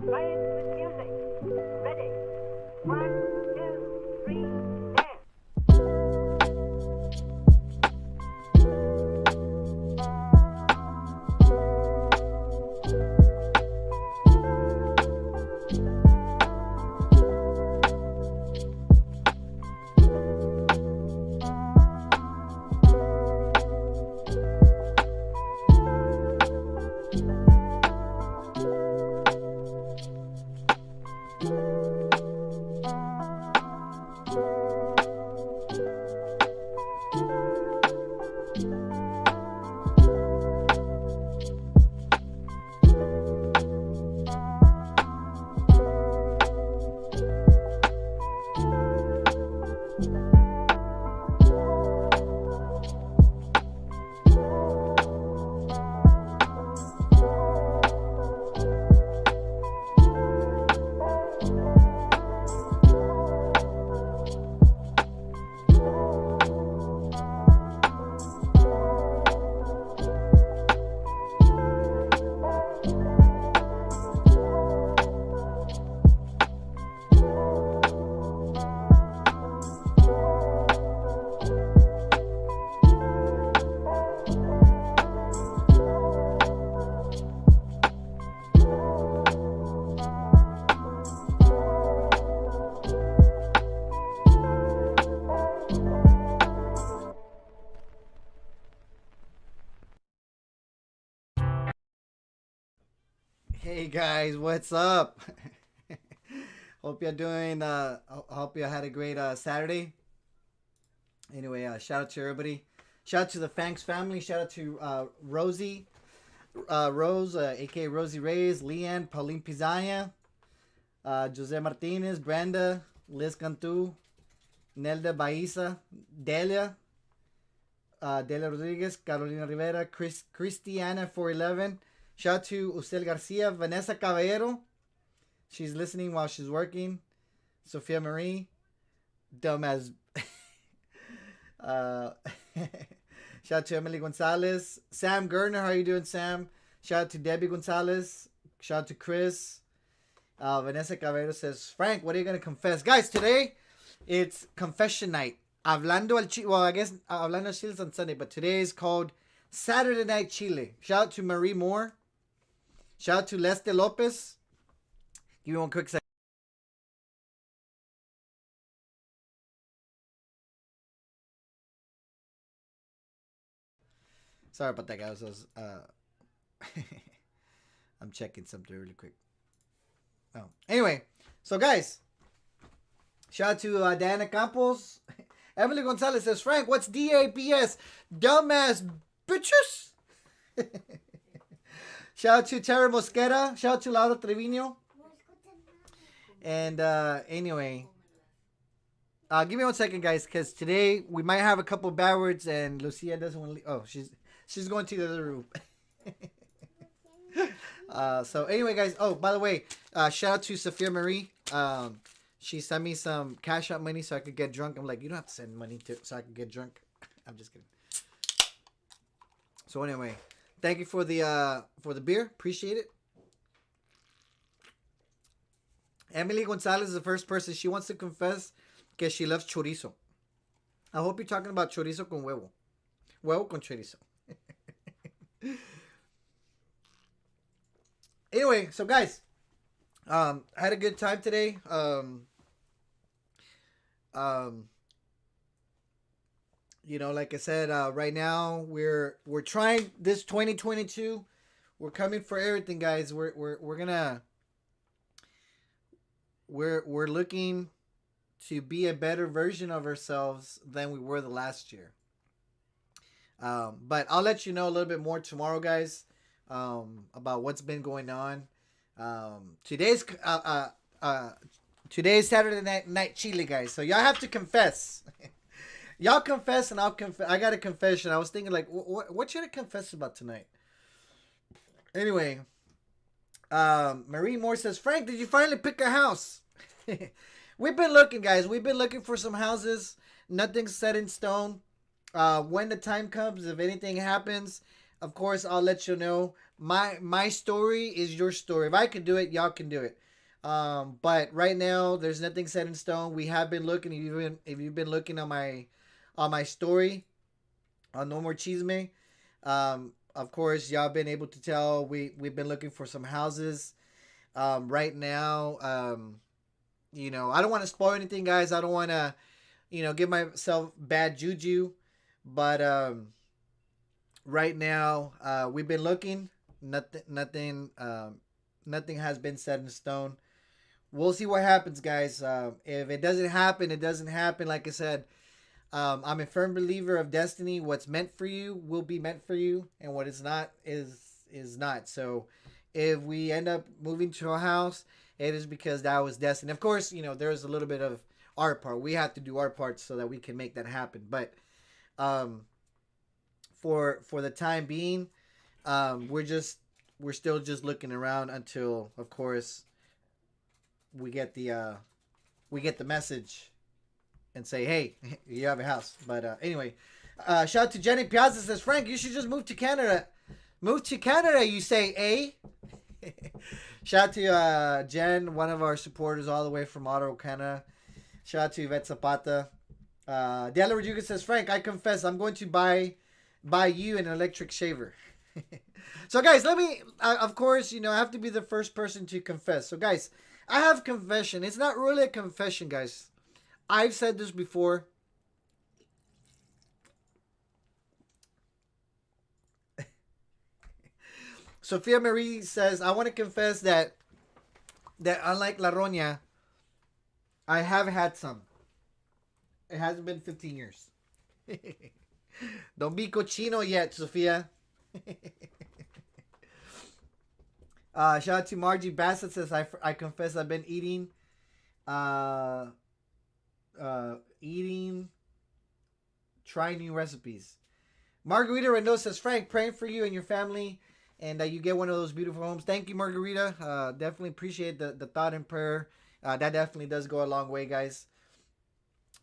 Playing with music. Ready. 1, 2, 3, dance. Hey guys, what's up? Hope you're doing. Hope you had a great Saturday. Anyway, shout out to everybody. Shout out to the Fanks family. Shout out to Rosie, Rose, aka Rosie Reyes, Leanne, Pauline Pizania, Jose Martinez, Brenda, Liz Cantu, Nelda Baiza, Delia, Delia Rodriguez, Carolina Rivera, Cristiana 411. Shout out to Ustel Garcia, Vanessa Caballero. She's listening while she's working. Sofia Marie, dumbass. uh, Shout out to Emily Gonzalez, Sam Gardner. How are you doing, Sam? Shout out to Debbie Gonzalez. Shout out to Chris. Vanessa Caballero says, Frank, what are you gonna confess, guys? Today it's confession night. Hablando al Chile. Well, I guess Hablando al Chile is on Sunday, but today is called Saturday Night Chile. Shout out to Marie Moore. Shout out to Leste Lopez. Give me one quick second. Sorry about that, guys. I'm checking something really quick. Oh, anyway, so guys, shout out to Diana Campos. Emily Gonzalez says, Frank, what's DAPS? Dumbass bitches. Shout out to Terry Mosquera. Shout out to Laura Trevino. And anyway, give me 1 second, guys, because today we might have a couple bad words, and Lucia doesn't want to leave. Oh, she's going to the other room. So anyway, guys. Oh, by the way, shout out to Sophia Marie. She sent me some cash out money so I could get drunk. I'm like, you don't have to send money so I could get drunk. I'm just kidding. So anyway, thank you for the beer. Appreciate it. Emily Gonzalez is the first person. She wants to confess que she loves chorizo. I hope you're talking about chorizo con huevo. Huevo con chorizo. Anyway, so guys, I had a good time today. Like I said, right now we're trying this 2022. We're coming for everything, guys. We're looking to be a better version of ourselves than we were the last year. But I'll let you know a little bit more tomorrow, guys, about what's been going on. Today's Saturday night Chile, guys. So y'all have to confess. Y'all confess and I'll confess. I got a confession. I was thinking, like, what should I confess about tonight? Anyway, Marie Moore says, Frank, did you finally pick a house? We've been looking, guys. We've been looking for some houses. Nothing's set in stone. When the time comes, if anything happens, of course, I'll let you know. My story is your story. If I can do it, y'all can do it. But right now, there's nothing set in stone. We have been looking. If you've been looking on my story on No More Chisme, of course, y'all been able to tell we've been looking for some houses. Right now, I don't want to spoil anything, guys. I don't want to, give myself bad juju. But right now, we've been looking. Nothing has been set in stone. We'll see what happens, guys. If it doesn't happen, it doesn't happen. Like I said, I'm a firm believer of destiny. What's meant for you will be meant for you, and what is not is not. So, if we end up moving to a house, it is because that was destiny. Of course, there's a little bit of our part. We have to do our part so that we can make that happen. But um, for the time being, we're still just looking around until, of course, we get the message and say, hey, you have a house. But anyway, shout out to Jenny Piazza, says, Frank, you should just move to Canada. Move to Canada, you say, eh? Shout out to Jen, one of our supporters all the way from Ottawa, Canada. Shout out to Yvette Zapata. Diana Rodriguez says, Frank, I confess, I'm going to buy you an electric shaver. So, guys, let me, of course, I have to be the first person to confess. So, guys, I have confession. It's not really a confession, guys. I've said this before. Sophia Marie says, I want to confess that unlike La Roña, I have had some. It hasn't been 15 years. Don't be cochino yet, Sophia. Shout out to Margie Bassett, says, I confess I've been eating, trying new recipes. Margarita Renault says, Frank, praying for you and your family and that you get one of those beautiful homes. Thank you, Margarita. Definitely appreciate the thought and prayer. That definitely does go a long way, guys.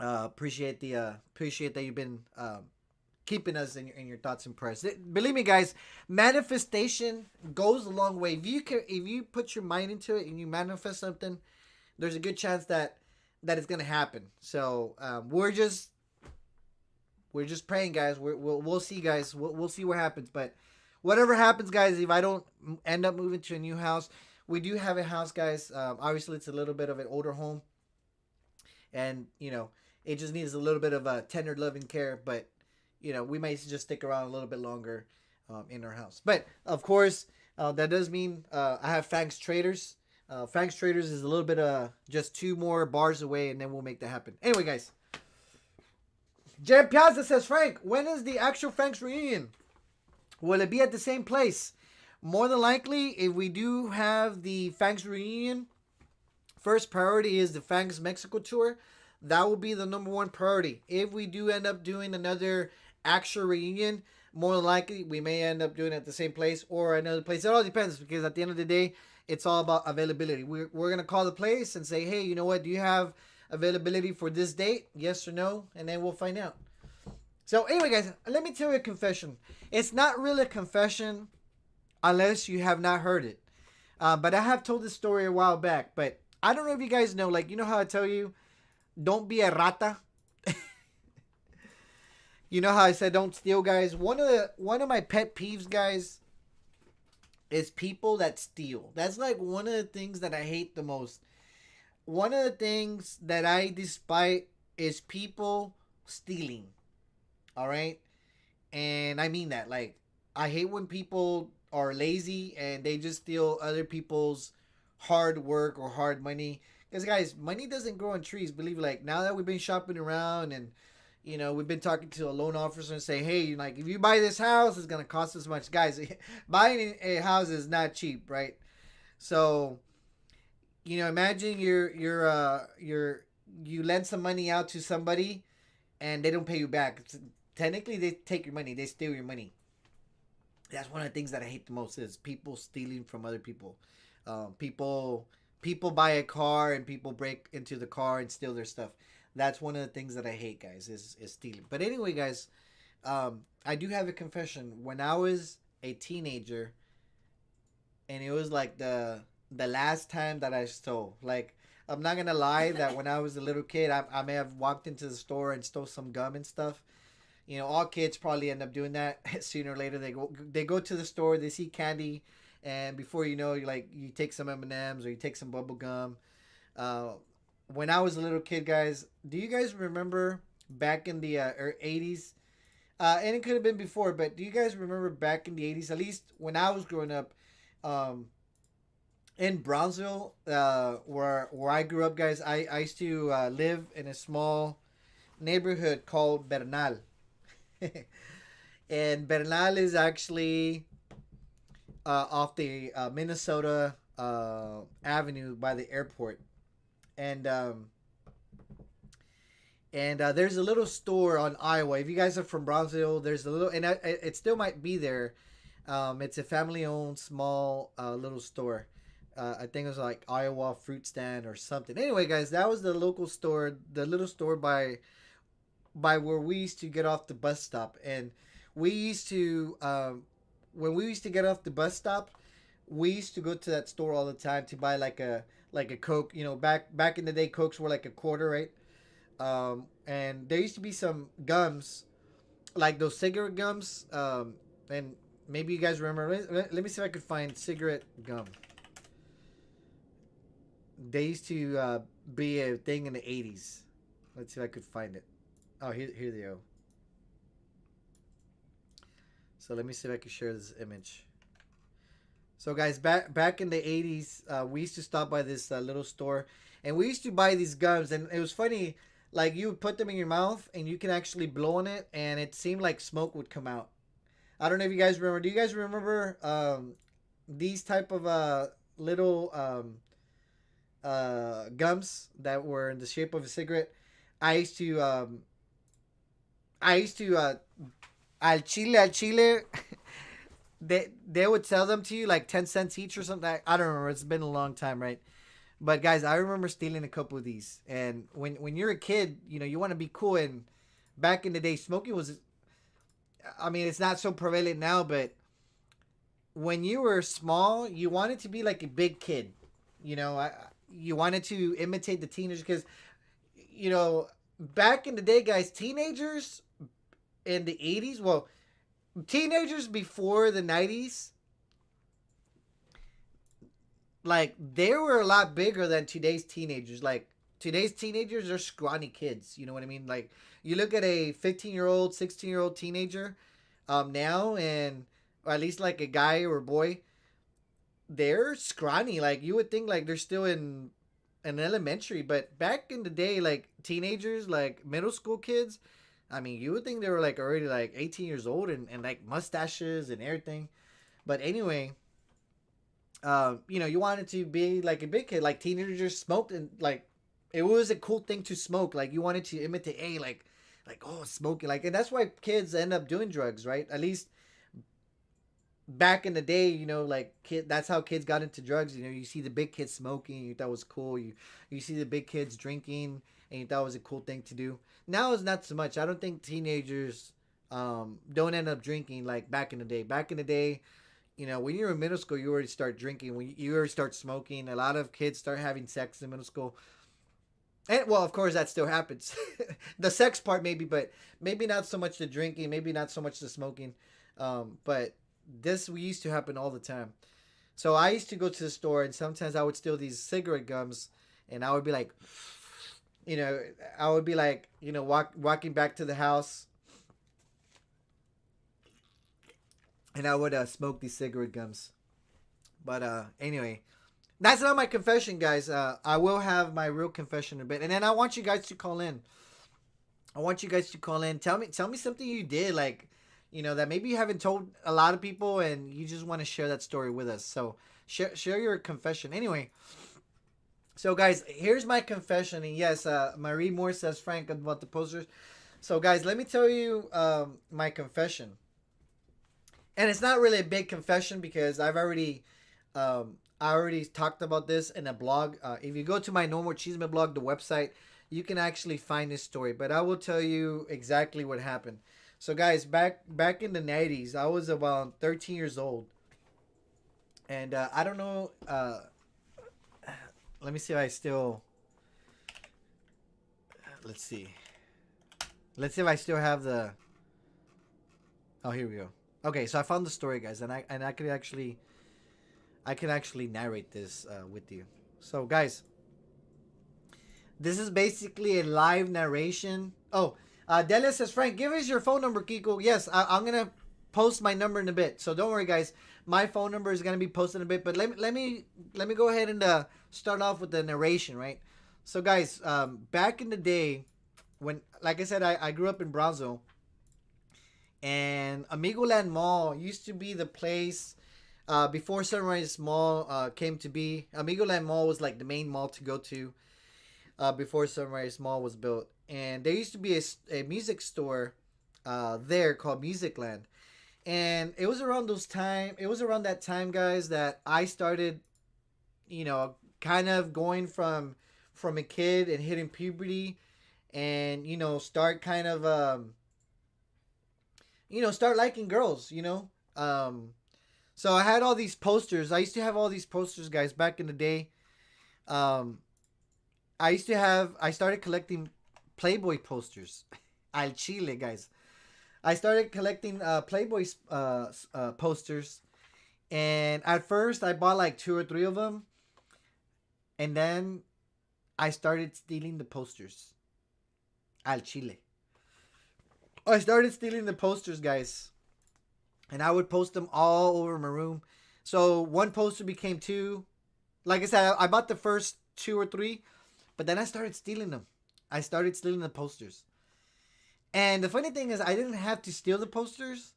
Appreciate that you've been keeping us in your thoughts and prayers. Believe me, guys, manifestation goes a long way. If you put your mind into it and you manifest something, there's a good chance that it's gonna happen. So we're just praying, guys. We'll see, guys. We'll see what happens. But whatever happens, guys, if I don't end up moving to a new house, we do have a house, guys. Obviously, it's a little bit of an older home, and it just needs a little bit of a tender loving care. But we might just stick around a little bit longer in our house. But of course, that does mean I have Fangs Traders. Fangs Traders is a little bit just 2 more bars away, and then we'll make that happen. Anyway, guys. Jen Piazza says, Frank, when is the actual Fangs reunion? Will it be at the same place? More than likely, if we do have the Fangs reunion, first priority is the Fangs Mexico tour. That will be the number 1 priority. If we do end up doing another actual reunion, more than likely we may end up doing it at the same place or another place. It all depends, because at the end of the day, it's all about availability. We're going to call the place and say, hey, you know what? Do you have availability for this date? Yes or no? And then we'll find out. So anyway, guys, let me tell you a confession. It's not really a confession unless you have not heard it. But I have told this story a while back. But I don't know if you guys know, like, you know how I tell you, don't be a rata? You know how I said don't steal, guys? One of my pet peeves, guys, is people that steal. That's like one of the things that I hate the most. One of the things that I despise is people stealing. All right? And I mean that. Like, I hate when people are lazy and they just steal other people's hard work or hard money. Because, guys, money doesn't grow on trees. Believe it. Like, now that we've been shopping around and we've been talking to a loan officer and say, hey, like, if you buy this house, it's going to cost this much. Guys, buying a house is not cheap, right? So, imagine you lend some money out to somebody and they don't pay you back. Technically, they take your money. They steal your money. That's one of the things that I hate the most is people stealing from other people. People buy a car and people break into the car and steal their stuff. That's one of the things that I hate, guys, is stealing. But anyway, guys, I do have a confession. When I was a teenager, and it was like the last time that I stole. Like, I'm not gonna lie that when I was a little kid, I may have walked into the store and stole some gum and stuff. You know, all kids probably end up doing that sooner or later. They go to the store, they see candy, and before you know, you take some M&Ms or you take some bubble gum. Uh, when I was a little kid, guys, do you guys remember back in the 80s? And it could have been before, but do you guys remember back in the 80s? At least when I was growing up, um, in Brownsville, where I grew up, guys, I used to live in a small neighborhood called Bernal. And Bernal is actually off the Minnesota Avenue by the airport. And there's a little store on Iowa. If you guys are from Brownsville, there's a little, and it still might be there. It's a family-owned small little store. I think it was like Iowa Fruit Stand or something. Anyway, guys, that was the local store, the little store by where we used to get off the bus stop. And we used to when we used to get off the bus stop, we used to go to that store all the time to buy like a Coke. You know, back in the day, Cokes were like a quarter, right? And there used to be some gums, like those cigarette gums. And maybe you guys remember. Let me see if I could find cigarette gum. They used to be a thing in the 80s. Let's see if I could find it. Oh, here they go. So let me see if I can share this image. So guys, back in the 80s, we used to stop by this little store, and we used to buy these gums, and it was funny. Like, you would put them in your mouth, and you can actually blow on it, and it seemed like smoke would come out. I don't know if you guys remember. Do you guys remember these type of little gums that were in the shape of a cigarette? I used to al chile. They would sell them to you like 10 cents each or something. I don't remember. It's been a long time, right? But guys, I remember stealing a couple of these. And when you're a kid, you know, you want to be cool. And back in the day, smoking was, I mean, it's not so prevalent now, but when you were small, you wanted to be like a big kid. You know, you wanted to imitate the teenagers because, you know, back in the day, guys, teenagers in the 80s, well, teenagers before the 90s, like, they were a lot bigger than today's teenagers. Like, today's teenagers are scrawny kids. You know what I mean? Like, you look at a 15-year-old, 16-year-old teenager now, and or at least like a guy or a boy, they're scrawny. Like, you would think like they're still in an elementary, but back in the day, like teenagers, like middle school kids, I mean, you would think they were like already like 18 years old and like mustaches and everything. But anyway, you know, you wanted to be like a big kid. Like, teenagers smoked, and like it was a cool thing to smoke. Like, you wanted to imitate, hey, like, oh, smoking, like, and that's why kids end up doing drugs, right? At least back in the day, you know, like that's how kids got into drugs. You know, you see the big kids smoking, you thought it was cool. You see the big kids drinking, and you thought it was a cool thing to do. Now it's not so much. I don't think teenagers don't end up drinking like back in the day. Back in the day, you know, when you're in middle school, you already start drinking. When you already start smoking, a lot of kids start having sex in middle school. And well, of course, that still happens. The sex part, maybe, but maybe not so much the drinking, maybe not so much the smoking. But this we used to happen all the time. So I used to go to the store, and sometimes I would steal these cigarette gums, and I would be like, you know, I would be like, you know, walking back to the house, and I would smoke these cigarette gums. But anyway, that's not my confession, guys. I will have my real confession in a bit, and then I want you guys to call in. I want you guys to call in. Tell me something you did, like, you know, that maybe you haven't told a lot of people, and you just want to share that story with us. So share your confession. Anyway, so guys, here's my confession. And yes, Marie Moore says Frank about the posters. So guys, let me tell you my confession. And it's not really a big confession because I already talked about this in a blog. If you go to my Normal Cheeseman blog, the website, you can actually find this story. But I will tell you exactly what happened. So guys, back in the 90s, I was about 13 years old, and I don't know. Let me see if I still. Let's see. Let's see if I still have the. Oh, here we go. Okay, so I found the story, guys, and I could actually I can actually narrate this with you. So, guys, this is basically a live narration. Oh, Delia says, Frank, give us your phone number, Kiko. Yes, I'm gonna post my number in a bit. So don't worry, guys. My phone number is gonna be posted in a bit. But let me go ahead and start off with the narration, right? So, guys, back in the day, when, like I said, I grew up in Brazil, and Amigo Land Mall used to be the place before Sunrise Mall came to be. Amigo Land Mall was like the main mall to go to before Sunrise Mall was built. And there used to be a music store there called Musicland. And it was around those time. It was around that time, guys, that I started, kind of going from a kid and hitting puberty, and start kind of start liking girls. So I had all these posters. I used to have all these posters, guys, back in the day. Um, I started collecting Playboy posters. Al Chile, guys. I started collecting Playboy posters. And at first, I bought like two or three of them. And then I started stealing the posters. Al Chile. I started stealing the posters, guys. And I would post them all over my room. So one poster became two. Like I said, I bought the first two or three, but then I started stealing them. I started stealing the posters. And the funny thing is, I didn't have to steal the posters,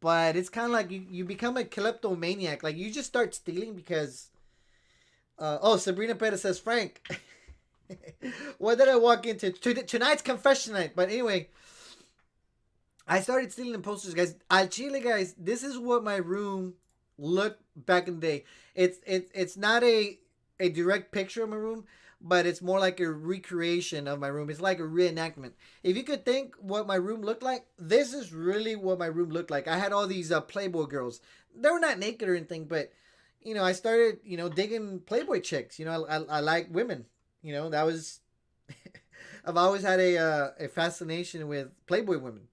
but it's kind of like you become a kleptomaniac. Like, you just start stealing because. Sabrina Perez says, Frank, what did I walk into? Tonight's confession night. But anyway, I started stealing the posters, guys. Al Chile, guys, this is what my room looked back in the day. It's not a direct picture of my room, but it's more like a recreation of my room. It's like a reenactment. If you could think what my room looked like, this is really what my room looked like. I had all these Playboy girls. They were not naked or anything, but I started digging Playboy chicks. I like women. That was I've always had a fascination with Playboy women.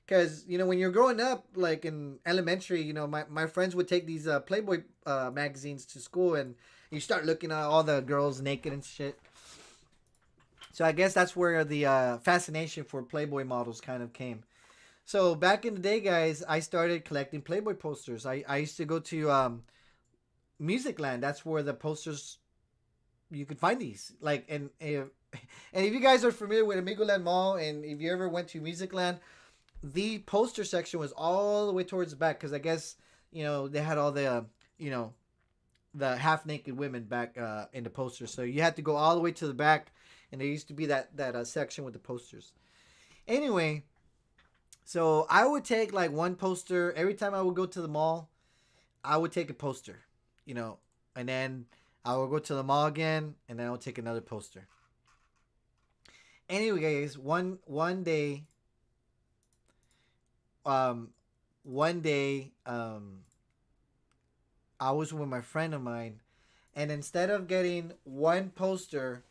Because, when you're growing up, like in elementary, my friends would take these Playboy magazines to school, and you start looking at all the girls naked and shit. So I guess that's where the fascination for Playboy models kind of came. So back in the day, guys, I started collecting Playboy posters. I used to go to Musicland. That's where the posters, you could find these. Like, and if you guys are familiar with Amigoland Mall, and if you ever went to Musicland, the poster section was all the way towards the back, because I guess they had all the the half naked women back in the posters, so you had to go all the way to the back, and there used to be that section with the posters. Anyway, so I would take like one poster every time I would go to the mall. I would take a poster, and then I would go to the mall again, and then I would take another poster. Anyway, guys, one day one day I was with my friend of mine, and instead of getting one poster,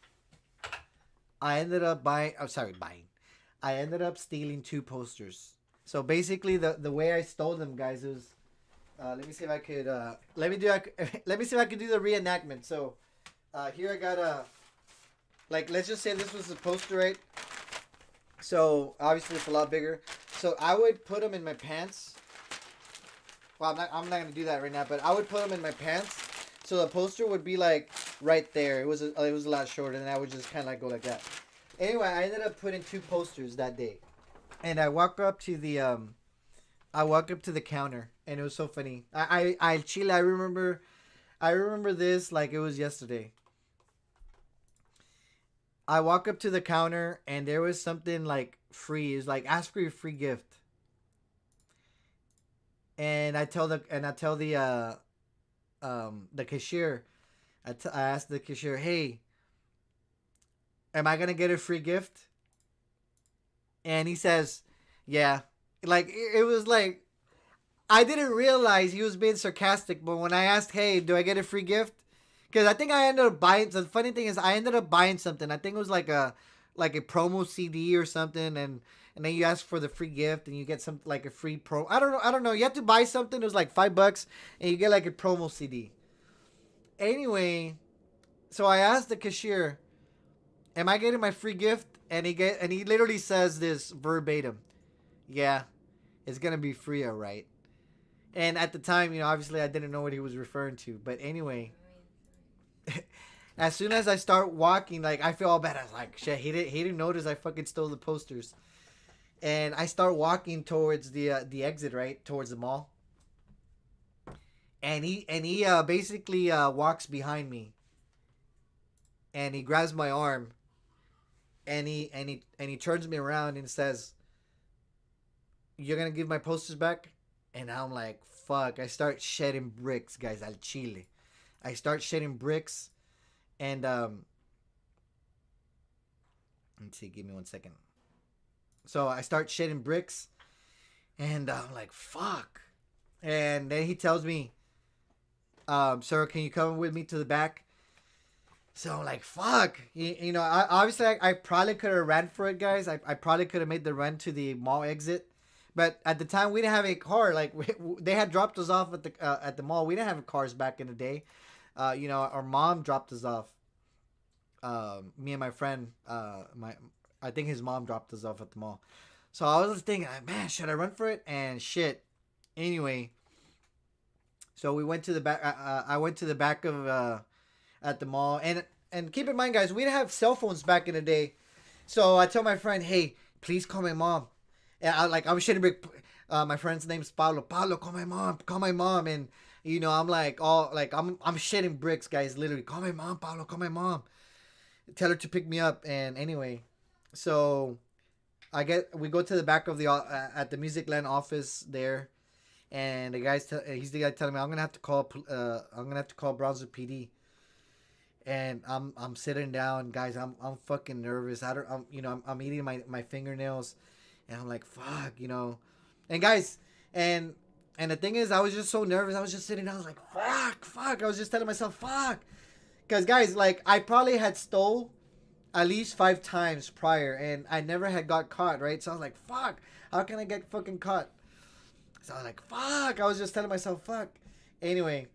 I ended up buying. Oh, sorry, buying. I ended up stealing two posters. So basically, the way I stole them, guys, is let me see if I could let me see if I could do the reenactment. So here I got a, like, let's just say this was the poster, right? So obviously it's a lot bigger. So I would put them in my pants. Well, I'm not gonna do that right now, but I would put them in my pants, so the poster would be like right there. It was a lot shorter, and I would just kind of like go like that. Anyway, I ended up putting two posters that day, and I walk up to the counter, and it was so funny. Chile, I remember this like it was yesterday. I walk up to the counter, and there was something like free. It was like, ask for your free gift. And I tell the cashier, I asked the cashier, hey, am I gonna get a free gift? And he says, Yeah, like it was like I didn't realize he was being sarcastic, but when I asked, "Hey, do I get a free gift?" Because I think I ended up buying. The funny thing is, I ended up buying something. I think it was like a promo CD or something, and then you ask for the free gift, and you get some like a free pro. I don't know. I don't know. You have to buy something. It was like $5, and you get like a promo CD. Anyway, so I asked the cashier, "Am I getting my free gift?" And he literally says this verbatim. Yeah, it's gonna be free, alright. And at the time, obviously I didn't know what he was referring to. But anyway, as soon as I start walking, like I feel all bad. I was like, shit, he didn't notice I fucking stole the posters. And I start walking towards the exit, right towards the mall. And he basically walks behind me, and he grabs my arm, and he turns me around and says, "You're gonna give my posters back?" And I'm like, "Fuck!" I start shedding bricks, guys. Al Chile, I start shedding bricks, and let's see. Give me 1 second. So I start shedding bricks, and I'm like, "Fuck!" And then he tells me, "Sir, can you come with me to the back?" So I'm like, "Fuck!" Obviously I probably could have ran for it, guys. I probably could have made the run to the mall exit. But at the time, we didn't have a car. Like they had dropped us off at the mall. We didn't have cars back in the day. Our mom dropped us off. Me and my friend, I think his mom dropped us off at the mall. So I was just thinking, man, should I run for it? And shit. Anyway, so we went to the back. I went to the back of at the mall, and keep in mind, guys, we didn't have cell phones back in the day. So I tell my friend, "Hey, please call my mom." And I'm shitting brick. My friend's name's Paulo. Paulo, call my mom. Call my mom. And I'm like all like I'm shitting bricks, guys. Literally, call my mom, Paulo. Call my mom. Tell her to pick me up. And anyway, so we go to the back of the at the Music Land office there, and he's the guy telling me I'm gonna have to call Brownsville PD. And I'm sitting down, guys. I'm fucking nervous. I'm eating my fingernails. And I'm like, fuck. And guys, and the thing is, I was just so nervous. I was just sitting down. I was like, fuck. I was just telling myself, fuck. Because, guys, like, I probably had stole at least 5 times prior, and I never had got caught, right? So I was like, fuck. How can I get fucking caught? So I was like, fuck. I was just telling myself, fuck. Anyway.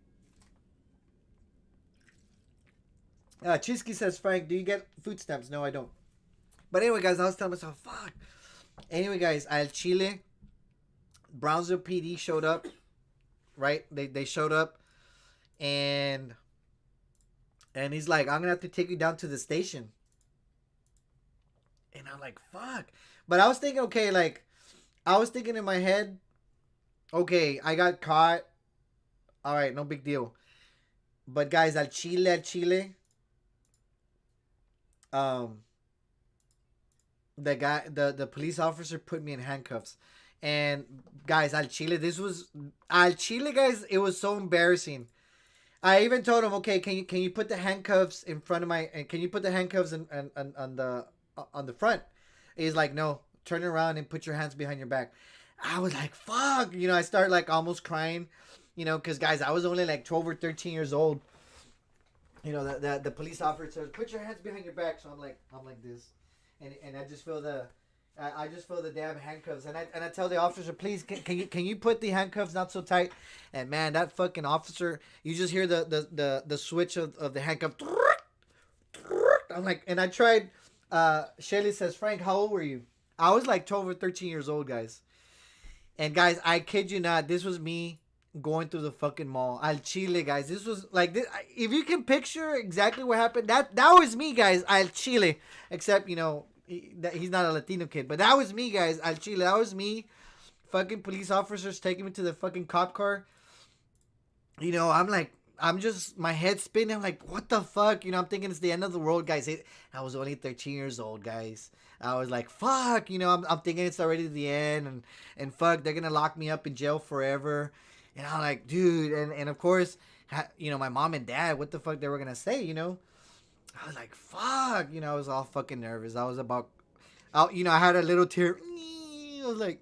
Chisky says, Frank, do you get food stamps? No, I don't. But anyway, guys, I was telling myself, fuck. Anyway, guys, Al Chile, Brownsville PD showed up, right? They showed up, and he's like, "I'm gonna have to take you down to the station." And I'm like, "Fuck!" But I was thinking, okay, like, I was thinking in my head, okay, I got caught. All right, no big deal. But guys, Al Chile, um, the police officer put me in handcuffs. And guys, Al Chile, guys, it was so embarrassing. I even told him, okay, can you put the handcuffs in front of my, and can you put the handcuffs on the front? He's like, no, turn around and put your hands behind your back. I was like, fuck. I start like almost crying, because guys, I was only like 12 or 13 years old. The police officer says, put your hands behind your back. So I'm like this. And I just feel the damn handcuffs, and I tell the officer, please, can you put the handcuffs not so tight? And man, that fucking officer, you just hear the switch of the handcuff. I'm like, and I tried. Shelly says, Frank, how old were you? I was like 12 or 13 years old, guys. And guys, I kid you not, this was me going through the fucking mall. Al Chile, guys. This was like this. If you can picture exactly what happened, that was me, guys. Al Chile, except he's not a Latino kid, but that was me, guys. Al Chile, that was me. Fucking police officers taking me to the fucking cop car. I'm like, I'm just my head spinning. I'm like, what the fuck? I'm thinking it's the end of the world, guys. I was only 13 years old, guys. I was like, fuck. I'm thinking it's already the end, and fuck, they're gonna lock me up in jail forever. And I'm like, dude, and of course, my mom and dad, what the fuck they were gonna say, I was like, fuck, I was all fucking nervous. I was about, I had a little tear. I was like,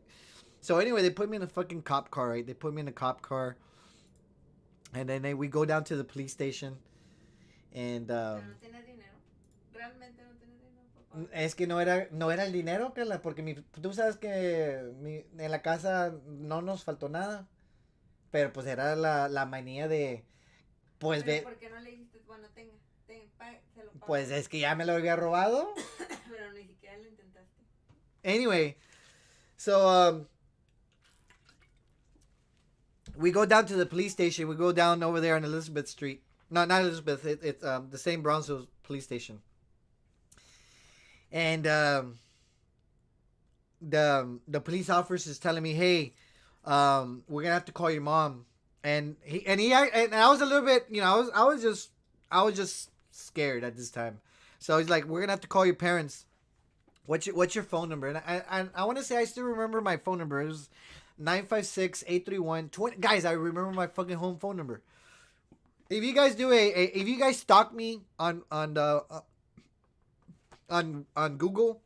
So anyway, they put me in a fucking cop car, right? They put me in a cop car, and then we go down to the police station, and Pero no tienes dinero. Realmente no tienes dinero para pagar. es que no era el dinero, Carla, porque tú sabes que en la casa no nos faltó nada, pero pues era la manía de, pues Pero ve, ¿por qué no le dijiste, bueno, tenga, se lo pago? pues es que ya me lo había robado. Pero ni siquiera lo intentaste. Anyway, so we go down to the police station. We go down over there on Elizabeth Street. No, not Elizabeth. It's the same Brownsville police station. And the police officer is telling me, "Hey, we're gonna have to call your mom." And I was a little bit, I was just scared at this time. So he's like, "We're gonna have to call your parents. What's your phone number?" And I want to say I still remember my phone number. It was 956-831-20. Guys, I remember my fucking home phone number. If you guys if you guys stalk me on Google,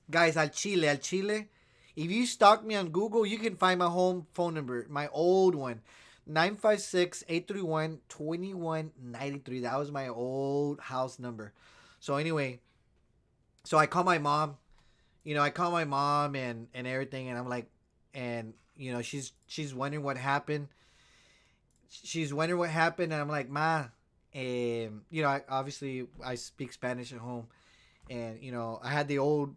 guys, al Chile. If you stalk me on Google, you can find my home phone number, my old one. 956-831-2193. That was my old house number. So anyway, so I call my mom. I call my mom and everything, and I'm like, and she's wondering what happened. She's wondering what happened, and I'm like, Ma, obviously I speak Spanish at home, and I had the old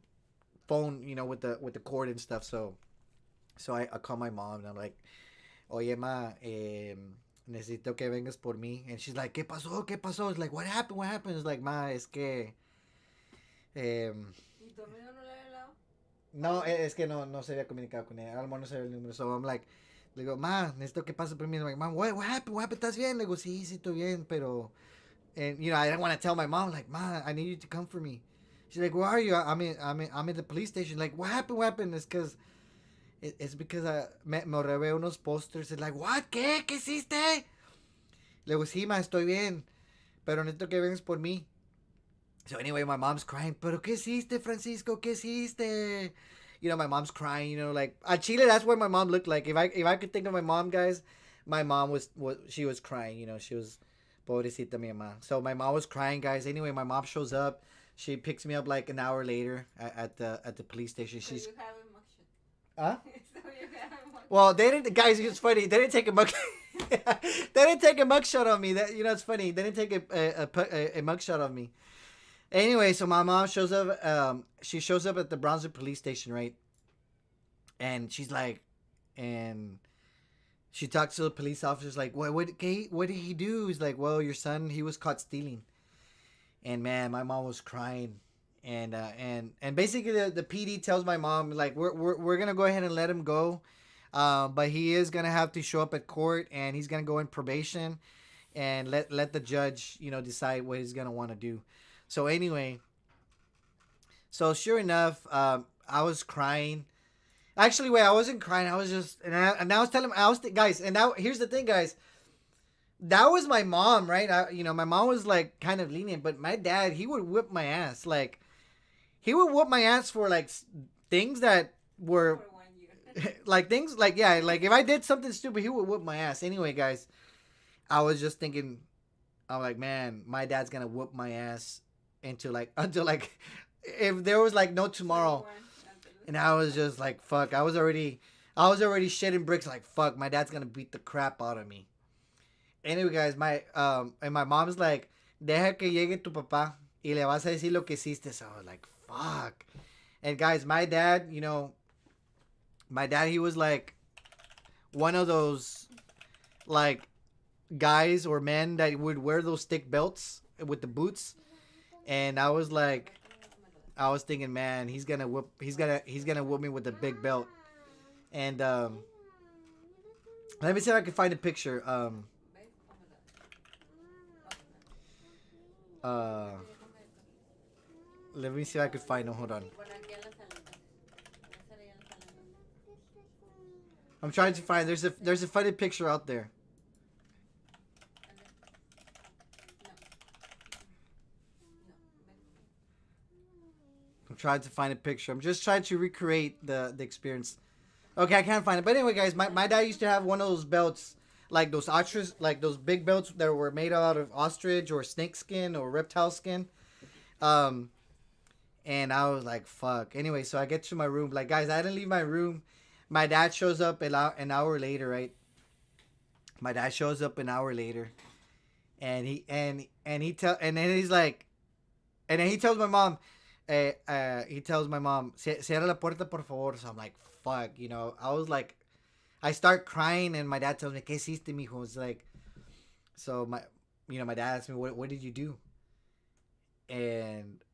phone, with the cord and stuff. So I call my mom, and I'm like, Oye, Ma, necesito que vengas por mí. And she's like, ¿Qué pasó? ¿Qué pasó? It's like, what happened? What happened? It's like, Ma, es que ¿Y tu amigo no le había hablado? no, es que no se había comunicado con ella. A lo mejor no sabía el número. So I'm like, le digo, Ma, necesito que pase por mí. I'm like, Mom, what happened? What happened? ¿Estás bien? Le digo, sí, estoy bien, pero... And, I didn't want to tell my mom, like, Ma, I need you to come for me. She's like, where are you? I'm in the police station. Like, what happened? What happened? It's because me robé unos posters. It's like, what? ¿Qué? ¿Qué hiciste? Le digo, sí, ma, estoy bien, pero necesito que vengas por mí. So anyway, my mom's crying. ¿Pero qué hiciste, Francisco? ¿Qué hiciste? My mom's crying. Like at Chile, that's what my mom looked like. If I could think of my mom, guys, my mom was crying. She was pobrecita mi mamá. So my mom was crying, guys. Anyway, my mom shows up. She picks me up like an hour later at the police station. So She's you have a mugshot. huh? So you have a mugshot. Well, they didn't. Guys, it's funny. They didn't take a mug. They didn't take a mugshot on me. That it's funny. They didn't take a mugshot on me. Anyway, so my mom shows up. She shows up at the Brownsville police station, right? And she's like, and she talks to the police officers, like, what did he do? He's like, well, your son, he was caught stealing. And man, my mom was crying, and basically the PD tells my mom, like, we're gonna go ahead and let him go, but he is gonna have to show up at court, and he's gonna go in probation, and let the judge, decide what he's gonna want to do. So anyway, so sure enough, I was crying. Actually, wait, I wasn't crying. I was just, and I was telling, guys, and now here's the thing, guys. That was my mom, right? My mom was like kind of lenient, but my dad, he would whip my ass. Like, he would whip my ass for like things that were For 1 year. like things like, yeah, like if I did something stupid, he would whip my ass. Anyway, guys, I was just thinking, I'm like, man, my dad's gonna whip my ass until like if there was like no tomorrow. And I was just like, fuck. I was already shitting bricks. Like, fuck, my dad's gonna beat the crap out of me. Anyway, guys, and my mom's like, deja que llegue tu papá y le vas a decir lo que hiciste. So I was like, fuck. And guys, my dad, he was like one of those like guys or men that would wear those thick belts with the boots. And I was thinking, man, he's gonna whip me with the big belt. And let me see if I can find a picture. Let me see if I can find him. Hold on. I'm trying to find. There's a funny picture out there. I'm trying to find a picture. I'm just trying to recreate the experience. Okay, I can't find it. But anyway, guys, my dad used to have one of those belts, like those ostrich, like those big belts that were made out of ostrich or snake skin or reptile skin. Um, and I was like, fuck. Anyway, so I get to my room. Like, guys, I didn't leave my room. My dad shows up an hour later, right? My dad shows up an hour later, and he tell and then he's like, and then he tells my mom, he tells my mom, cierra la puerta por favor. So I'm like, fuck, you know. I was like, I start crying, and my dad tells me, ¿Qué hiciste, mijo? It's like, so my dad asked me, what did you do? And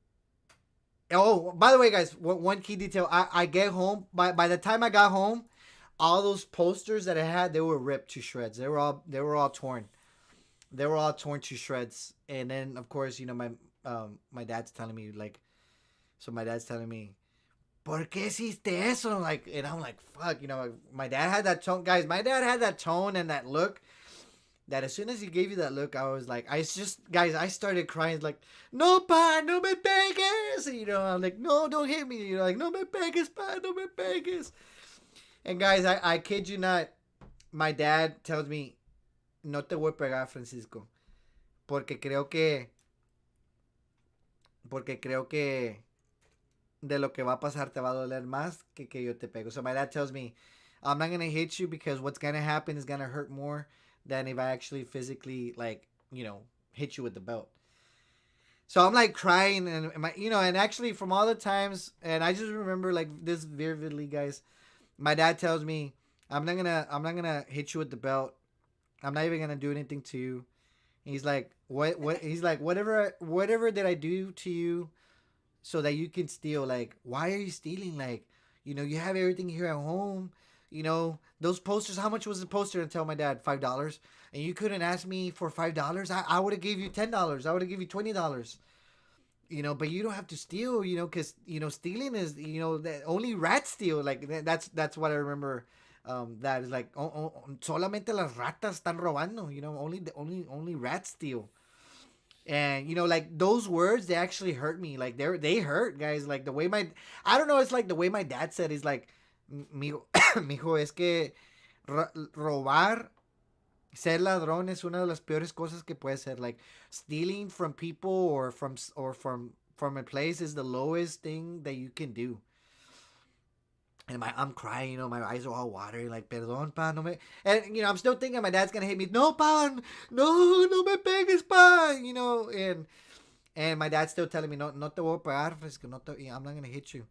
oh, by the way, guys, one key detail, I get home by the time I got home, all those posters that I had, they were ripped to shreds. They were all torn. They were all torn to shreds. And then of course, my dad's telling me like, so my dad's telling me, ¿Por qué hiciste eso? Like, and I'm like, fuck, my dad had that tone, guys. My dad had that tone and that look. That as soon as he gave you that look, I was like, I started crying like, no pa, no me pegues. I'm like, no, don't hit me. Like, no me pegues, pa, no me pegues. And guys, I kid you not, my dad tells me, no te voy a pegar, Francisco, porque creo que de lo que va a pasar te va a doler más que yo te pego. So my dad tells me, I'm not going to hit you because what's going to happen is going to hurt more than if I actually physically, like, hit you with the belt. So I'm like crying and and actually from all the times, and I just remember like this vividly, guys. My dad tells me, I'm not gonna hit you with the belt. I'm not even gonna do anything to you. And he's like, what? He's like, whatever did I do to you, so that you can steal? Like, why are you stealing? Like, you have everything here at home. Those posters. How much was the poster? And tell my dad $5, and you couldn't ask me for $5. I would have gave you $10. I would have give you $20. But you don't have to steal. Because stealing is that only rats steal. Like that's what I remember. That is like solamente las ratas están robando. Only rats steal. And like those words, they actually hurt me. Like they hurt, guys. Like the way I don't know. It's like the way my dad said. He's like, mijo, es que robar, ser ladrón es una de las peores cosas que puede ser. Like stealing from people or from a place is the lowest thing that you can do. And I'm crying, my eyes are all watery, like, perdón, pa, no me... And, I'm still thinking my dad's gonna hit me. No, pa, no me pegues, pa, And my dad's still telling me, no te voy a pegar, Fresco, I'm not gonna hit you.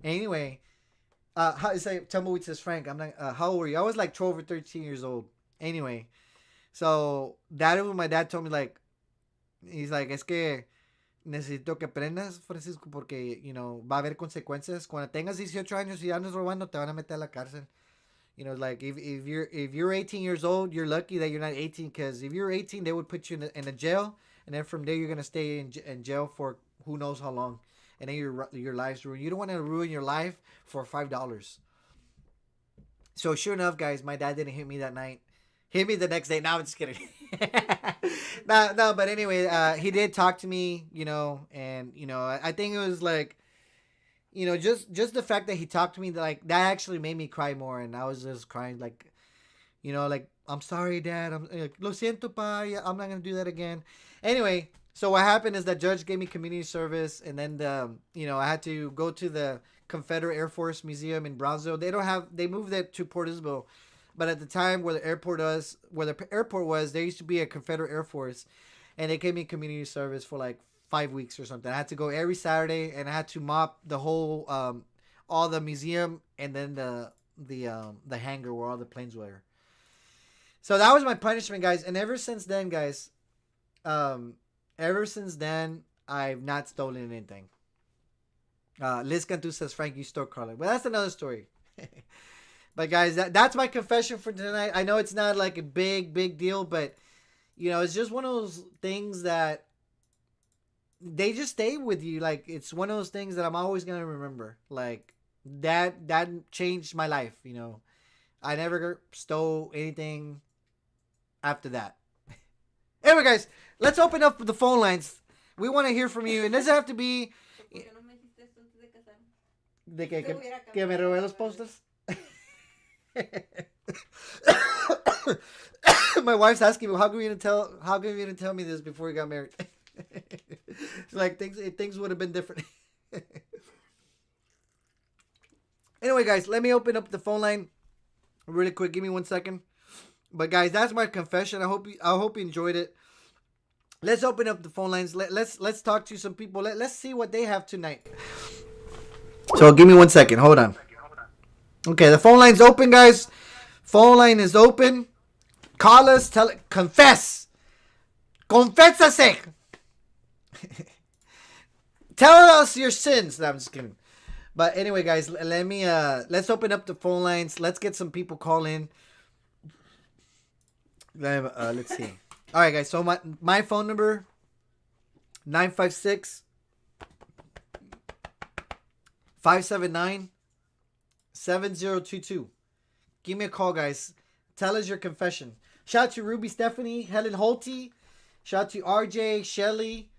Anyway, tell me what says Frank, I'm not, how old were you? I was like 12 or 13 years old. Anyway, so that was my dad told me, like, he's like, es que necesito que aprendas, Francisco, porque, va a haber consecuencias. Cuando tengas 18 años y andas robando, te van a meter a la cárcel. Like, if you're 18 years old, you're lucky that you're not 18, because if you're 18, they would put you in a jail, and then from there, you're going to stay in jail for who knows how long. And then your life's ruined. You don't want to ruin your life for $5. So sure enough, guys, my dad didn't hit me that night. Hit me the next day. No, I'm just kidding. no, but anyway, he did talk to me, and, I think it was like, just the fact that he talked to me, like, that actually made me cry more. And I was just crying, like, like, I'm sorry, Dad. Lo siento, pa. I'm not going to do that again. Anyway, so what happened is that judge gave me community service, and then I had to go to the Confederate Air Force Museum in Brownsville. They moved it to Port Isabel. But at the time where the airport was, there used to be a Confederate Air Force, and they gave me community service for like 5 weeks or something. I had to go every Saturday, and I had to mop the whole, all the museum, and then the hangar where all the planes were. So that was my punishment, guys. And ever since then, guys, I've not stolen anything. Liz Cantu says, Frank, you stole Carla. But that's another story. But guys, that's my confession for tonight. I know it's not like a big deal, but it's just one of those things that they just stay with you. Like, it's one of those things that I'm always gonna remember. Like, that changed my life. I never stole anything after that. Anyway, guys, let's open up the phone lines. We want to hear from you, and it doesn't have to be ¿Por qué no me hiciste esto antes de casarme? de Te hubiera que me cambiado robé la los verdad. posters. My wife's asking me, how come you didn't tell me this before we got married? It's like things would have been different. Anyway, guys, let me open up the phone line really quick. Give me 1 second. But guys, that's my confession. I hope you enjoyed it. Let's open up the phone lines. Let's talk to some people. Let's see what they have tonight. So give me 1 second. Hold on. Okay, the phone line's open, guys. Phone line is open. Call us. Confess. Confésase. Tell us your sins. No, I'm just kidding. But anyway, guys, let's open up the phone lines. Let's get some people call in. Let's see. All right, guys. So my phone number 956 579 7022. Give me a call, guys. Tell us your confession. Shout out to Ruby Stephanie, Helen Holte. Shout out to RJ, Shelly,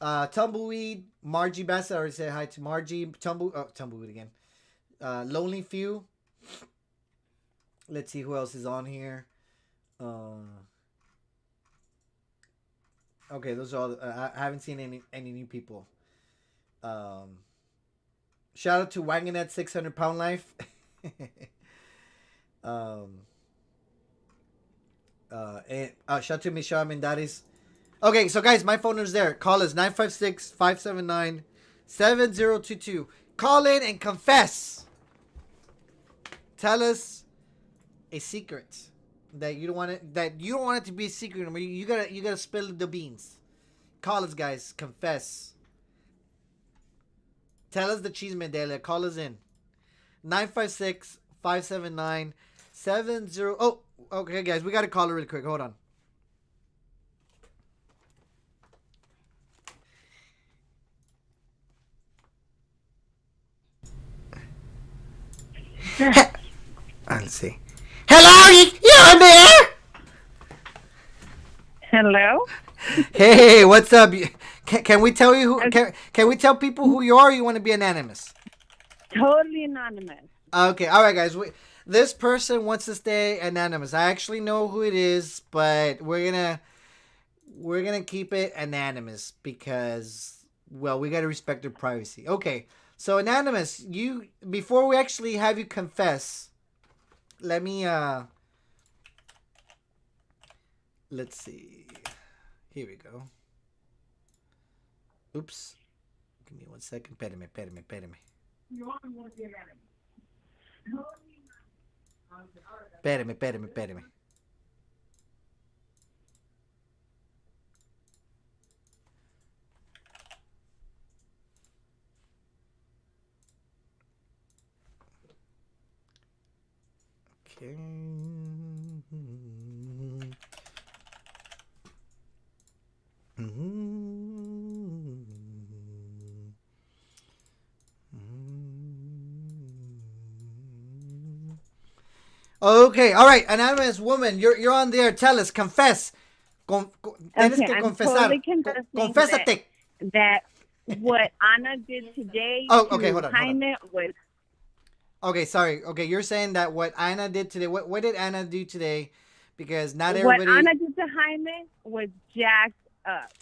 Tumbleweed, Margie Bassett. I already said hi to Margie. Tumbleweed again. Lonely Few. Let's see who else is on here. Okay, those are all. I haven't seen any new people. Shout out to Wanganette 600 Pound Life. And shout out to Michelle Mendares. Okay, so guys, my phone number's there. Call us 956-579-7022. Call in and confess. Tell us a secret that you don't want it to be a secret anymore. You gotta spill the beans. Call us, guys. Confess. Tell us the cheese medalla. Call us in. 956-579-70. Oh, okay, guys. We got to call her really quick. Hold on. Let's see. Hello, you're there? Hello? Hey, what's up? Can we tell you who? Can we tell people who you are? Or you want to be anonymous? Totally anonymous. Okay, all right, guys. This person wants to stay anonymous. I actually know who it is, but we're gonna keep it anonymous because, well, we gotta respect their privacy. Okay, so anonymous, before we actually have you confess, let me let's see. Here we go. Oops. Give me 1 second. Espérame. Espérame. Okay. Okay, all right, anonymous woman, you're on there. Tell us, confess. Tienes que I'm confesar. totally confessing Confésate. that what Anna did today Oh, okay, hold on. Jaime was... Okay, sorry. Okay, you're saying that what Anna did today. What did Anna do today? Because not What everybody. Anna did to Jaime was jacked up.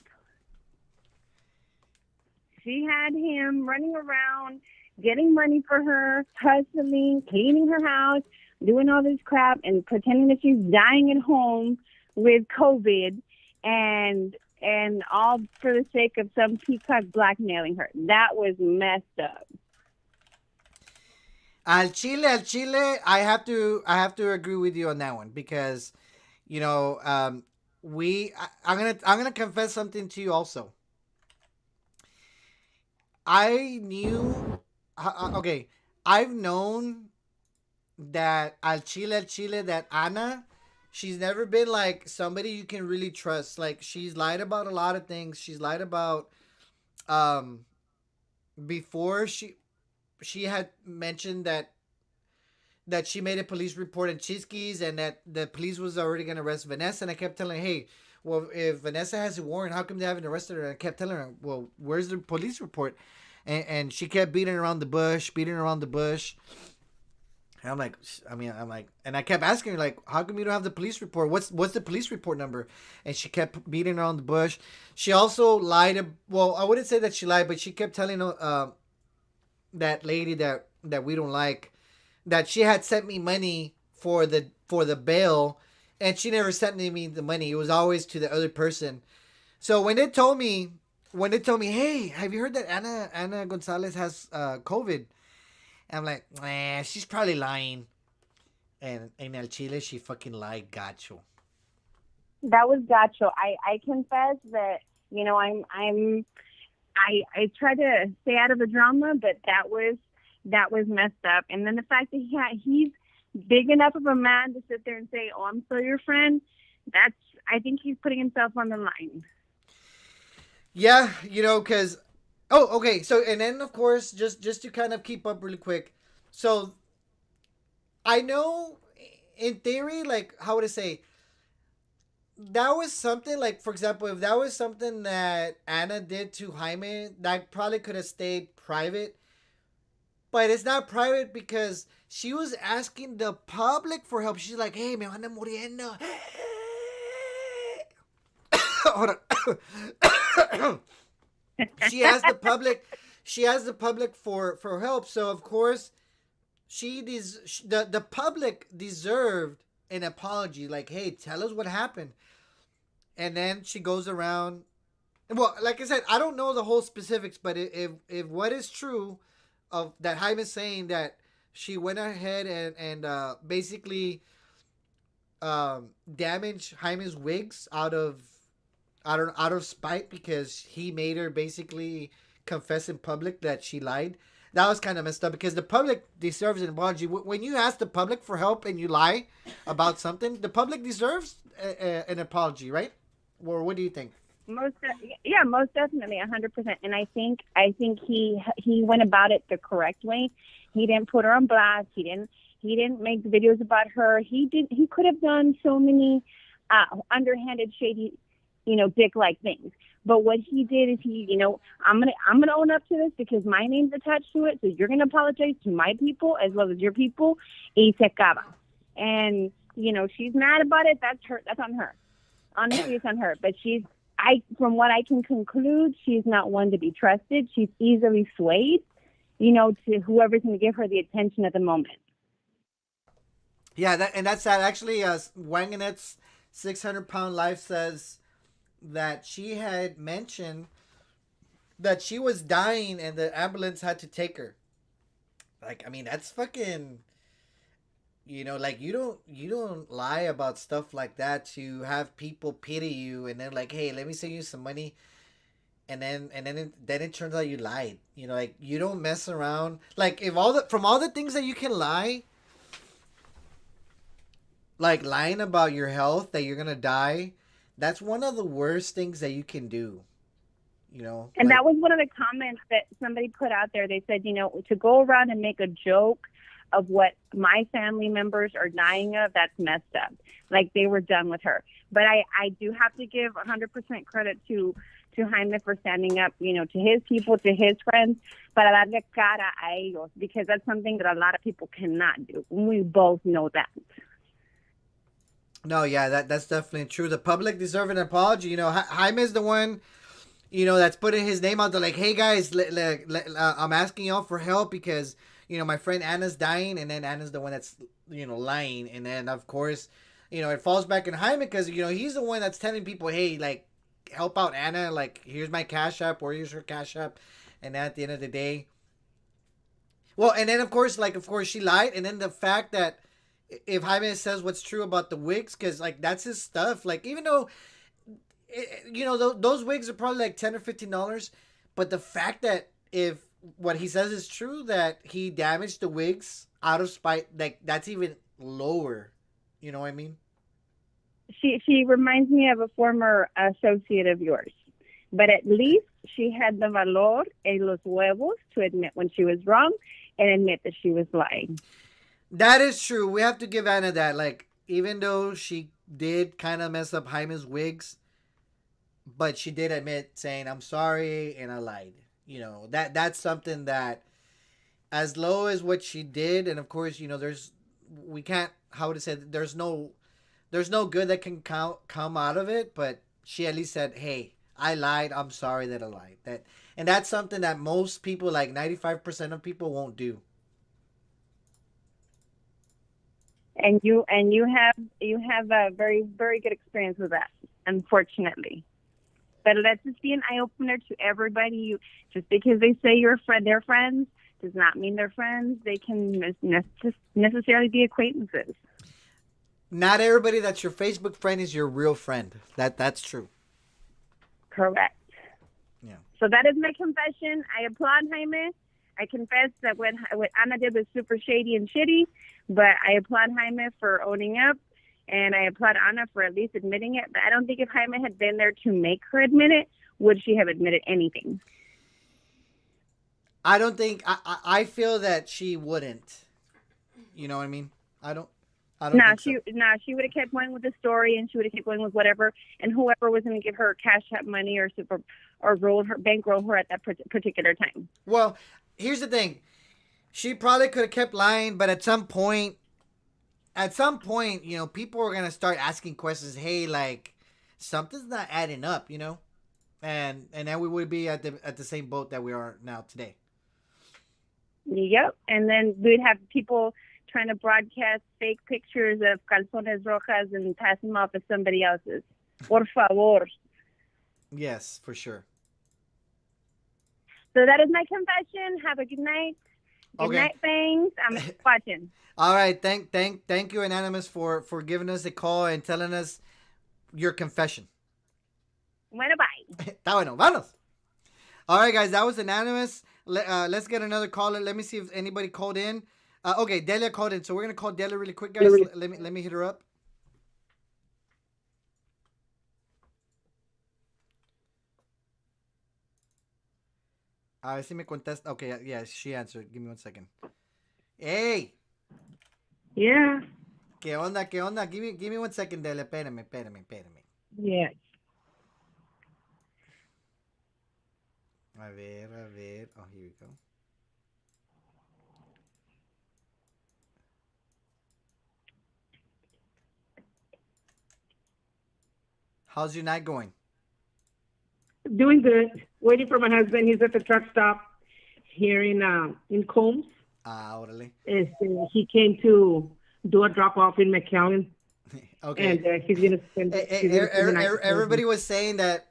She had him running around, getting money for her, hustling, cleaning her house, doing all this crap, and pretending that she's dying at home with COVID, and all for the sake of some peacock blackmailing her. That was messed up. Al Chile, I have to agree with you on that one because, you know, I'm gonna confess something to you also. I knew, okay, I've known that Al Chile, that Ana, she's never been like somebody you can really trust. Like, she's lied about a lot of things. She's lied about, before she had mentioned that she made a police report in Chisquis and that the police was already going to arrest Vanessa. And I kept telling her, hey, well, if Vanessa has a warrant, how come they haven't arrested her? And I kept telling her, well, where's the police report? And she kept beating around the bush. And I'm like, I'm like, and I kept asking her like, how come you don't have the police report? What's the police report number? And she kept beating around the bush. She also lied. Well, I wouldn't say that she lied, but she kept telling that lady that we don't like that she had sent me money for the bail, and she never sent me the money. It was always to the other person. So when they told me, hey, have you heard that Ana Gonzalez has COVID? I'm like, she's probably lying. And in El Chile, she fucking lied, gacho. That was gacho. I confess that, I try to stay out of the drama, but that was messed up. And then the fact that he's big enough of a man to sit there and say, "Oh, I'm still your friend," I think he's putting himself on the line. Yeah, because oh, okay. So and then of course, just to kind of keep up really quick. So I know, in theory, like how would I say? That was something like, for example, if that was something that Anna did to Jaime, that probably could have stayed private. But it's not private because she was asking the public for help. She's like, hey, me anda muriendo. Hold on. she asked the public. She asked the public for help. So of course, the public deserved an apology. Like, hey, tell us what happened. And then she goes around. Well, like I said, I don't know the whole specifics, but if what is true of that Jaime's saying that she went ahead and basically damaged Jaime's wigs out of spite because he made her basically confess in public that she lied. That was kind of messed up because the public deserves an apology. When you ask the public for help and you lie about something, the public deserves an apology, right? Or what do you think? Most definitely, 100%. And I think he went about it the correct way. He didn't put her on blast. He didn't make videos about her. He could have done so many underhanded, shady, dick-like things. But what he did is I'm gonna own up to this because my name's attached to it. So you're gonna apologize to my people as well as your people. Y se acaba. And she's mad about it. That's on her. Honestly, it's on her. But from what I can conclude, she's not one to be trusted. She's easily swayed, to whoever's going to give her the attention at the moment. Yeah, that's sad. Actually, Wanganet's 600-pound life says that she had mentioned that she was dying and the ambulance had to take her. Like, I mean, that's fucking... like you don't lie about stuff like that to have people pity you and then like, hey, let me send you some money, and then it turns out you lied. Like you don't mess around. Like if from all the things that you can lie, like lying about your health that you're gonna die, that's one of the worst things that you can do. And that was one of the comments that somebody put out there. They said, to go around and make a joke of what my family members are dying of, that's messed up. Like they were done with her. But I do have to give 100% credit to Jaime for standing up, to his people, to his friends, para darle cara a ellos, because that's something that a lot of people cannot do. We both know that. No, yeah, that's definitely true. The public deserve an apology. Jaime's the one, that's putting his name out there like, hey guys, I'm asking y'all for help because my friend Anna's dying, and then Anna's the one that's, lying. And then, of course, it falls back on Jaime because, he's the one that's telling people, hey, like, help out Anna. Like, here's my Cash App or here's her Cash App. And then at the end of the day. Well, and then, of course, she lied. And then the fact that if Jaime says what's true about the wigs, because, like, that's his stuff. Like, even though, those wigs are probably like $10 or $15. But the fact that if what he says is true, that he damaged the wigs out of spite, like that's even lower. You know what I mean? She reminds me of a former associate of yours, but at least she had the valor en los huevos to admit when she was wrong and admit that she was lying. That is true. We have to give Anna that. Like, even though she did kind of mess up Jaime's wigs, but she did admit saying, I'm sorry and I lied. That's something that, as low as what she did, and of course, we can't, how would I say, there's no good that can come out of it, but she at least said, "Hey, I lied. I'm sorry that I lied." And that's something that most people, like 95% of people, won't do. And you have a very very good experience with that, unfortunately. But let this be an eye opener to everybody. Just because they say you're a friend, they're friends, does not mean they're friends. They can necessarily be acquaintances. Not everybody that's your Facebook friend is your real friend. That's true. Correct. Yeah. So that is my confession. I applaud Jaime. I confess that what Ana did was super shady and shitty, but I applaud Jaime for owning up, and I applaud Ana for at least admitting it. But I don't think if Jaime had been there to make her admit it, would she have admitted anything? I don't think I feel that she wouldn't. You know what I mean? I don't think so. She would have kept going with the story, and she would have kept going with whatever, and whoever was going to give her cash out money or bankroll her at that particular time. Well, here's the thing. She probably could have kept lying, but at some point, people are gonna start asking questions. Hey, like something's not adding up, and then we would be at the same boat that we are now today. Yep, and then we'd have people trying to broadcast fake pictures of calzones rojas and pass them off as somebody else's. Por favor. Yes, for sure. So that is my confession. Have a good night. Good Okay. night, things. I'm watching. All right, thank you, Anonymous, for giving us a call and telling us your confession. Bueno, bye. Está bueno, vámonos. All right, guys, that was Anonymous. Let's get another caller. Let me see if anybody called in. Okay, Delia called in, so we're gonna call Delia really quick, guys. Let me hit her up. A ver si me contesta. Okay, yeah, she answered. Give me 1 second. Hey, Yeah. ¿qué onda? ¿Qué onda? Give me 1 second, Delia. Espérame. Yeah. A ver. Oh, here we go. How's your night going? Doing good. Waiting for my husband. He's at the truck stop here in Combs. Órale. He came to do a drop off in McAllen, Okay. and he's gonna spend. the night with Everybody me. was saying that.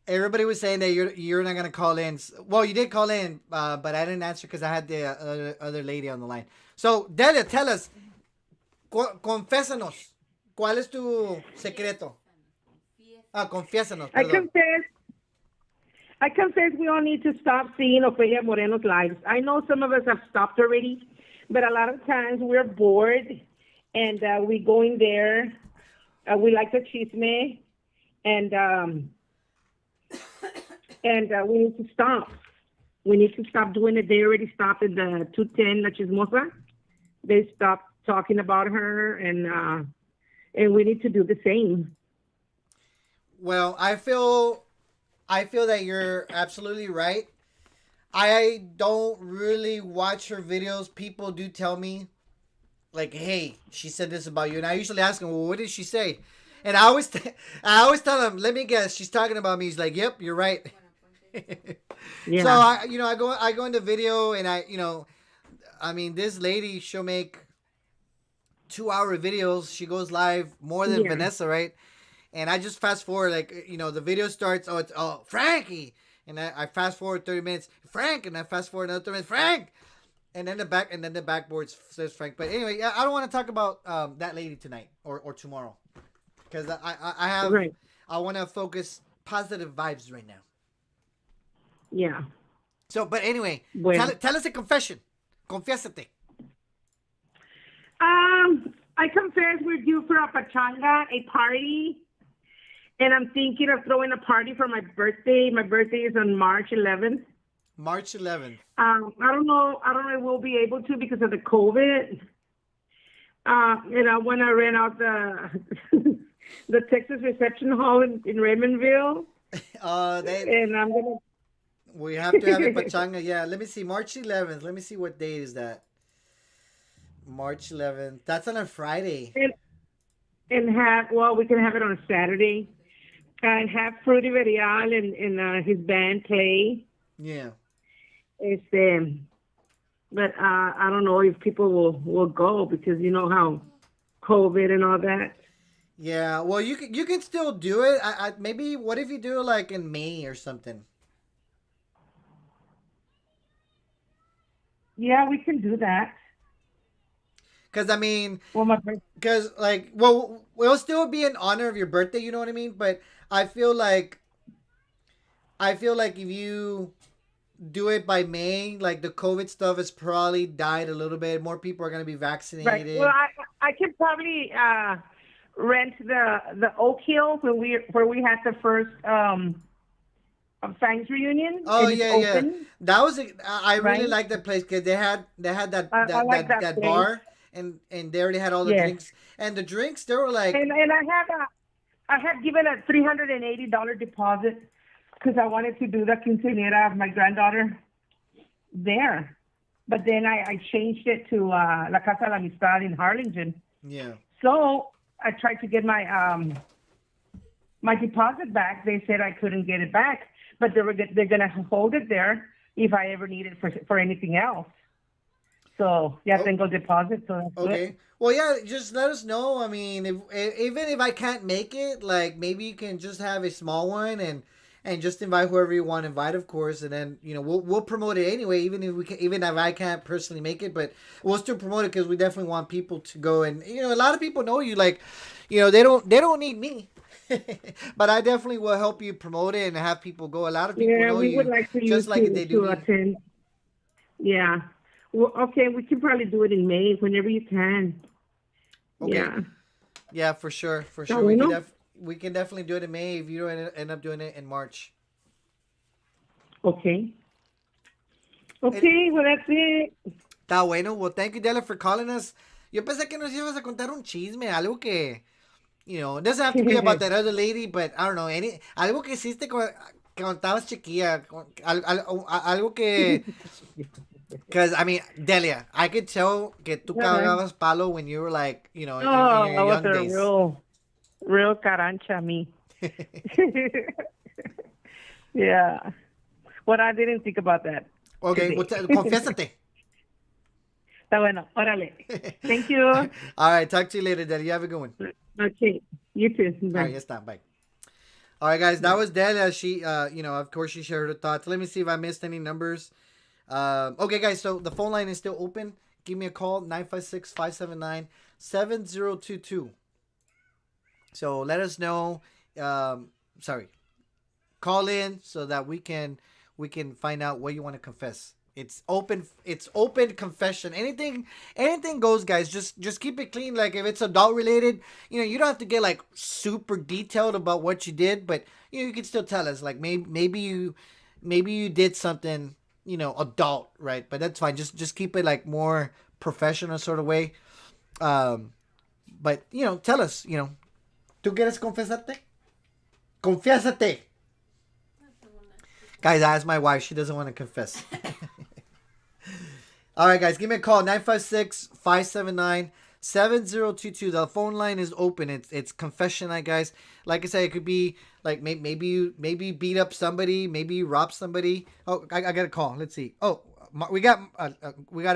Everybody was saying that you're not gonna call in. Well, you did call in, but I didn't answer because I had the other lady on the line. So, Delia, tell us, confésanos, ¿cuál es tu secreto? Confiésanos, I perdón. confess we all need to stop seeing Ofelia Moreno's lives. I know some of us have stopped already, but a lot of times we're bored, and we go in there. We like the chisme, and we need to stop. We need to stop doing it. They already stopped at the 210 La Chismosa. They stopped talking about her, and we need to do the same. Well, I feel that you're absolutely right. I don't really watch her videos. People do tell me, like, "Hey, she said this about you," and I usually ask them, "Well, what did she say?" And I always tell them, "Let me guess, she's talking about me." He's like, "Yep, you're right." Yeah. So I go into video, and I mean, this lady, she'll make 2-hour videos. She goes live more than Yeah. Vanessa, right? And I just fast forward, like, the video starts. It's Frankie, and I fast forward 30 minutes, Frank, and I fast forward another 30 minutes, Frank, and then the backboard says Frank. But anyway, I don't want to talk about that lady tonight or tomorrow, because I have Right. I want to focus positive vibes right now. Yeah. So, but anyway, Bueno. tell us a confession. Confiésate. I confess we're due for a pachanga, a party, and I'm thinking of throwing a party for my birthday. My birthday is on March 11th. March 11th. I don't know if we'll be able to because of the COVID. And I want to rent out the the Texas Reception Hall in Raymondville, and I'm gonna. We have to have a pachanga. Yeah, let me see. March 11th. Let me see what day is that. March 11th. That's on a Friday. And have, well, we can have it on a Saturday. And have Fruity Verial and his band play. Yeah. Este, but I don't know if people will go because you know how COVID and all that. Yeah. Well, you can still do it. Maybe what if you do it like in May or something? Yeah, we can do that. Because I mean, Well, my friend, because like, well, it'll still be in honor of your birthday. You know what I mean? But I feel like if you do it by May, like the COVID stuff has probably died a little bit. More people are gonna be right. Well, vaccinated. I can probably rent the Oak Hill where we had the first Fangs reunion, Oh and it's yeah, yeah. open, That was I really right? like that place because they had that I that like that that that place. bar and they already had all the Yes, drinks and the drinks they were like and I had given a $380 deposit because I wanted to do the quinceañera of my granddaughter there. But then I changed it to La Casa de la Amistad in Harlingen. yeah. So I tried to get my deposit back. They said I couldn't get it back, but they're gonna hold it there if I ever need it for anything else. So yeah, Oh, tengo deposit, so that's good. okay. Well, yeah. Just let us know. I mean, even if I can't make it, like maybe you can just have a small one and just invite whoever you want to invite, of course, and then we'll promote it anyway, even if I can't personally make it, but we'll still promote it because we definitely want people to go and a lot of people know you, like, they don't need me, but I definitely will help you promote it and have people go. A lot of people Yeah, know we would you like for you just like they do to me. attend. Yeah. Well, okay, we can probably do it in May whenever you can. Okay, Yeah. yeah, for sure, for Está sure. bueno? We can definitely do it in May if you don't end up doing it in March. Okay. And Okay, well that's it. está bueno. Well, thank you, Della, for calling us. Yo pensé que nos ibas a contar un chisme, algo que, it doesn't have to be about that other lady, but I don't know, algo que hiciste cuando estabas chiquilla, algo que, because I mean, Delia, I could tell que tú Uh-huh. cagabas palo when you were like, in Oh, your I was young a days. real carancha me. Yeah. Well, I didn't think about that Okay, well, today. confiésate. Está bueno, órale. Thank you. All right, talk to you later, Delia. You have a good one. Okay, you too. All right, Bye. yes, stop. Bye. All right, guys, that Bye. was Delia. She, of course, she shared her thoughts. Let me see if I missed any numbers. Okay, guys, so the phone line is still open. Give me a call, 956-579-7022. So let us know. Sorry, call in so that we can find out what you want to confess. It's open. It's open confession. Anything goes, guys. Just keep it clean. Like if it's adult related, you don't have to get like super detailed about what you did, but you can still tell us. Like maybe you did something, adult, right? But that's fine. Just keep it like more professional sort of way. Um, but tell us. ¿Tú quieres confesarte? Confiésate. Guys, I asked my wife. She doesn't want to confess. All right, guys. Give me a call. 956-579-7022. The phone line is open. It's confession night, guys. Like I said, it could be like maybe you beat up somebody. Maybe you robbed somebody. Oh, I got a call. Let's see. Oh, we got a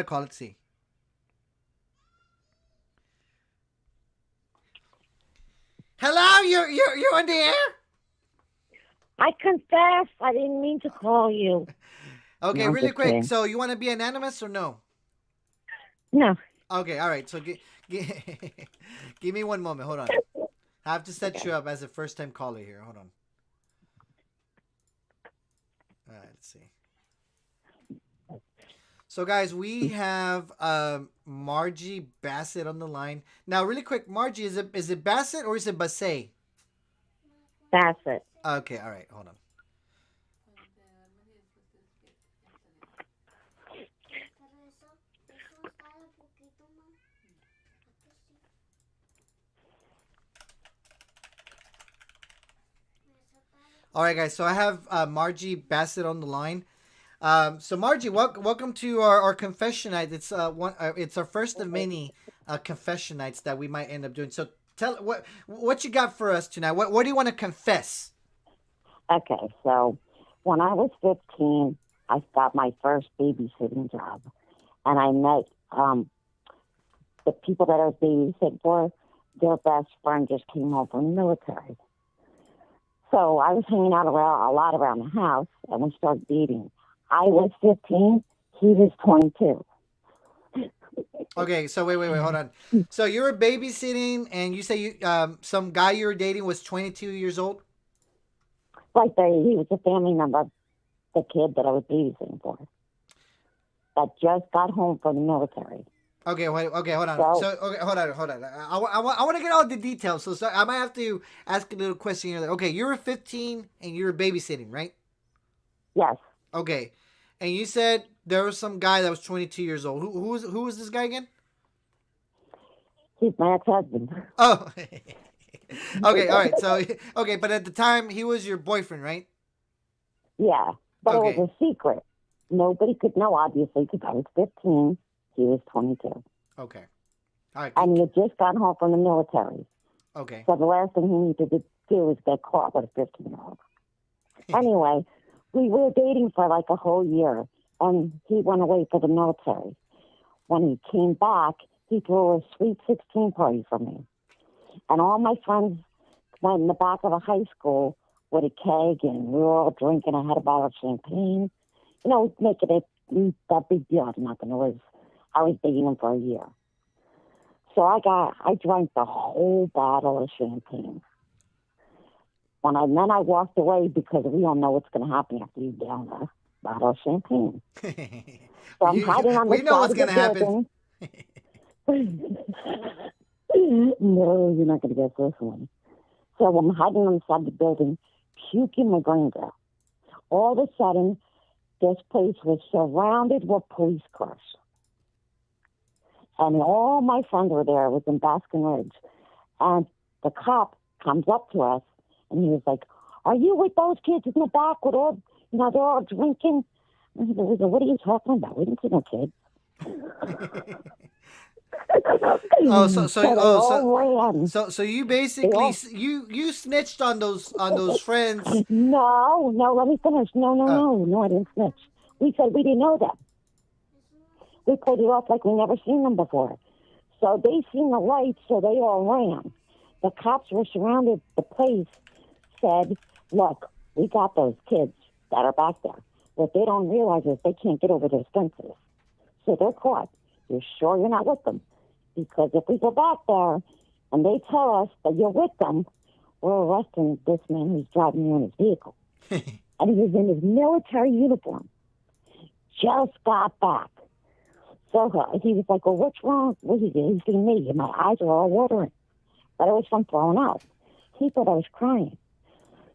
call. Let's see. Hello, you're on the air? I confess, I didn't mean to call you. Okay, No, I'm really just quick. kidding. So you want to be anonymous or no? No. Okay, all right. So give me one moment. Hold on. I have to set you up as a first time caller here. Hold on. All right, let's see. So guys, we have Margie Bassett on the line. Now, really quick, Margie, is it Bassett or is it Bassett? Bassett. Okay, all right. Hold on. All right, guys. So I have Margie Bassett on the line. So Margie, welcome to our confession night. It's our first of many confession nights that we might end up doing. So tell what you got for us tonight. What do you want to confess? Okay, so when I was 15, I got my first babysitting job, and I met the people that I was babysitting for. Their best friend just came home from the military. So I was hanging out a lot around the house, and we started dating. I was 15, he was 22. Okay, so wait, hold on. So you were babysitting, and you say some guy you were dating was 22 years old. He was a family member of the kid that I was babysitting for that just got home from the military. Okay, wait, okay, hold on. So, Okay, hold on. I want to get all the details. So I might have to ask a little question here. Okay, you were 15 and you were babysitting, right? yes, Okay, and you said there was some guy that was 22 years old. Who was this guy again? he's my ex-husband. Oh, okay, all right. So okay, but at the time he was your boyfriend, right? Yeah, but Okay. it was a secret. Nobody could know, obviously, because I was 15. He was 22. Okay. All right. And he had just gotten home from the military. Okay. So the last thing he needed to do was get caught with a 15-year-old. Anyway, we were dating for like a whole year, and he went away for the military. When he came back, he threw a sweet 16 party for me. And all my friends went in the back of a high school with a keg, and we were all drinking. I had a bottle of champagne. You know, making it that big deal out of nothing. I was dating him for a year. So I drank the whole bottle of champagne. Then I walked away because we don't know what's going to happen after you down a bottle of champagne. So I'm hiding on the we know what's side of the happen. building. No, you're not going to get this one. So I'm hiding on the side of the building, puking my brains out. All of a sudden, this place was surrounded with police cars. And all my friends were there. It was in Baskin Ridge. And the cop comes up to us, and he was like, "Are you with those kids in the back with all, they're all drinking?" And he goes, "What are you talking about? We didn't see no kids." So you basically you snitched on those friends. No, let me finish. No, I didn't snitch. We said we didn't know them. We played it off like we never seen them before. So they seen the lights, so they all ran. The cops were surrounded the place, said, "Look, we got those kids that are back there. What they don't realize is they can't get over those fences. So they're caught. You're sure you're not with them? Because if we go back there and they tell us that you're with them, we're arresting this man who's driving you in his vehicle." And he was in his military uniform. Just got back. So he was like, "Well, what's wrong?" What he did, he's seeing me, and my eyes are all watering. But it was from throwing up. He thought I was crying.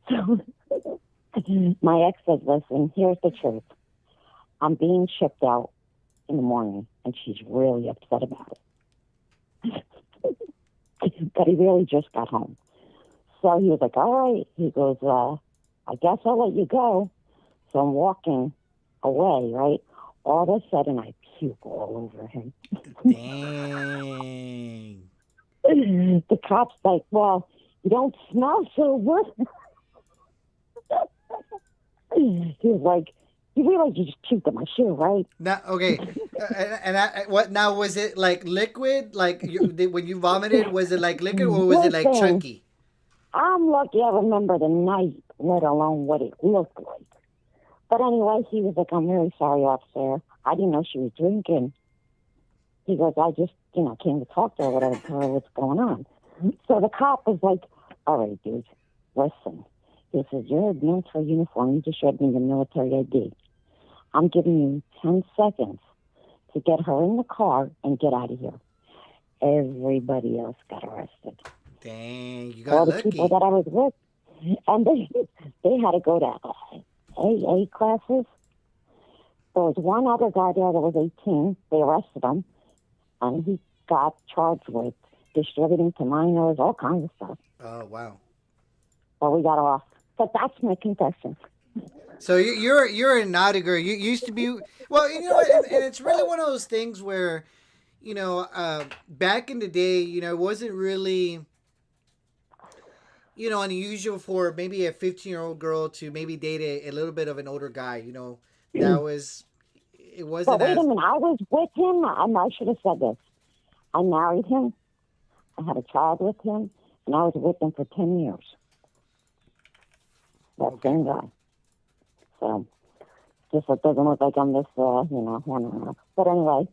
So my ex says, "Listen, here's the truth. I'm being shipped out in the morning," and she's really upset about it. But he really just got home. So he was like, "All right." He goes, "I guess I'll let you go." So I'm walking away, right? All of a sudden, I puke all over him. Dang. The cop's like, "Well, you don't smell so good." He was like, "You realize you just puked at my shoe, right?" Now, okay, what now? Was it like liquid? Like when you vomited, was it like liquid or was it like Listen, chunky? I'm lucky I remember the night, let alone what it looked like. But anyway, he was like, "I'm really sorry, officer. I didn't know she was drinking." He goes, "I just, came to talk to her, whatever, tell her what's going on." So the cop was like, "All right, dude, listen." He says, "You're in military uniform. You just showed me your military ID. I'm giving you 10 seconds to get her in the car and get out of here." Everybody else got arrested. Dang, you got All the lucky. people that I was with. And they had to go to AA classes. There was one other guy there that was 18. They arrested him, and he got charged with distributing to minors, all kinds of stuff. Oh, wow. But we got off. But that's my confession. So you're a naughty girl. You used to be well, you know, what, and it's really one of those things where, back in the day, it wasn't really, unusual for maybe a 15-year-old girl to maybe date a little bit of an older guy. That was it But wasn't wait a as minute, I was with him. I should have said this. I married him. I had a child with him, and I was with him for 10 years. That same guy. So, just it doesn't look like I'm this, one and a half. But anyway,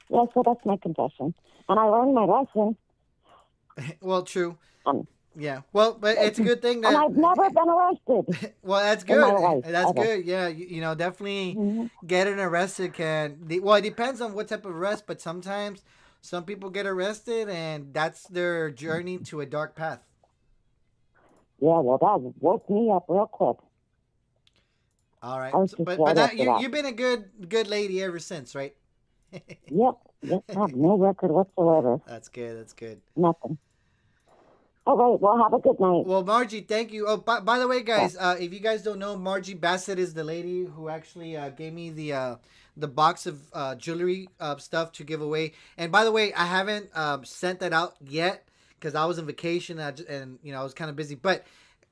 yeah, so that's my confession. And I learned my lesson. well, true. Um, Yeah. Well, but it's a good thing and that I've never been arrested well, that's in my good. life. That's Ever. good. Yeah, definitely Mhm. getting arrested well, it depends on what type of arrest, but sometimes some people get arrested and that's their journey to a dark path. Yeah, well, that woke me up real quick. All right. I was So, just but right that after that. you've been a good lady ever since, right? Yep, I have no record whatsoever. That's good. That's good. Nothing. All right, well, have a good night. Well, Margie, thank you. Oh, by the way, guys, if you guys don't know, Margie Bassett is the lady who actually gave me the box of jewelry stuff to give away. And by the way, I haven't sent that out yet because I was on vacation and I was kind of busy. But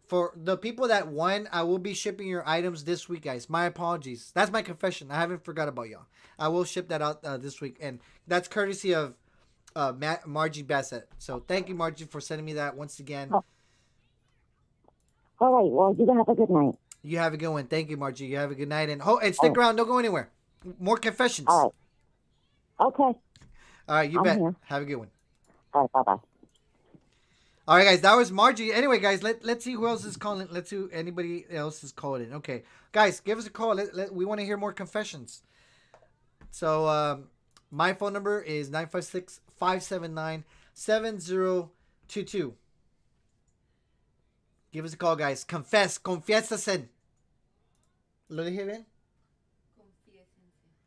for the people that won, I will be shipping your items this week, guys. My apologies. That's my confession. I haven't forgot about y'all. I will ship that out this week, and that's courtesy of Margie Bassett. So thank you, Margie, for sending me that once again. Oh. All right, well, you have a good night. You have a good one. Thank you, Margie. You have a good night, and stick around. Don't go anywhere. More confessions. All right. Okay. All right, you I'm bet. here. Have a good one. All right, bye-bye. All right, guys, that was Margie. Anyway, guys, let's see who else is calling. Let's see who anybody else is calling in. Okay, guys, give us a call. We want to hear more confessions. So my phone number is 956-579-7022. Give us a call, guys. Confiésase. ¿Lo dije bien?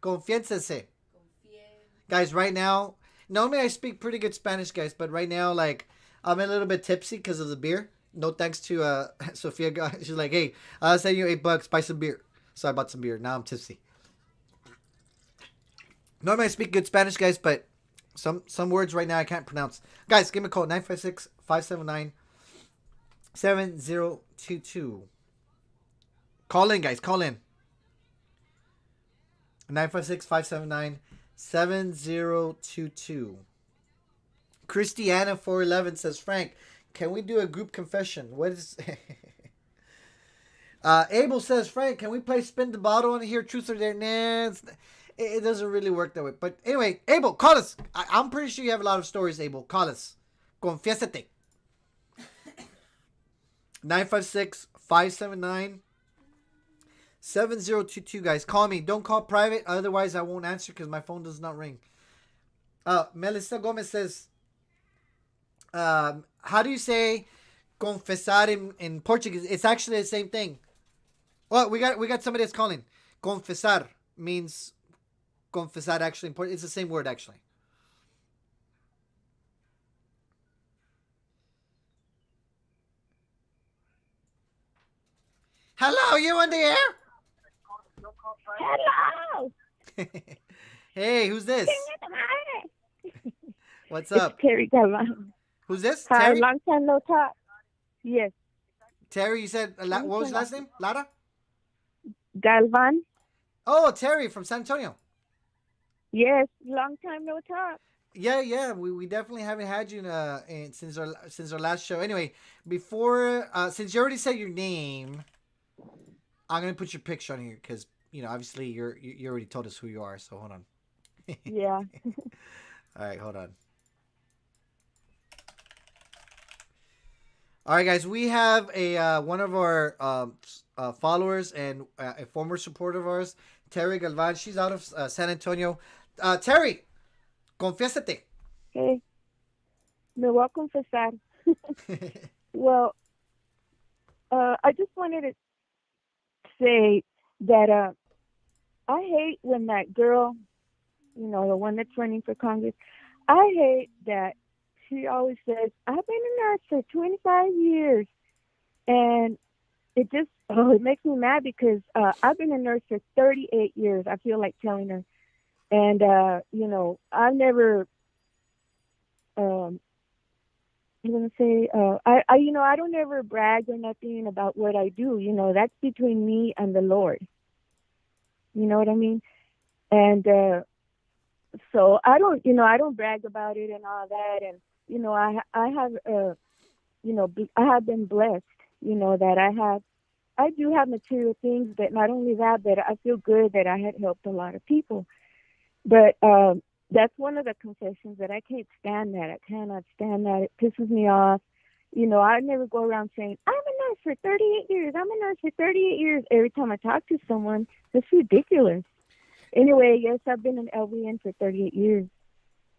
Confiésase. Guys, right now, normally I speak pretty good Spanish, guys, but right now, like, I'm a little bit tipsy because of the beer. No thanks to Sophia. She's like, hey, I'll send you $8, buy some beer. So I bought some beer. Now I'm tipsy. Normally I speak good Spanish, guys, but some words right now I can't pronounce. Guys, give me a call, 956-579-7022. Call in, guys. Call in. 956-579-7022. Christiana 411 says, Frank, can we do a group confession? What is... Abel says, Frank, can we play spin the bottle on here? Truth or dare? Nah, it doesn't really work that way. But anyway, Abel, call us. I'm pretty sure you have a lot of stories, Abel. Call us. Confiésate. 956-579-7022, guys. Call me. Don't call private. Otherwise, I won't answer because my phone does not ring. Melissa Gomez says, how do you say confesar in Portuguese? It's actually the same thing. Well, we got somebody that's calling. Confesar means confesar actually in Portuguese. It's the same word actually. Hello, you on the air? Hello. Hey, who's this? What's It's up? Terry Galvan. Who's this? Hi, Terry? long time no talk. Yes, Terry, you said, what was your last name? Lara? Galvan. Oh, Terry from San Antonio. Yes, long time no talk. Yeah. We definitely haven't had you since our last show. Anyway, before since you already said your name, I'm gonna put your picture on here because obviously you already told us who you are. So hold on. Yeah. All right, hold on. All right, guys, we have a one of our followers and a former supporter of ours, Terry Galvan. She's out of San Antonio. Terry, confiésate. Hey, me voy a confesar. Well, I just wanted to say that I hate when that girl, the one that's running for Congress, I hate that she always says, I've been a nurse for 25 years. And it makes me mad because I've been a nurse for 38 years. I feel like telling her, and I've never um I'm gonna say I don't ever brag or nothing about what I do. That's between me and the Lord. You know what I mean? And so I don't brag about it and all that. And I have I have been blessed. That I do have material things, but not only that, but I feel good that I had helped a lot of people. But that's one of the confessions that I can't stand that. I cannot stand that. It pisses me off. I never go around saying, I'm a nurse for 38 years. I'm a nurse for 38 years. Every time I talk to someone, it's ridiculous. Anyway, yes, I've been an LVN for 38 years.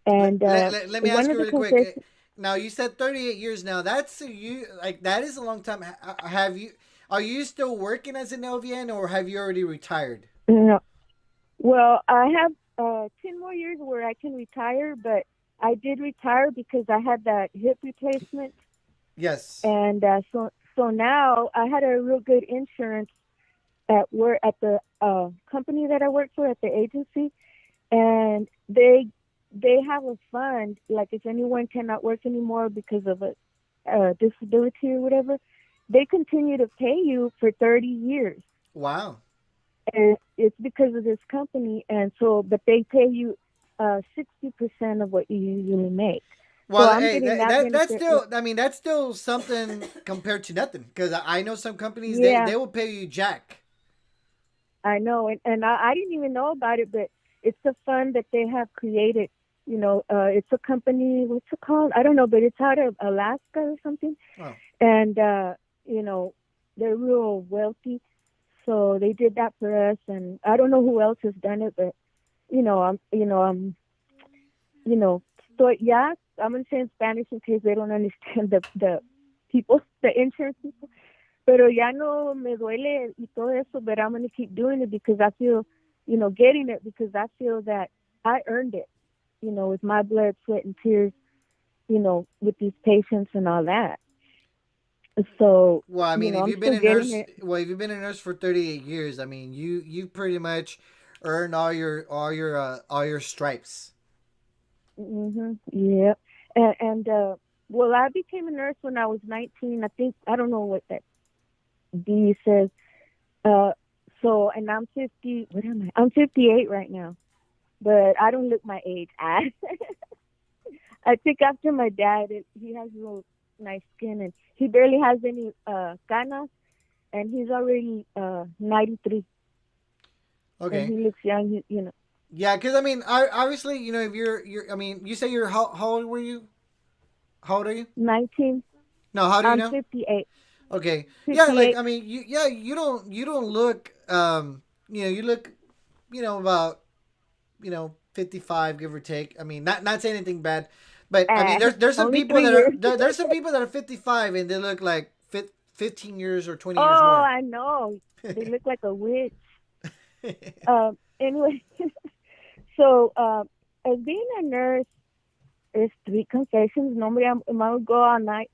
And Let me one ask of you the really quick. confessions, Now you said 38 years. Now that's you like that is a long time. Have you? Are you still working as an LVN or have you already retired? no, well, I have 10 more years where I can retire, but I did retire because I had that hip replacement. Yes. And so now I had a real good insurance at the company that I work for at the agency, and they have a fund like if anyone cannot work anymore because of a disability or whatever, they continue to pay you for 30 years, Wow. and it's because of this company, and so but they pay you 60% of what you usually make. So Well, I'm hey, getting that that's benefit. still. I mean, that's still something compared to nothing. Because I know some companies Yeah, they will pay you jack. I know, and I didn't even know about it, but it's a fund that they have created. It's a company. What's it called? I don't know, but it's out of Alaska or something. Oh. And you know, they're real wealthy, so they did that for us. And I don't know who else has done it, but you know, so yeah, I'm gonna say in Spanish in case they don't understand the people, the insurance people. Pero ya no me duele y todo eso, but I'm going to keep doing it because I feel, getting it because I feel that I earned it, with my blood, sweat, and tears, with these patients and all that. So, Well, I mean, if I'm you've been still a getting nurse, it. well, if you've been a nurse for 38 years, I mean, you pretty much earned all your stripes. Yeah. And well, I became a nurse when I was 19. I think, I don't know what that D says. Uh, and I'm 50, what am I? I'm 58 right now, but I don't look my age. I think after my dad, he has real nice skin, and he barely has any canas, and he's already 93, and Okay. he looks young. Yeah, because I mean, obviously, if I mean, you say you're how old were you? How old are you? 19. No, how do you I'm know? 58. Okay. Yeah, like 58. I mean, you don't look you look about 55 give or take. I mean, not saying anything bad, but I mean Uh, there's some only people 3 that are years. there's some people that are 55 and they look like 15 years or 20 years Oh, more. I know. They look like a witch. Anyway, so as being a nurse is 3 confessions. Normally, I would go all night.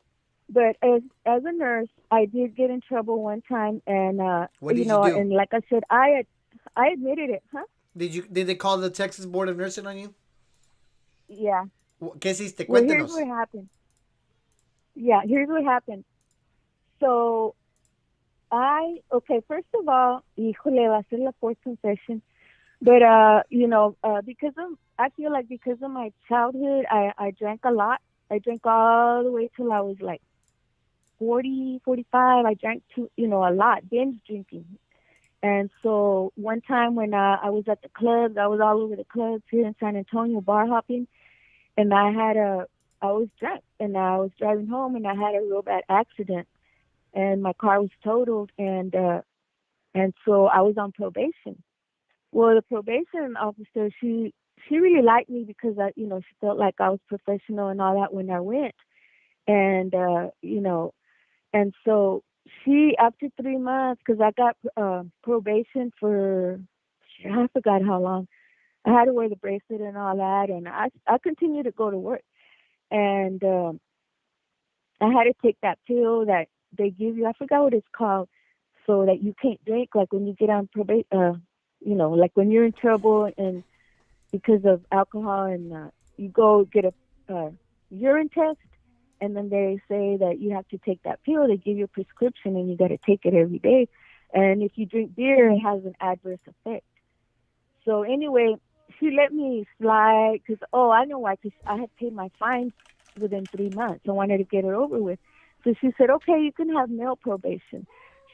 But as a nurse, I did get in trouble one time, and What did you do? and like I said, I admitted it, huh? Did they call the Texas Board of Nursing on you? Yeah. ¿Qué hiciste? Well, here's Cuéntenos. what happened. Yeah, here's what happened. So okay, first of all, híjole, va a ser la fourth confession. But I feel like because of my childhood, I drank a lot. I drank all the way till I was like 40, 45. I drank a lot, binge drinking. And so one time when I was at the clubs, I was all over the clubs here in San Antonio, bar hopping, and I was drunk, and I was driving home, and I had a real bad accident, and my car was totaled, and so I was on probation. Well, the probation officer, she really liked me because she felt like I was professional and all that when I went, and and so she, after 3 months, because I got probation for, I forgot how long. I had to wear the bracelet and all that, and I continued to go to work. And I had to take that pill that they give you. I forgot what it's called, so that you can't drink like when you get on probation. Like when you're in trouble and because of alcohol, and you go get a urine test, and then they say that you have to take that pill. They give you a prescription, and you got to take it every day. And if you drink beer, it has an adverse effect. So anyway, she let me slide because, I know why, because I had paid my fine within 3 months. I wanted to get it over with. So she said, okay, you can have male probation.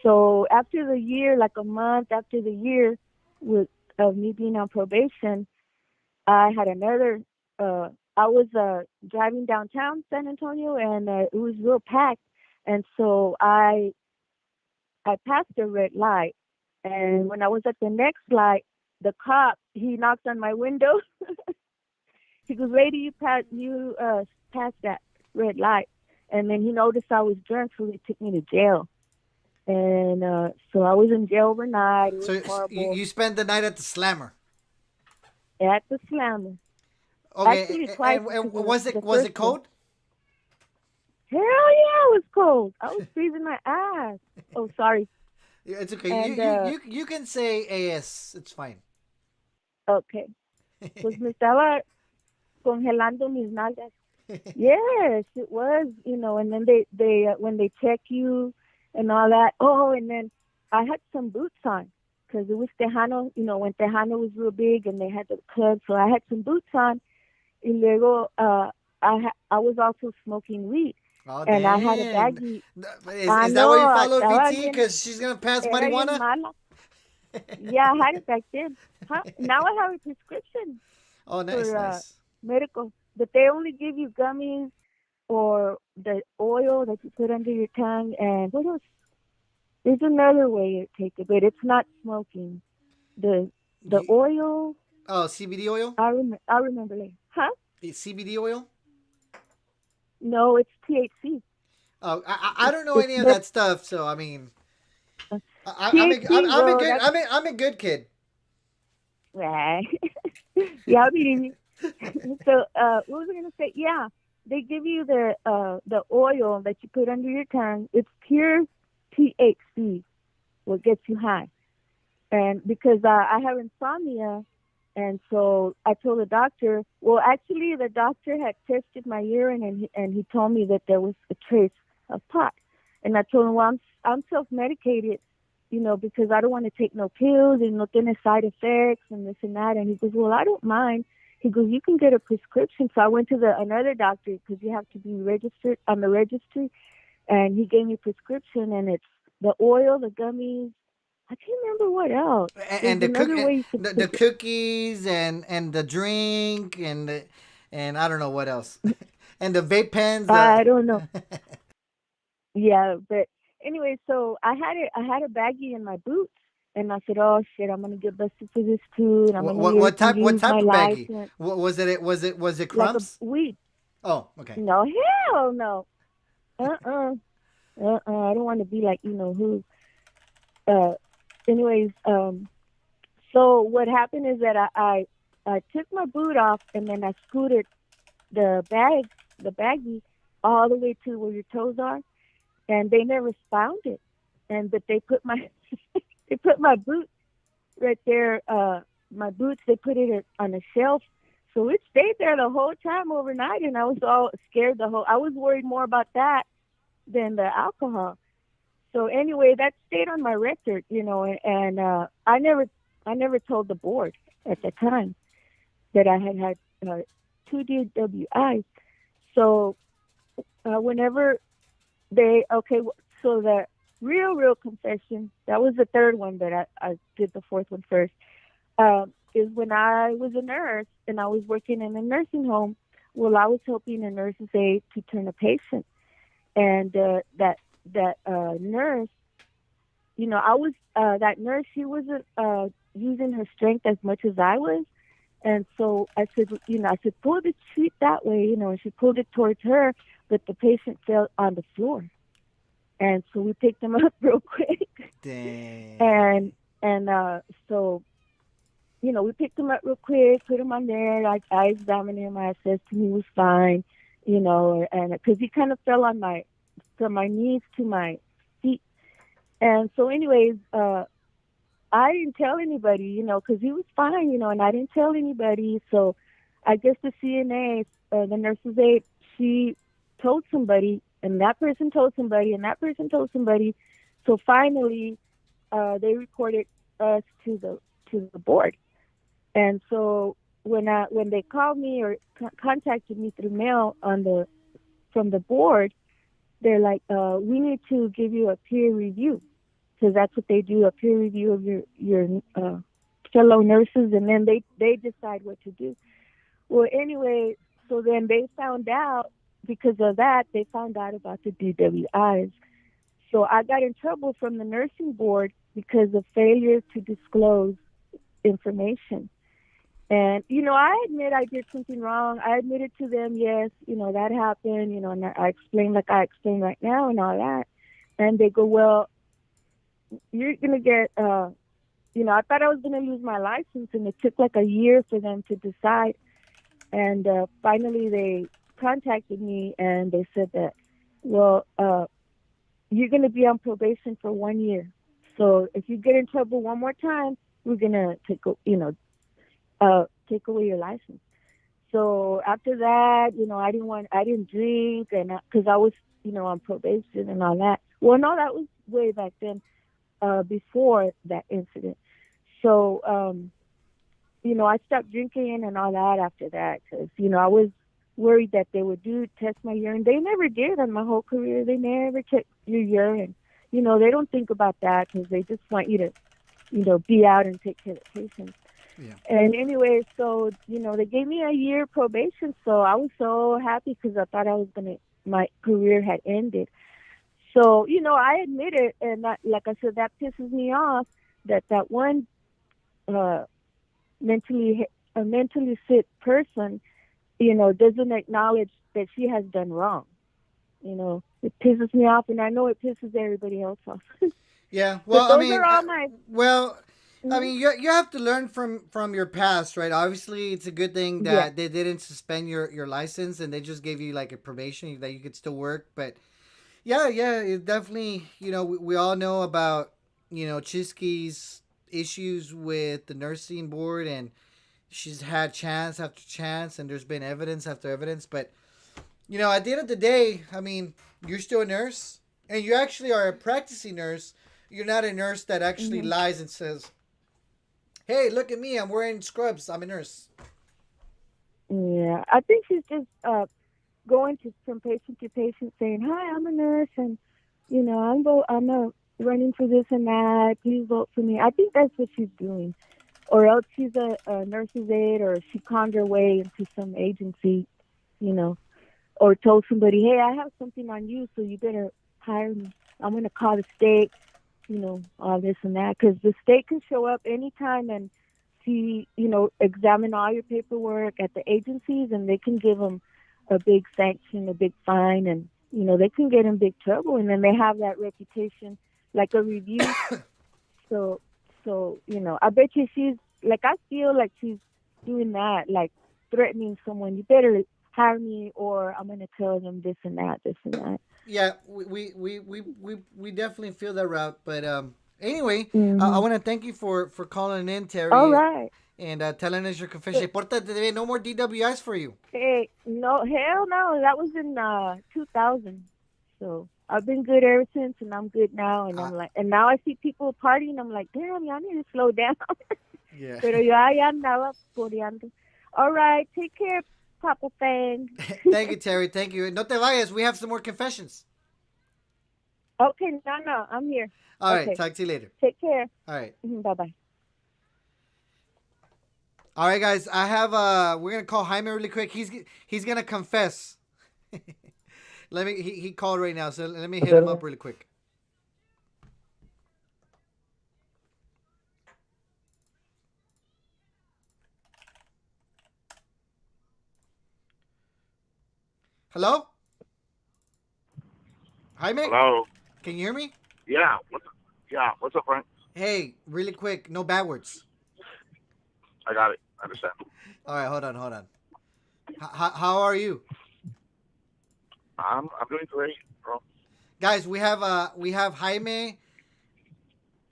So after the year, like a month after the year of me being on probation, I had another, I was driving downtown San Antonio, and it was real packed. And so I passed a red light. And when I was at the next light, the cop, he knocked on my window. He goes, lady, passed that red light. And then he noticed I was drunk, so he took me to jail. And so I was in jail overnight. It was So horrible. you spent the night at the Slammer. At the Slammer. Okay, Actually, twice. and because was the it first one. cold? Hell yeah, it was cold. I was freezing my ass. Oh, sorry. Yeah, it's okay. And, You can say AS. It's fine. Okay. Pues me estaba congelando mis nalgas. Yes, it was, and then they when they check you and all that. Oh, and then I had some boots on because it was Tejano, when Tejano was real big and they had the club. So I had some boots on. And luego, I was also smoking weed. Oh, And I had a damn. baggie. Is that why you follow VT? Because she's going to pass Era bien marijuana? mala. Yeah, I had it back then. Huh? Now I have a prescription Oh, nice, for nice. medical, but they only give you gummies or the oil that you put under your tongue. And what else? There's another way to take it, but it's not smoking. The oil. Oh, CBD oil? I remember later. Huh? It's CBD oil? No, it's THC. Oh, I don't know any of that stuff, so I mean, I'm a good kid. Right. Yeah, I believe you. So, what was I gonna say? Yeah, they give you the oil that you put under your tongue. It's pure THC, what gets you high. And because I have insomnia, and so I told the doctor. Well, actually, the doctor had tested my urine, and he told me that there was a trace of pot. And I told him, well, I'm self-medicated, because I don't want to take no pills and no tiene side effects and this and that. And he goes, well, I don't mind. He goes, you can get a prescription. So I went to another doctor because you have to be registered on the registry. And he gave me a prescription, and it's the oil, the gummies. I can't remember what else. And the the cookies and the drink and I don't know what else. And the vape pens. I don't know. Yeah, but anyway, so I had a baggie in my boots, and I said, "Oh shit, I'm gonna get busted for this too." And I'm gonna what type of baggie? license. What was it? Was it crumbs? Like a weed. Oh, okay. No, hell no. I don't want to be like who. Anyways, so what happened is that I took my boot off, and then I scooted the baggie, all the way to where your toes are, and they never found it. But they put my boot right there. My boots, they put it on a shelf, so it stayed there the whole time overnight, and I was all scared. I was worried more about that than the alcohol. So anyway, that stayed on my record, and I never told the board at the time that I had 2 DWIs. So whenever so the real confession, that was the third one, but I did the fourth one first, is when I was a nurse and I was working in a nursing home. Well, I was helping a nurse's aide to turn a patient, and that nurse, I was that nurse. She wasn't using her strength as much as I was, and so I said, pull the sheet that way, and she pulled it towards her, but the patient fell on the floor, and so we picked him up real quick. Dang. And so, we picked him up real quick, put him on there. I examined him. I assessed him. He was fine, and because he kind of fell on from my knees to my feet, And so, anyways, I didn't tell anybody, because he was fine, and I didn't tell anybody. So I guess the CNA, the nurse's aide, she told somebody, and that person told somebody, and that person told somebody. So finally, they reported us to the board. And so when they called me or contacted me through mail from the board, they're like, we need to give you a peer review, because that's what they do, a peer review of your fellow nurses, and then they decide what to do. Well, anyway, so then they found out, because of that, they found out about the DWIs. So I got in trouble from the nursing board because of failure to disclose information. And, I admit I did something wrong. I admitted to them, yes, that happened, and I explained like I explained right now and all that. And they go, well, you're going to get, I thought I was going to lose my license, and it took like a year for them to decide. And finally they contacted me and they said that, well, you're going to be on probation for 1 year. So if you get in trouble one more time, we're going to take away your license. So after that, I didn't drink, and because I was, on probation and all that. Well, no, that was way back then, before that incident. So, I stopped drinking and all that after that, because, I was worried that they would test my urine. They never did on my whole career. They never checked your urine. They don't think about that, because they just want you to, be out and take care of the patients. Yeah. And anyway, so, they gave me a year probation. So I was so happy, because I thought my career had ended. So, I admit it. And that, like I said, that pisses me off, that one mentally sick person, doesn't acknowledge that she has done wrong. It pisses me off, and I know it pisses everybody else off. Yeah. But Well, those are all my. I mean, you have to learn from your past, right? Obviously, it's a good thing that Yeah. they didn't suspend your license, and they just gave you like a probation that you could still work. But yeah, it definitely, we all know about, Chisky's issues with the nursing board, and she's had chance after chance, and there's been evidence after evidence. But, at the end of the day, I mean, you're still a nurse, and you actually are a practicing nurse. You're not a nurse that actually Hmm. lies and says, hey, look at me, I'm wearing scrubs, I'm a nurse. Yeah, I think she's just going from patient to patient, saying, "Hi, I'm a nurse, and I'm running for this and that. Please vote for me." I think that's what she's doing, or else she's a nurse's aide, or she conned her way into some agency, you know, or told somebody, "Hey, I have something on you, so you better hire me. I'm gonna call the state." All this and that, because the state can show up anytime and see, examine all your paperwork at the agencies, and they can give them a big sanction, a big fine, and they can get in big trouble, and then they have that reputation, like a review. So, I bet you she's like, I feel like she's doing that, like threatening someone. You better hire me, or I'm gonna tell them this and that, this and that. Yeah, we definitely feel that route. But anyway, I Hmm. want to thank you for calling in, All Terry, right. and telling us your confession. Portate bien, no more DWIs for you. Hey, no, hell no. That was in 2000. So I've been good ever since, and I'm good now. And Uh, I'm like, and now I see people partying. I'm like, damn, y'all need to slow down. yeah. Pero yo ahí andaba coreando. All right, take care, Papa Fang. Thank you, Terry. Thank you. No te vayas. We have some more confessions. Okay, no, I'm here. All right. Okay, Talk to you later. take care. All right. Bye bye. All right, guys. I have we're gonna call Jaime really quick. He's gonna confess. Let me. He called right now, so let me hit him up really quick. Hello, Jaime. Hello. Can you hear me? Yeah. What's up, Frank? Hey, really quick. No bad words. I got it. I understand. All right. Hold on. How are you, I'm doing great, bro. guys? We have Jaime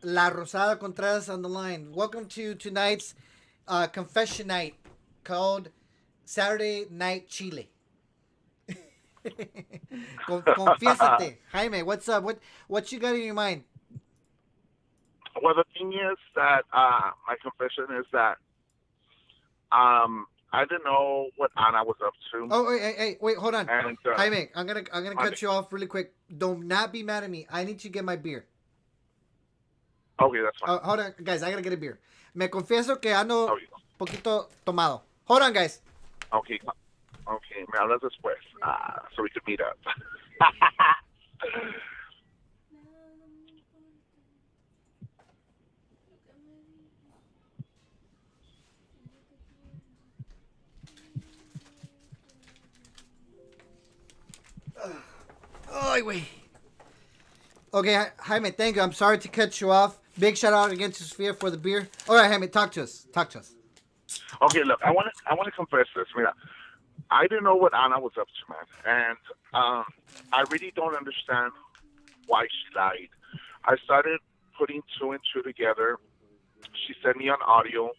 La Rosada Contreras on the line. Welcome to tonight's confession night called Saturday Night Chile. Confiésate, Jaime. What's up? What you got in your mind? Well, the thing is that my confession is that I didn't know what Anna was up to, Oh, wait, hold on, and Jaime. I'm gonna Monday. cut you off really quick. Do not be mad at me. I need to get my beer. Okay, that's fine. Hold on, guys. I gotta get a beer. Me confieso que ando Okay, poquito tomado. Hold on, guys. okay, okay. Me hablas después, so we can meet up. Oh, wait. Okay, Jaime, thank you. I'm sorry to cut you off. Big shout out again to Sophia for the beer. All right, Jaime, talk to us. Talk to us. Okay, look, I want to confess this. Mira, I didn't know what Anna was up to, man, and I really don't understand why she lied. I started putting two and two together. She sent me an audio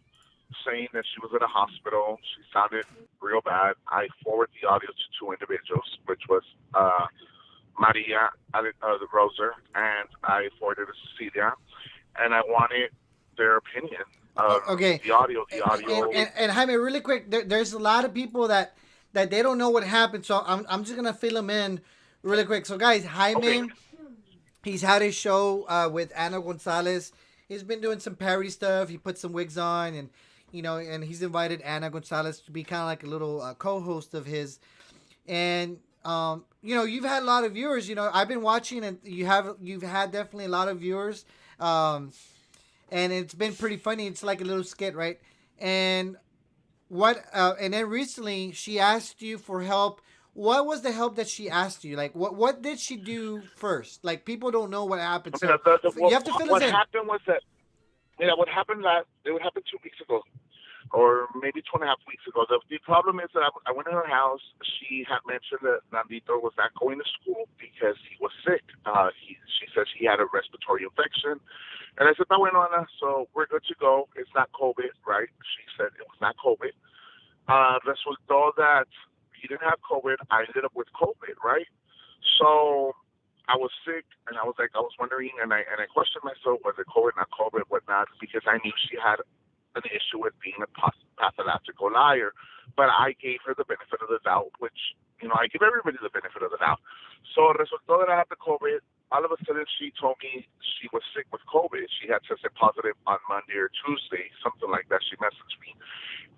saying that she was at a hospital. She sounded real bad. I forwarded the audio to two individuals, which was Maria the Roser, and I forwarded it to Cecilia, and I wanted their opinion. Okay. The audio. And Jaime, really quick, there's a lot of people that they don't know what happened, so I'm just gonna fill them in really quick. So, guys, Jaime, Okay. he's had his show with Ana Gonzalez. He's been doing some parody stuff. He put some wigs on, and and he's invited Ana Gonzalez to be kind of like a little co-host of his. And you've had a lot of viewers. I've been watching, and you've had definitely a lot of viewers. And it's been pretty funny. It's like a little skit, right? And and then recently she asked you for help. What was the help that she asked you? Like, what did she do first? Like, people don't know what happened, Okay, so you have to fill us what in. happened was that what happened it would happen 2 weeks ago, or maybe 2.5 weeks ago. The problem is that I went to her house. She had mentioned that Nandito was not going to school because he was sick. She said he had a respiratory infection. And I said, no, bueno, Ana, so we're good to go. It's not COVID, right? She said it was not COVID. Resultó that he didn't have COVID. I ended up with COVID, right? So I was sick, and I was wondering, and I questioned myself, was it COVID, not COVID, whatnot, because I knew she had an issue with being a pathological liar. But I gave her the benefit of the doubt, which, I give everybody the benefit of the doubt. So resultó that I had the COVID. All of a sudden, she told me she was sick with COVID. She had tested positive on Monday or Tuesday, something like that. She messaged me.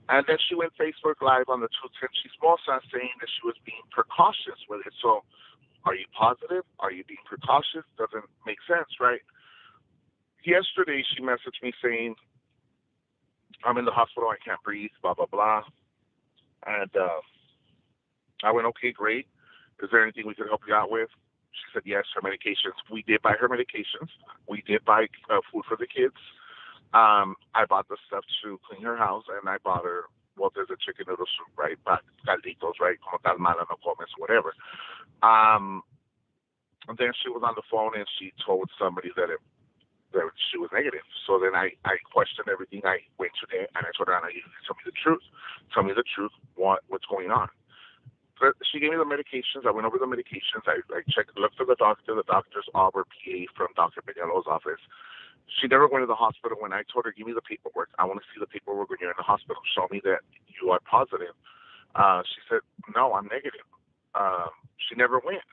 And then she went Facebook Live on the 210 Chismosa saying that she was being precautious with it. So, are you positive? Are you being precautious? Doesn't make sense, right? Yesterday, she messaged me saying, I'm in the hospital. I can't breathe, blah, blah, blah. And I went, okay, great. Is there anything we could help you out with? She said, yes, her medications. We did buy her medications. We did buy food for the kids. I bought the stuff to clean her house, and I bought her, there's a chicken noodle soup, right? But calditos, right? Como tal mala no comes, whatever. And then she was on the phone, and she told somebody that she was negative. So then I questioned everything. I went to there, and I told her, Anna, you tell me the truth. Tell me the truth. What's going on? She gave me the medications. I went over the medications. I looked for the doctor. The doctor's Auburn PA from Dr. Peñalo's office. She never went to the hospital. When I told her, give me the paperwork. I want to see the paperwork when you're in the hospital. Show me that you are positive. She said, no, I'm negative. She never went.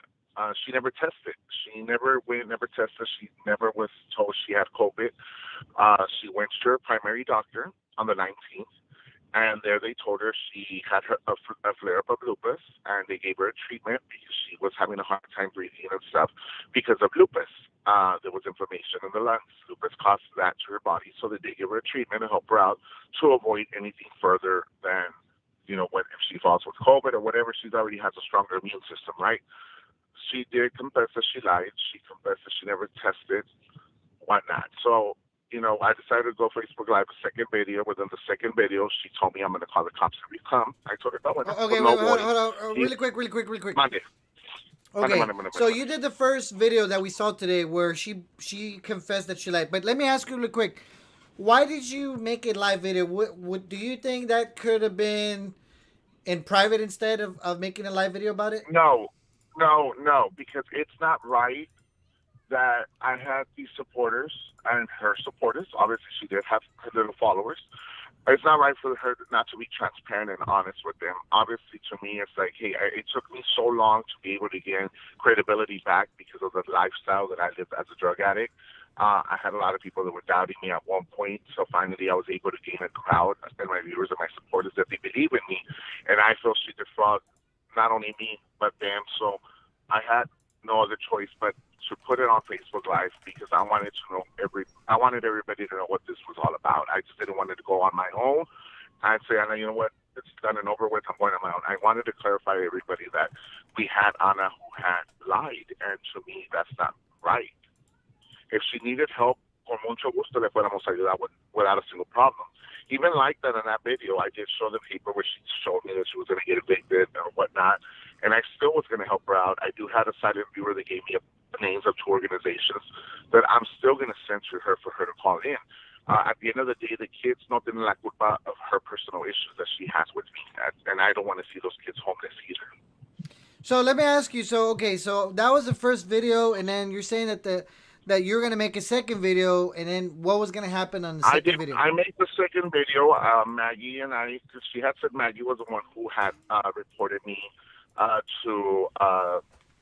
She never tested. She never went, never tested. She never was told she had COVID. She went to her primary doctor on the 19th. And there they told her she had a flare-up of lupus, and they gave her a treatment because she was having a hard time breathing and stuff because of lupus. There was inflammation in the lungs. Lupus caused that to her body, so they gave her a treatment to help her out to avoid anything further than, if she falls with COVID or whatever, she already has a stronger immune system, right? She did confess that she lied. She confessed that she never tested, whatnot. So, I decided to go Facebook Live, a second video. Within the second video, she told me I'm going to call the cops every come. I told her, no, Okay, no hold on. Really quick. Monday. Okay, Mande. so you did the first video that we saw today where she confessed that she lied. But let me ask you real quick, why did you make a live video? Would do you think that could have been in private instead of making a live video about it? No, no, because it's not right that I had these supporters and her supporters. Obviously, she did have her little followers. It's not right for her not to be transparent and honest with them. Obviously, to me, it's like, hey, it took me so long to be able to gain credibility back because of the lifestyle that I lived as a drug addict. I had a lot of people that were doubting me at one point, so finally I was able to gain a crowd and my viewers and my supporters that they believe in me, and I feel she defrauded not only me but them. So I had no other choice but to put it on Facebook Live because I wanted everybody to know what this was all about. I just didn't want it to go on my own. I'd say, Anna, you know what? It's done and over with. I'm going on my own. I wanted to clarify to everybody that we had Anna who had lied, and to me, that's not right. If she needed help, con mucho gusto le fuéramos a ayudar without a single problem. Even like that in that video, I did show the paper where she showed me that she was going to get evicted or whatnot, and I still was going to help her out. I do have a silent viewer that gave me names of two organizations that I'm still going to censor her for her to call in. At the end of the day, the kids no tienen la culpa of her personal issues that she has with me, and I don't want to see those kids homeless either. So let me ask you. So okay, so that was the first video, and then you're saying that you're gonna make a second video, and then what was gonna happen on the second video? I made the second video. Maggie and I, because she had said Maggie was the one who had reported me to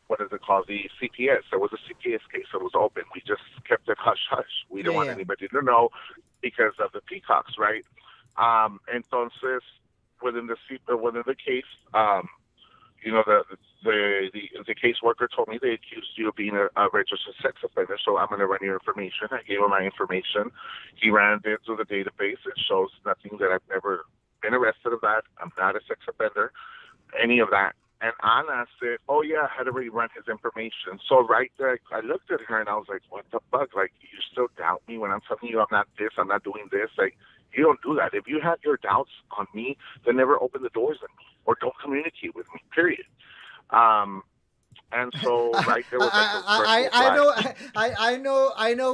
what is it called? The CPS. There was a CPS case that was open. We just kept it hush hush. We didn't want anybody to know because of the peacocks, right? Entonces, within the case, you know, the caseworker told me they accused you of being a registered sex offender, so I'm going to run your information. I gave him my information. He ran it through the database. It shows nothing that I've never been arrested of that. I'm not a sex offender, any of that. And Anna said, oh, yeah, I had already run his information. So right there, I looked at her and I was like, what the fuck? Like, you still doubt me when I'm telling you I'm not this, I'm not doing this? Like, you don't do that. If you have your doubts on me, then never open the doors on me or don't communicate with me, period. And so right there was like I know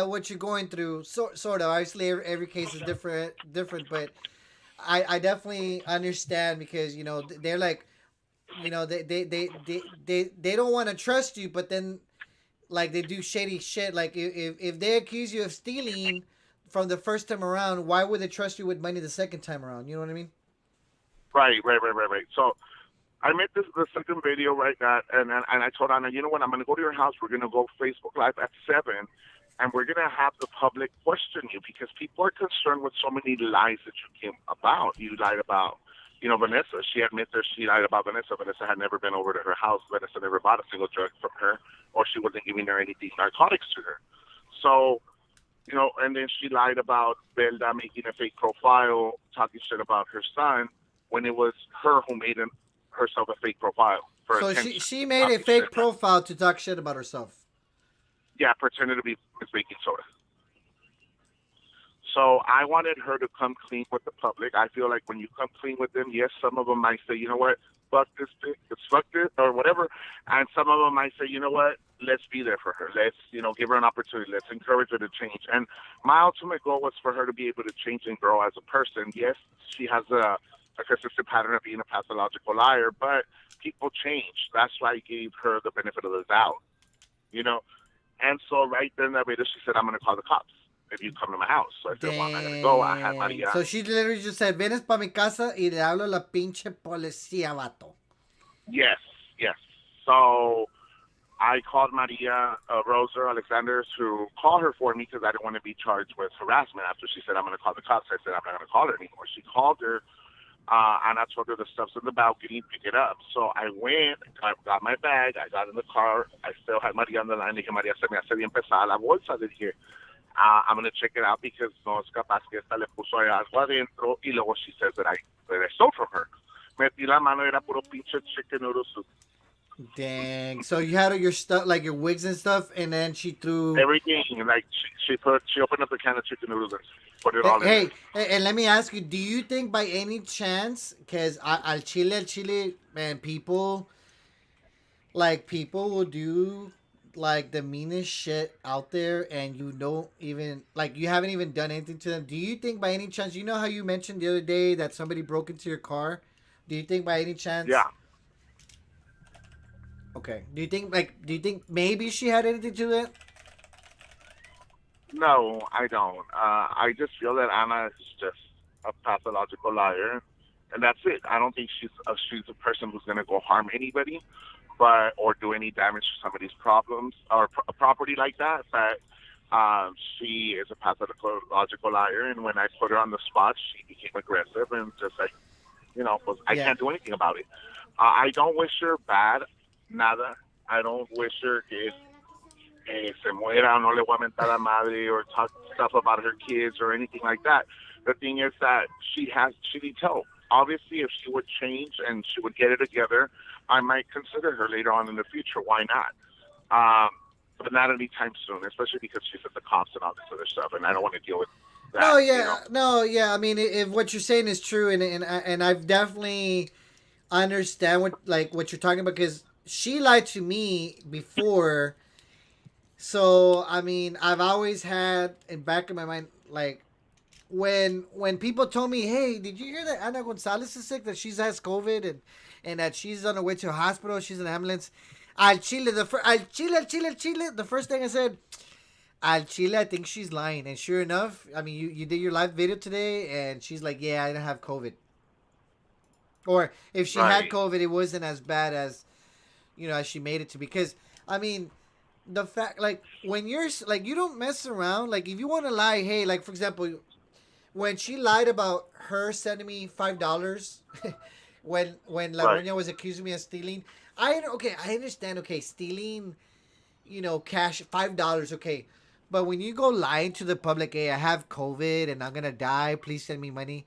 what you're going through. Sort of. Obviously, every case is different, but I definitely understand because you know they're like, you know they don't want to trust you, but then like they do shady shit. Like if they accuse you of stealing from the first time around, why would they trust you with money the second time around? You know what I mean? Right. So I made the second video right now, and I told Anna, you know what, I'm going to go to your house. We're going to go Facebook Live at 7, and we're going to have the public question you because people are concerned with so many lies that you came about. You lied about, you know, Vanessa. She admits that she lied about Vanessa. Vanessa had never been over to her house. Vanessa never bought a single drug from her, or she wasn't giving her anything narcotics to her. So, you know, and then she lied about Belda making a fake profile, talking shit about her son, when it was her who made herself a fake profile. So attention. she made a fake profile to talk shit about herself. Yeah, pretended to be Miss Baking Soda. So I wanted her to come clean with the public. I feel like when you come clean with them, yes, some of them might say, you know what, fuck this, or whatever. And some of them might say, you know what, let's be there for her. Let's, you know, give her an opportunity. Let's encourage her to change. And my ultimate goal was for her to be able to change and grow as a person. Yes, she has a consistent pattern of being a pathological liar, but people change. That's why I gave her the benefit of the doubt, you know. And so right then, that later, she said, I'm going to call the cops if you come to my house. So I said, well, I'm not going to go. I had Maria. So she literally just said, vienes pa mi casa y le hablo a la pinche policía, vato. Yes. So I called Maria Rosa Alexander to call her for me because I didn't want to be charged with harassment after she said, I'm going to call the cops. I said, I'm not going to call her anymore. She called her, and I told her the stuff's in the balcony, pick it up. So I went, I got my bag, I got in the car. I still had Maria on the line. Dije, Maria, se me hace bien pesada la bolsa. Dije, I'm going to check it out because no es capaz que esta le puso algo adentro. Y luego she says that I stole from her. Metí la mano, era puro pinche chicken noodle soup. Dang. So you had your stuff, like your wigs and stuff, and then she threw everything. Like she opened up the can of chicken noodles and put it all in. Hey, and let me ask you: do you think by any chance, because al Chile, man, people, like people will do like the meanest shit out there, and you don't even like you haven't even done anything to them. Do you think by any chance, you know how you mentioned the other day that somebody broke into your car? Do you think by any chance? Yeah. Okay. Do you think maybe she had anything to it? No, I don't. I just feel that Anna is just a pathological liar, and that's it. I don't think she's a person who's going to go harm anybody, but or do any damage to somebody's problems or property like that. But she is a pathological liar, and when I put her on the spot, she became aggressive and just like, pues I Yeah. can't do anything about it. I don't wish her bad, nada. I don't wish her que se muera, no le voy a mentar a madre or talk stuff about her kids or anything like that. The thing is that she needs help. Obviously, if she would change and she would get it together, I might consider her later on in the future. Why not? But not anytime soon, especially because she's at the cops and all this other stuff, and I don't want to deal with No, that. yeah, no, yeah. I mean, if what you're saying is true, and I've definitely understand what you're talking about, because she lied to me before. So I mean, I've always had in back of my mind, like when people told me, "Hey, did you hear that Ana Gonzalez is sick? That she has COVID and that she's on her way to a hospital. She's in an ambulance." Al Chile, al Chile. The first thing I said, Al Chile, I think she's lying. And sure enough, I mean, you did your live video today, and she's like, "Yeah, I don't have COVID." Or if she had Right. COVID, it wasn't as bad as as she made it to. Because I mean, the fact, like, when you're like, you don't mess around. Like, if you want to lie, hey, like, for example, when she lied about her sending me $5 when La Right. Roña was accusing me of stealing, I understand. Okay, stealing, cash, $5, okay, but when you go lying to the public, hey, I have COVID and I'm gonna die, please send me money,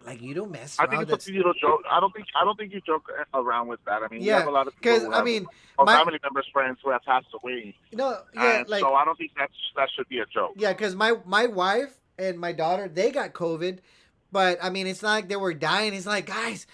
like, you don't mess I think around. it's a That's, little joke. I don't think you joke around with that. I mean, we have yeah, a lot of people because who I have, mean, or my family members, friends who have passed away, no, yeah, and like, so I don't think that should be a joke. yeah, because my wife and my daughter, they got COVID, but I mean, it's not like they were dying. It's like, guys,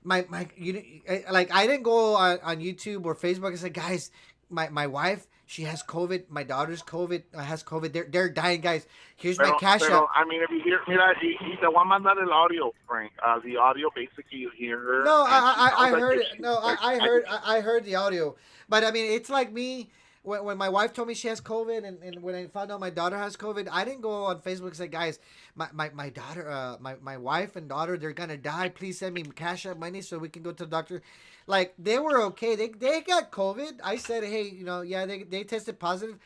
my like, I didn't go on YouTube or Facebook and say, guys, my wife, she has COVID. My daughter's COVID has COVID. They're dying, guys. Here's my cash Pero app. I mean, if you hear, mira, y te voy a mandar el audio, Frank. The audio, basically, you hear her, No, and she I sounds like heard if it. she's No, like, I heard the audio, but I mean, it's like me when my wife told me she has COVID, and when I found out my daughter has COVID, I didn't go on Facebook and say, guys, my daughter, my wife and daughter, they're gonna die. Please send me cash out money so we can go to the doctor. Like, they were okay. They got COVID. I said, hey, yeah, they tested positive,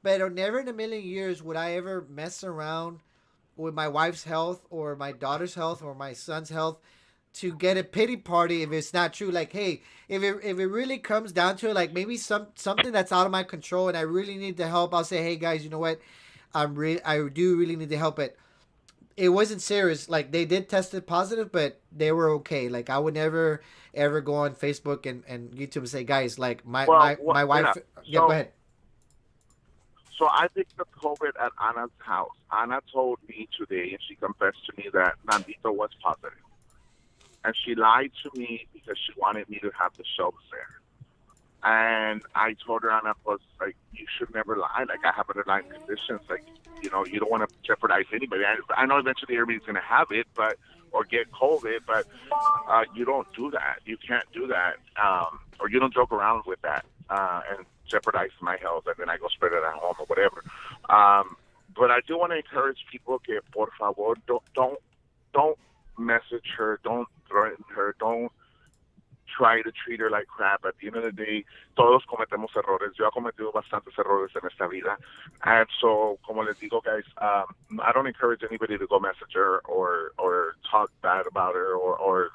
but never in a million years would I ever mess around with my wife's health or my daughter's health or my son's health to get a pity party if it's not true. Like, hey, if it really comes down to it, like, maybe something that's out of my control and I really need the help, I'll say, hey guys, you know what, I do really need the help. But it wasn't serious. Like, they did test it positive, but they were okay. Like, I would never ever go on Facebook and YouTube and say, guys, like, well, my mira, wife. Yeah, go so ahead. so I picked up COVID at Anna's house. Anna told me today, and she confessed to me that Nandito was positive, and she lied to me because she wanted me to have the shows there. And I told her, Anna, was like, you should never lie. Like, I have underlying conditions. Like, you don't want to jeopardize anybody. I know eventually everybody's going to have it, but or get COVID, but you don't do that. You can't do that, or you don't joke around with that and jeopardize my health, and then I go spread it at home or whatever. But I do want to encourage people que por favor don't message her, don't threaten her, don't try to treat her like crap. At the end of the day, todos cometemos errores. Yo he cometido bastantes errores en esta vida. And so, como les digo, guys, I don't encourage anybody to go message her or talk bad about her or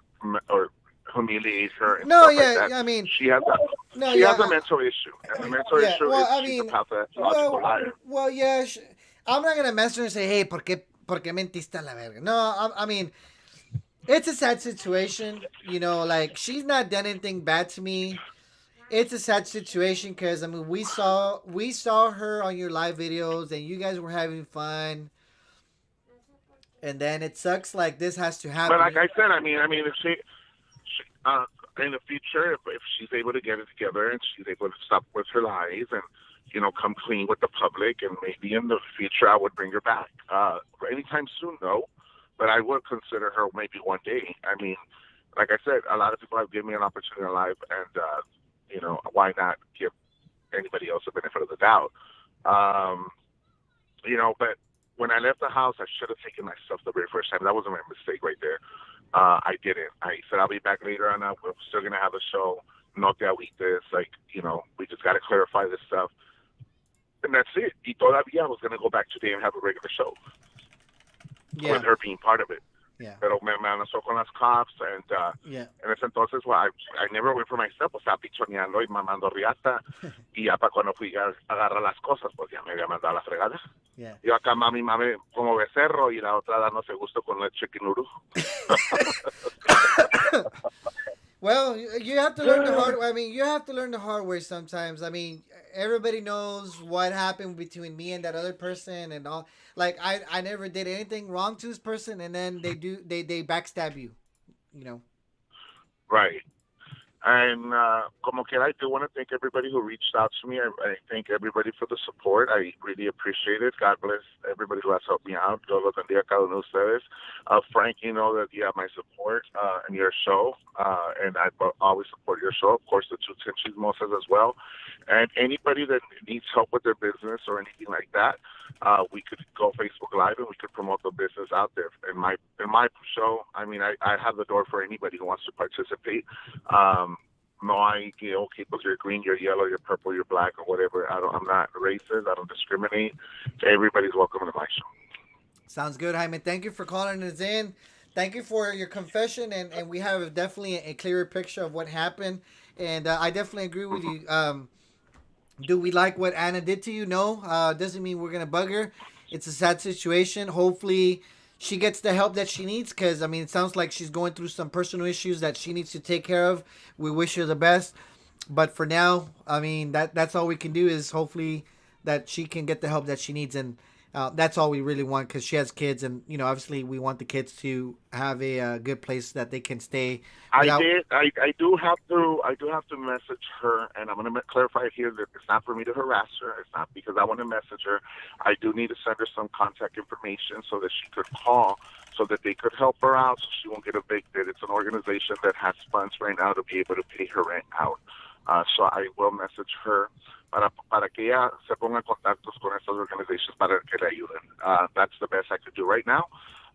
humiliate her and No, stuff like yeah, that. I mean, She has a, no, she has a yeah, mental issue. And the mental yeah. issue Well, is I she's a mean, pathological well, liar. well, yeah. I'm not gonna mess her and say, hey, por qué mentiste a la verga? No, I mean, it's a sad situation. Like, she's not done anything bad to me. It's a sad situation because I mean, we saw her on your live videos and you guys were having fun, and then it sucks like this has to But like happen. I said, I mean, if she in the future, if she's able to get it together and she's able to stop with her lies and come clean with the public, and maybe in the future I would bring her back. Anytime soon, no, but I would consider her maybe one day. I mean, like I said, a lot of people have given me an opportunity in life, and why not give anybody else the benefit of the doubt? Um, but when I left the house, I should have taken myself the very first time. That was my mistake right there. I didn't. I said I'll be back later on. We're still gonna have a show. No te agüites. Like, we just gotta clarify this stuff, and that's it. Y todavía I was gonna go back today and have a regular show Yeah. with her being part of it. Yeah. Pero me amenazó con las cops, and Yeah. en ese entonces, well, I never went for myself. O sea, pichoneando y mamando riata. Y ya para cuando fui a agarrar las cosas, pues ya me había mandado a la fregada. Yeah. Yo acá mami como becerro y la otra dándose gusto con el chiquinuru. Well, you have to learn the hard. I mean, you have to learn the hard way sometimes. I mean, everybody knows what happened between me and that other person and all. Like, I never did anything wrong to this person, and then they backstab you. You know. Right. And como quiera, I do want to thank everybody who reached out to me. I thank everybody for the support. I really appreciate it. God bless everybody who has helped me out. Dios los bendiga a cada uno de ustedes. Frank, you know that you have my support in your show, and I always support your show. Of course, the two Chismosas as well. And anybody that needs help with their business or anything like that, we could go Facebook Live and we could promote the business out there. In my show, I mean, I have the door for anybody who wants to participate. No, okay, but you're green, you're yellow, you're purple, you're black, or whatever. I'm not racist. I don't discriminate. Everybody's welcome to my show. Sounds good, Jaime. Thank you for calling us in. Thank you for your confession, and we have definitely a clearer picture of what happened. And I definitely agree with you. Do we like what Anna did to you? No. Doesn't mean we're gonna bug her. It's a sad situation. Hopefully, she gets the help that she needs, because I mean, it sounds like she's going through some personal issues that she needs to take care of. We wish her the best, but for now, I mean, that's all we can do is hopefully that she can get the help that she needs, and that's all we really want, because she has kids, and obviously we want the kids to have a good place that they can stay. Without... I do have to message her, and I'm going to clarify here that it's not for me to harass her. It's not because I want to message her. I do need to send her some contact information so that she could call, so that they could help her out, so she won't get evicted. It's an organization that has funds right now to be able to pay her rent out. So I will message her para que ella se ponga en contactos con estas organizations para que le ayuden. That's the best I could do right now.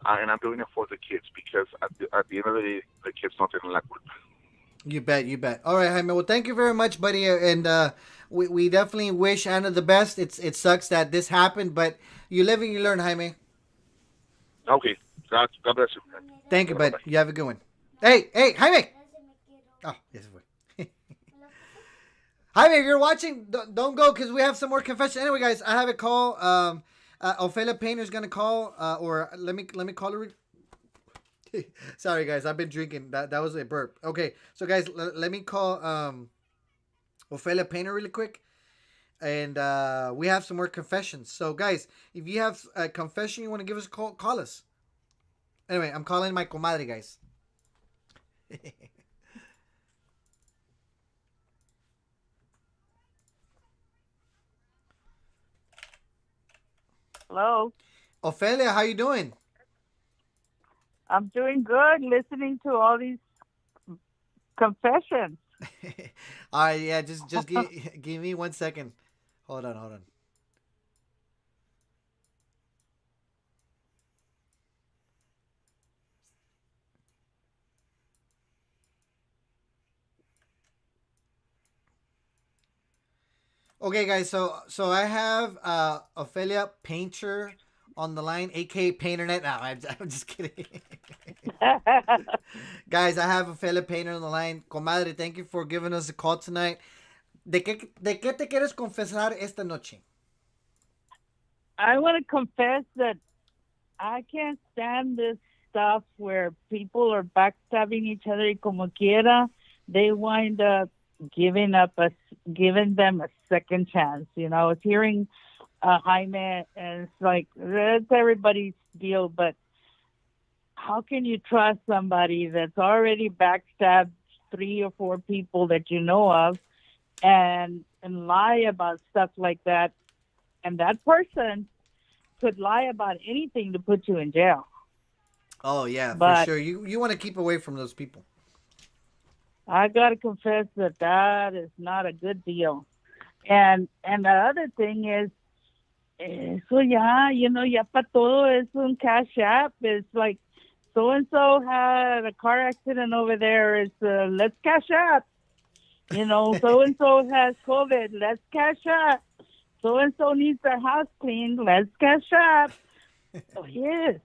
And I'm doing it for the kids, because at the end of the day, the kids don't tienen la culpa. You bet. All right, Jaime. Well, thank you very much, buddy. And we definitely wish Anna the best. It sucks that this happened, but you live and you learn, Jaime. Okay. God bless you. Thank you, bud. You have a good one. Hey, Jaime. Oh, yes, boy. Jaime, if you're watching, don't go, because we have some more confessions. Anyway, guys, I have a call. Ophelia Painter's gonna call, or let me call her. Sorry, guys, I've been drinking. That was a burp. Okay, so guys, let me call Ophelia Painter really quick, and we have some more confessions. So, guys, if you have a confession you want to give us a call us. Anyway, I'm calling my comadre, guys. Hello. Ophelia, how you doing? I'm doing good, listening to all these confessions. All right, yeah, just give me 1 second. Hold on. Okay, guys, so I have Ophelia Painter on the line, aka Painternet. No, I'm just kidding. Guys, I have Ophelia Painter on the line. Comadre, thank you for giving us a call tonight. ¿De qué te quieres confesar esta noche? I want to confess that I can't stand this stuff where people are backstabbing each other y como quiera, they wind up giving them a second chance. I was hearing Jaime, and it's like, it's everybody's deal, but how can you trust somebody that's already backstabbed 3 or 4 people that you know of and lie about stuff like that. And that person could lie about anything to put you in jail. Oh yeah, for But sure. You want to keep away from those people. I gotta confess that is not a good deal. And the other thing is, eso ya, ya para todo es un cash app. It's like so and so had a car accident over there. It's let's cash app. So and so has COVID. Let's cash app. So and so needs their house cleaned. Let's cash app. Oh yes.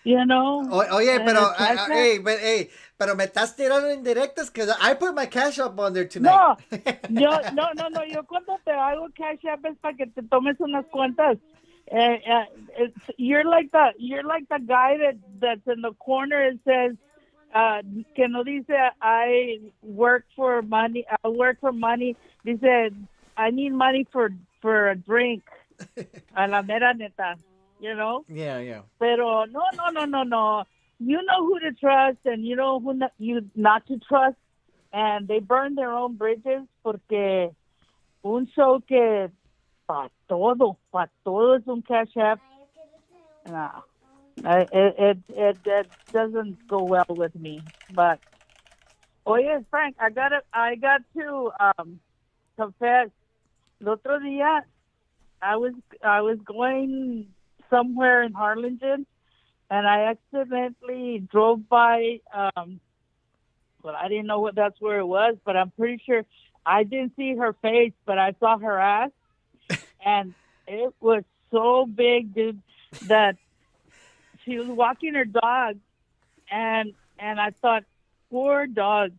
Oye, pero, Cash App. hey, pero me estás tirando indirectas because I put my cash up on there tonight. No, yo cuando te hago cash app es para que te tomes unas cuantas. You're like the guy that's in the corner and says, que no dice I work for money. Dice I need money for a drink. A la mera neta. Yeah. Pero no. You know who to trust and you know who not to trust. And they burn their own bridges porque un show que pa todo es un cash app. No, it doesn't go well with me. But oye, Frank, I got to confess. El otro día, I was going somewhere in Harlingen, and I accidentally drove by. Well, I didn't know that's where it was, but I'm pretty sure I didn't see her face, but I saw her ass, and it was so big, dude, that she was walking her dog, and I thought, poor dog.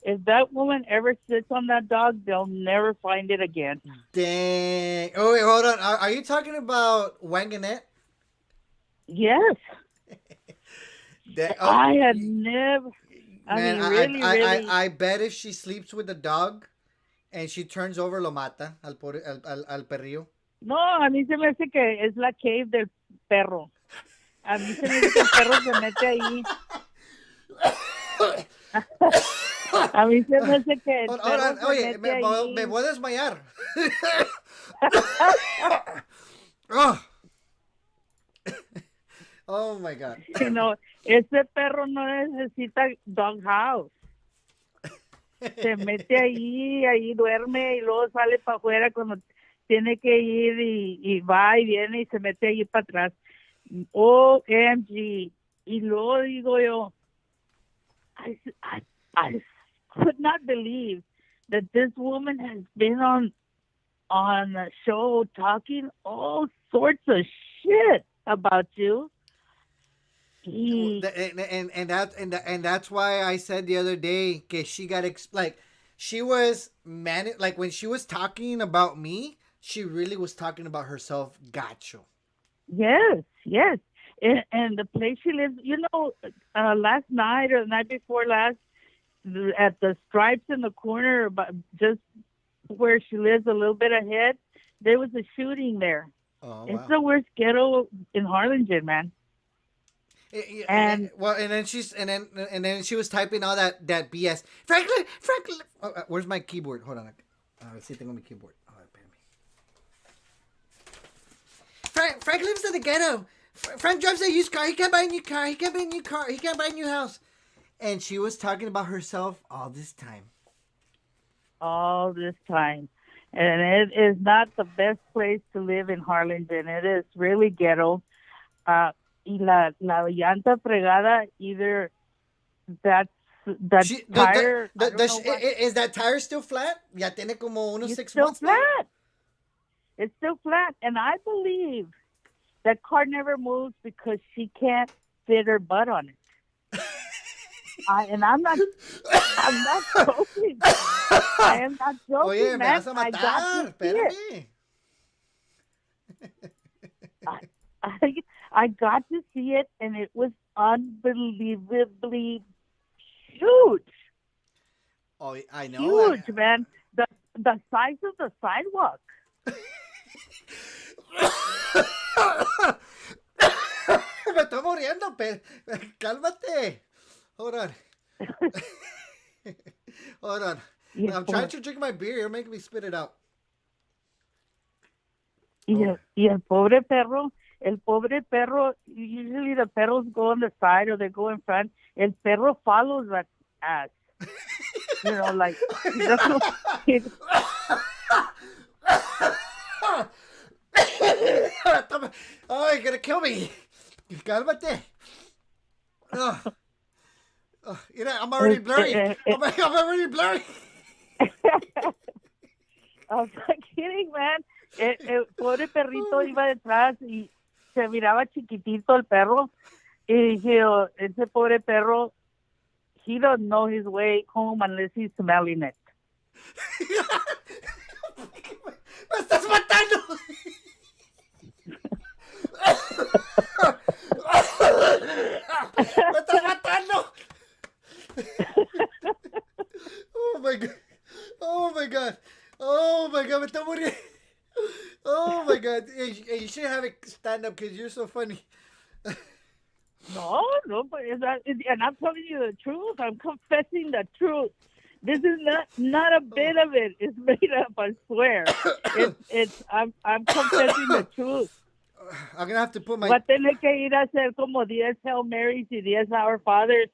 If that woman ever sits on that dog, they'll never find it again. Dang. Oh, wait, hold on. Are you talking about Wanganette? Yes. I had never. Man, really. I bet if she sleeps with the dog and she turns over, lo mata al perrillo. No, a mí se me hace que es la cave del perro. A mí se me hace que el perro se mete ahí. A mí se me hace que el perro se oye, mete ahí. me voy a desmayar. Oh. Oh my God. Ese perro no necesita doghouse. Se mete ahí duerme y luego sale para afuera cuando tiene que ir y va y viene y se mete ahí para atrás. OMG. Y luego digo yo, I could not believe that this woman has been on a show talking all sorts of shit about you. And that's why I said the other day that she got she was like when she was talking about me, she really was talking about herself. Gacho. Yes. And the place she lives, last night or the night before last, at the Stripes in the corner, just where she lives, a little bit ahead, there was a shooting there. Oh, it's wow. the worst ghetto in Harlingen, man. And then she was typing all that BS. Franklin. Where's my keyboard? Hold on. Let's see if tengo mi keyboard. Frank lives in the ghetto. Frank drives a used car. He can't buy a new car. He can't buy a new car. He can't buy a new house. And she was talking about herself all this time. And it is not the best place to live in Harlingen. It is really ghetto. Y la llanta fregada, either that tire. Is that tire still flat? Ya tiene como unos 6 months. It's still flat. And I believe that car never moves because she can't fit her butt on it. And I'm not joking. I am not joking. Oye, me vas a I matar. got to see it. I got to see it, and it was unbelievably huge. Oh, I know. Huge, man. The size of the sidewalk. Me estoy muriendo, cálmate. Hold on. Hold on. Y I'm trying to drink my beer. You're making me spit it out. y el pobre perro, usually the perros go on the side or they go in front. El perro follows that ass. You know, like, he doesn't, he, Oh, you're gonna kill me. Cálmate. Oh, you know, I'm already blurry. I'm already blurry. I'm not kidding, man. El pobre perrito iba detrás y se miraba chiquitito el perro. Y dije, oh, ese pobre perro, he don't know his way home unless he's smelling it. ¡Me estás matando! ¡Me estás matando! Oh my god. Oh my god. Oh my god, me está muriendo. Oh my god. Hey, you should have it stand up because you're so funny. No, but and I'm telling you the truth. I'm confessing the truth. This is not a bit of it. It's made up. I swear. I'm confessing the truth. I'm gonna have to put my. Va a tener que ir a hacer como 10 Hail Marys y 10 Our Fathers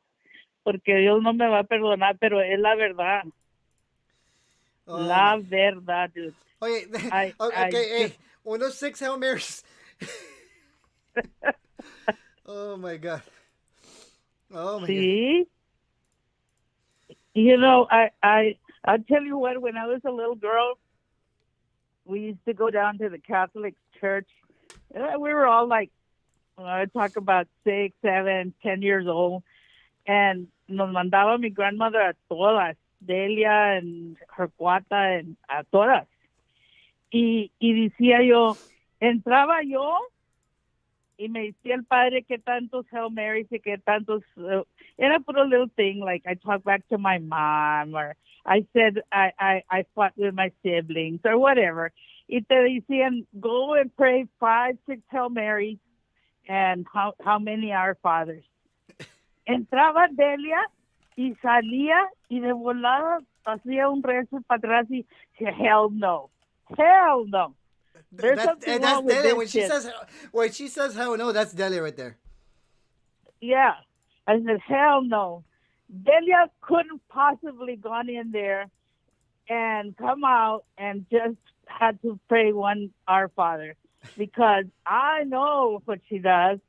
porque Dios no me va a perdonar, pero es la verdad. La verdad, dude. Oye, okay, hey, 106 Hail Marys. Oh my god. Oh my See? You know, I'll tell you what, when I was a little girl, we used to go down to the Catholic church. We were all like, I talk about 6, 7, 10 years old. And nos mandaba mi grandmother a todas, Delia and her cuata and a todas. Y decía yo, entraba yo y me decía el padre que tantos Hail Marys y que tantos, and I put a little thing like I talk back to my mom or I said I fought with my siblings or whatever. Y te decían, go and pray 5, 6 Hail Marys and how many Our Fathers. Entraba Delia y salía y de volada hacía un rezo para atrás y decía, hell no. Hell no. There's something wrong with Delia. this When she says hell no, that's Delia right there. Yeah. I said, hell no. Delia couldn't possibly gone in there and come out and just had to pray one Our Father because I know what she does,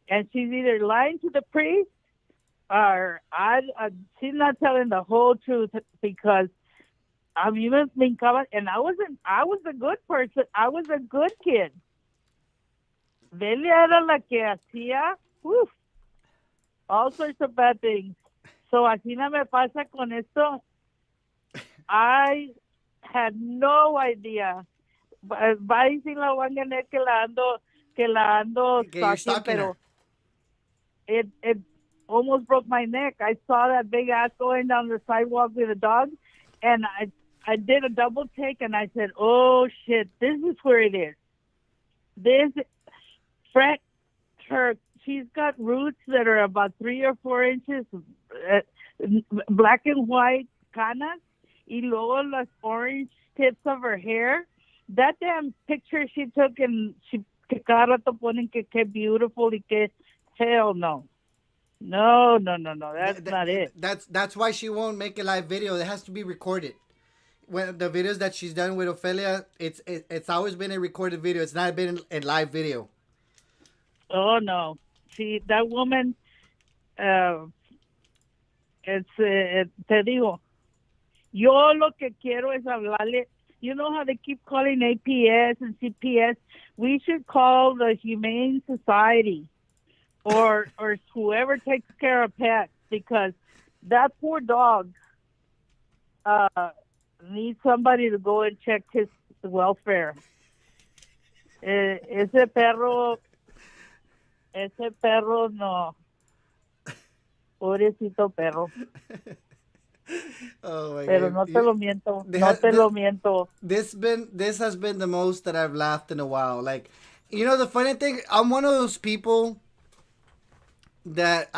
and she's either lying to the priest or she's not telling the whole truth because a mí me brincaba, and I was a good person. I was a good kid. Delia era la que hacía all sorts of bad things. So así no me pasa con esto. I had no idea. Va a decir la Wanganet que la ando stalking, pero it almost broke my neck. I saw that big ass going down the sidewalk with a dog, and I did a double take, and I said, oh, shit, this is where it is. She's got roots that are about 3 or 4 inches, black and white canas, y luego las orange tips of her hair. That damn picture she took, and que cada rato ponen que beautiful y que, hell no. No, that's not it. That's why she won't make a live video. It has to be recorded. When the videos that she's done with Ophelia, it's always been a recorded video. It's not been a live video. Oh no, that woman. Te digo, yo lo que quiero es hablarle. You know how they keep calling APS and CPS? We should call the Humane Society or whoever takes care of pets because that poor dog needs somebody to go and check his welfare. Ese perro no. Pobrecito perro. Oh my Pero God. no te lo miento. No te lo miento. This has been the most that I've laughed in a while. Like, you know, the funny thing, I'm one of those people that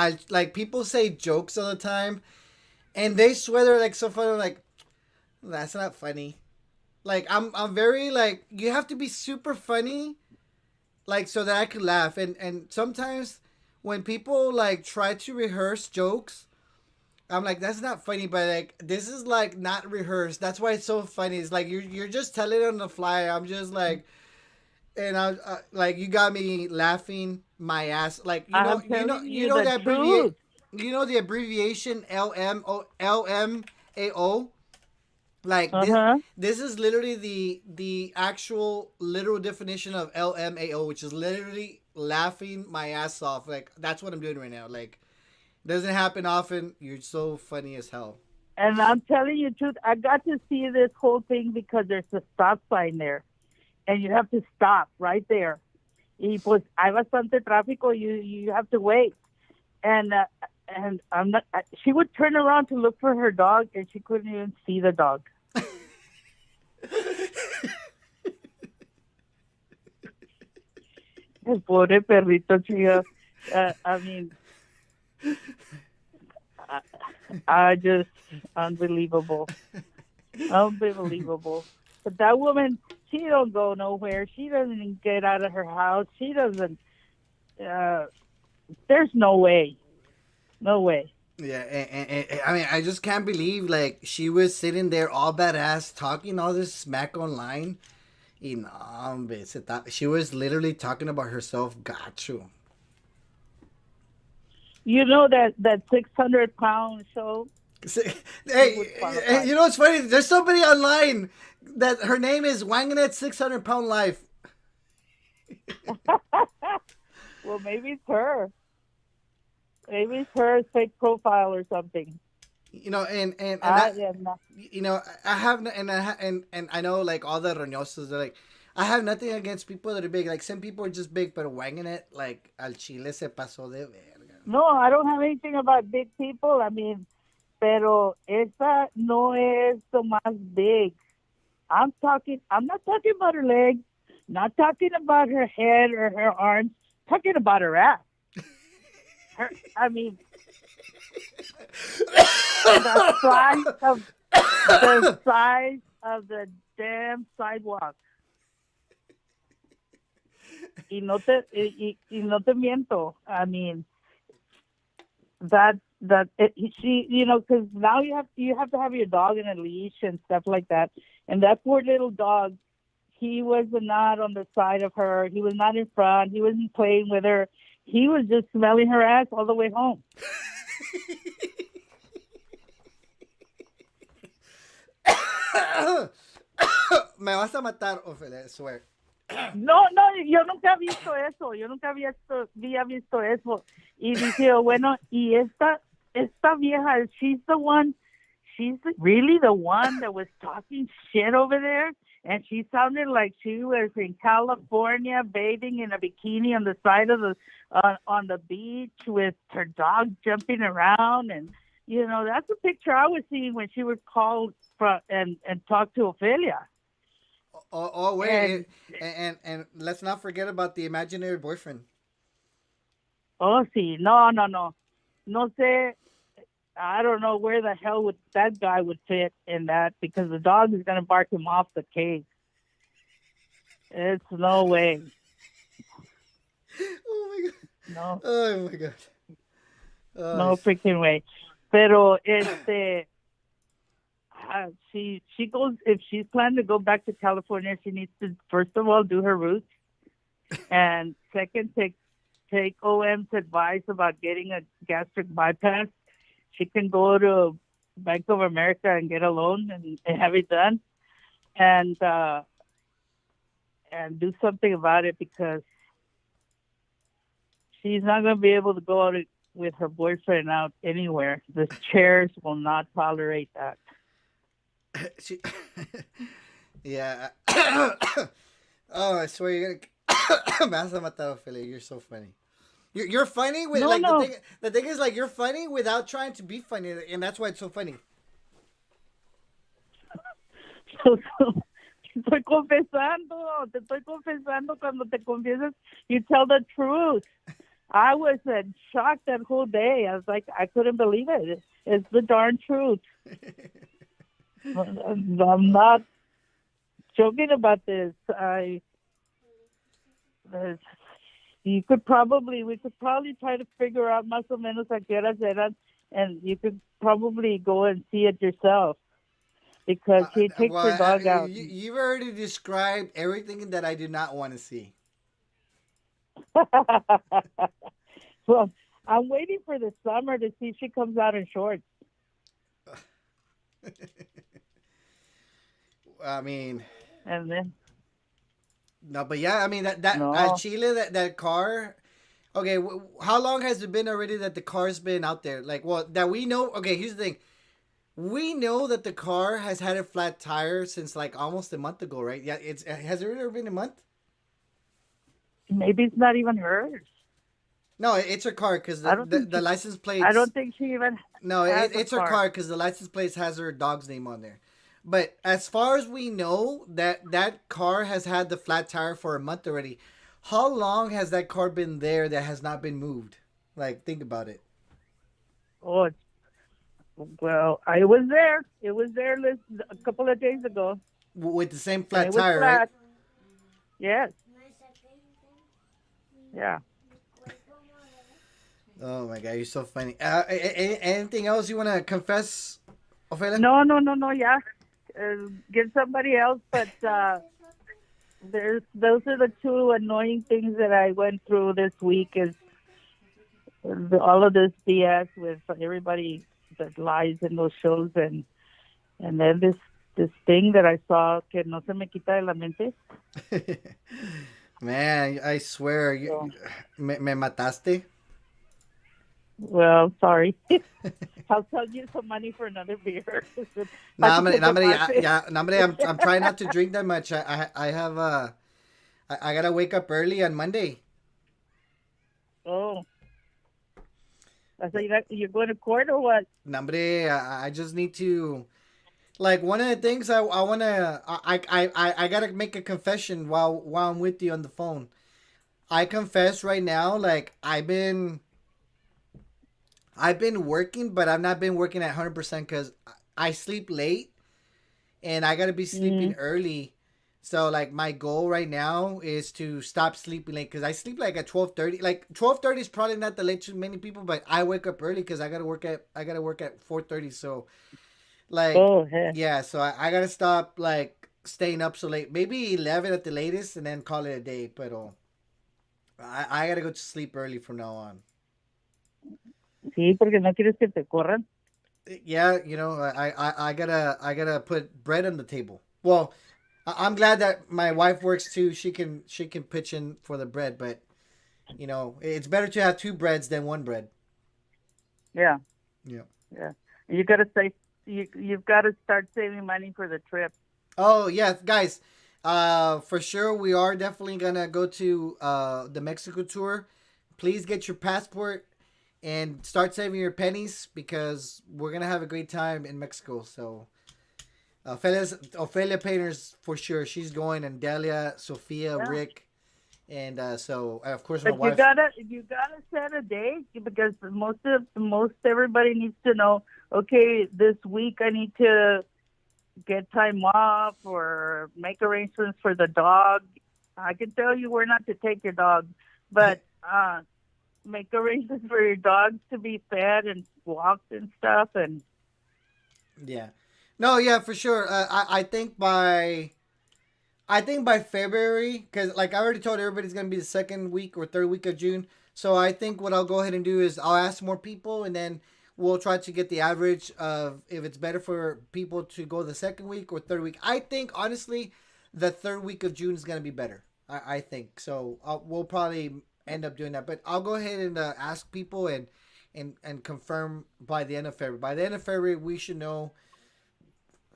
people say jokes all the time, and they swear they're like so funny. I'm like, that's not funny. Like I'm very like you have to be super funny, like so that I could laugh. And sometimes when people like try to rehearse jokes, I'm like that's not funny. But like this is like not rehearsed. That's why it's so funny. It's like you're just telling it on the fly. I'm just like, and I like you got me laughing my ass. Like I'm telling you the truth. You know the abbreviation LMAO. Like Uh-huh. this is literally the actual literal definition of LMAO, which is literally laughing my ass off. Like that's what I'm doing right now. Like doesn't happen often. You're so funny as hell. And I'm telling you the truth, I got to see this whole thing because there's a stop sign there. And you have to stop right there. Y pues hay bastante tráfico. You have to wait. And I'm not. She would turn around to look for her dog, and she couldn't even see the dog. El pobre perrito, chica. I mean, I just unbelievable. Unbelievable. But that woman, she don't go nowhere. She doesn't get out of her house. She doesn't. There's no way. No way. Yeah, and I mean, I just can't believe like she was sitting there all badass talking all this smack online. Y no, hombre, she was literally talking about herself. Gacho. You know that 600-pound show. Hey, you know what's funny? There's somebody online that her name is Wanganet 600-pound life. Well, maybe it's her. Maybe it's her fake profile or something. You know, and I am not. you know, I have and I know like all the roñosos. They're like, I have nothing against people that are big. Like some people are just big, but Wanganet like al chile se pasó de verga. No, I don't have anything about big people. I mean, pero esa no es the más big. I'm not talking about her legs, not talking about her head or her arms, talking about her ass. I mean, the size of the damn sidewalk. Y no te miento. I mean, she, you know, because now you have to have your dog in a leash and stuff like that. And that poor little dog, he was not on the side of her. He was not in front. He wasn't playing with her. He was just smelling her ass all the way home. Me vas a matar, Ophelia, I swear. No, yo nunca he visto eso. Yo nunca había visto eso. Y dije, bueno, y esta vieja, she's really the one that was talking shit over there. And she sounded like she was in California bathing in a bikini on the side of on the beach with her dog jumping around. And, you know, that's the picture I was seeing when she was called and talked to Ophelia. Oh wait, and let's not forget about the imaginary boyfriend. Oh, sí, no sé. I don't know where the hell that guy would fit in that because the dog is gonna bark him off the cage. It's no way. Oh my god. No. Oh my god. No freaking way. Pero she goes, if she's planning to go back to California, she needs to first of all do her roots, and second take OM's advice about getting a gastric bypass. She can go to Bank of America and get a loan and have it done, and do something about it because she's not going to be able to go out with her boyfriend out anywhere. The chairs will not tolerate that. Yeah. Oh, I swear you're gonna. Me vas a matar, Ophelia. You're so funny. You're funny with No. The thing is like you're funny without trying to be funny, and that's why it's so funny. Te estoy confesando cuando te confiesas, you tell the truth. I was in shock that whole day. I was like, I couldn't believe it. It's the darn truth. I'm not joking about this. Uh, we could probably try to figure out más o menos a qué horas eran, and you could probably go and see it yourself because she takes Well, her dog out. you've already described everything that I do not want to see. Well, I'm waiting for the summer to see if she comes out in shorts. I mean, And then, no, but yeah, I mean that no, Chile, that car. Okay, how long has it been already that the car's been out there? Like, well, that we know. Okay, here's the thing. We know that the car has had a flat tire since like almost a month ago, right? Yeah, it's has it ever been a month? maybe it's not even hers. No, it's her car because I don't think the license I plates. don't think she even No, has a it's her car. car because the license plate has her dog's name on there. But as far as we know, that car has had the flat tire for a month already. How long has that car been there that has not been moved? Like, think about it. Oh, well, I was there. It was there a couple of days ago, With the same and flat it was tire, right? flat. Yes, yeah. Oh my god, you're so funny. Anything else you want to confess, Ophelia? No. Yeah, get somebody else. But those are the two annoying things that I went through this week. Is all of this BS with everybody that lies in those shows, and then this thing that I saw que no se me quita de la mente. Man, I swear, So, me mataste. well, sorry. I'll tell you some money for another beer. Nah, Así que yeah, nah, I'm trying not to drink that much. I have I gotta wake up early on Monday. Oh, I said you're going to court or what? Nambre, I just need to, like, one of the things I wanna I gotta make a confession while I'm with you on the phone. I confess right now, like I've been working, but I've not been working at 100% because I sleep late and I gotta be sleeping Mm, early. So like my goal right now is to stop sleeping late because I sleep like at 12:30. Like 12:30 is probably not the late to many people, but I wake up early because I gotta work at 4:30. So like oh, yeah. yeah, so I gotta stop like staying up so late. Maybe 11 at the latest, and then call it a day. But I gotta go to sleep early from now on. Sí, porque no quieres que te corran. Yeah, I gotta put bread on the table. Well, I'm glad that my wife works too. She can pitch in for the bread, but it's better to have two breads than one bread. Yeah, Yeah. yeah. You gotta say you've got to start saving money for the trip. Oh yeah, guys. For sure we are definitely gonna go to the Mexico tour. Please get your passport and start saving your pennies because we're gonna have a great time in Mexico. So Ophelia Painters for sure. She's going, and Delia, Sophia, Yeah. Rick, and so of course my But you wife. gotta set a date because most everybody needs to know. Okay, this week I need to get time off or make arrangements for the dog. I can tell you where not to take your dog, but make arrangements for your dog to be fed and walked and stuff. And Yeah, no, yeah, for sure. I think by February, because like I already told everybody, it's gonna be the second week or third week of June. So I think what I'll go ahead and do is I'll ask more people, and then we'll try to get the average of if it's better for people to go the second week or third week. I think honestly, the third week of June is gonna be better. I think so. We'll probably end up doing that, but I'll go ahead and ask people and confirm by the end of February. By the end of February, we should know.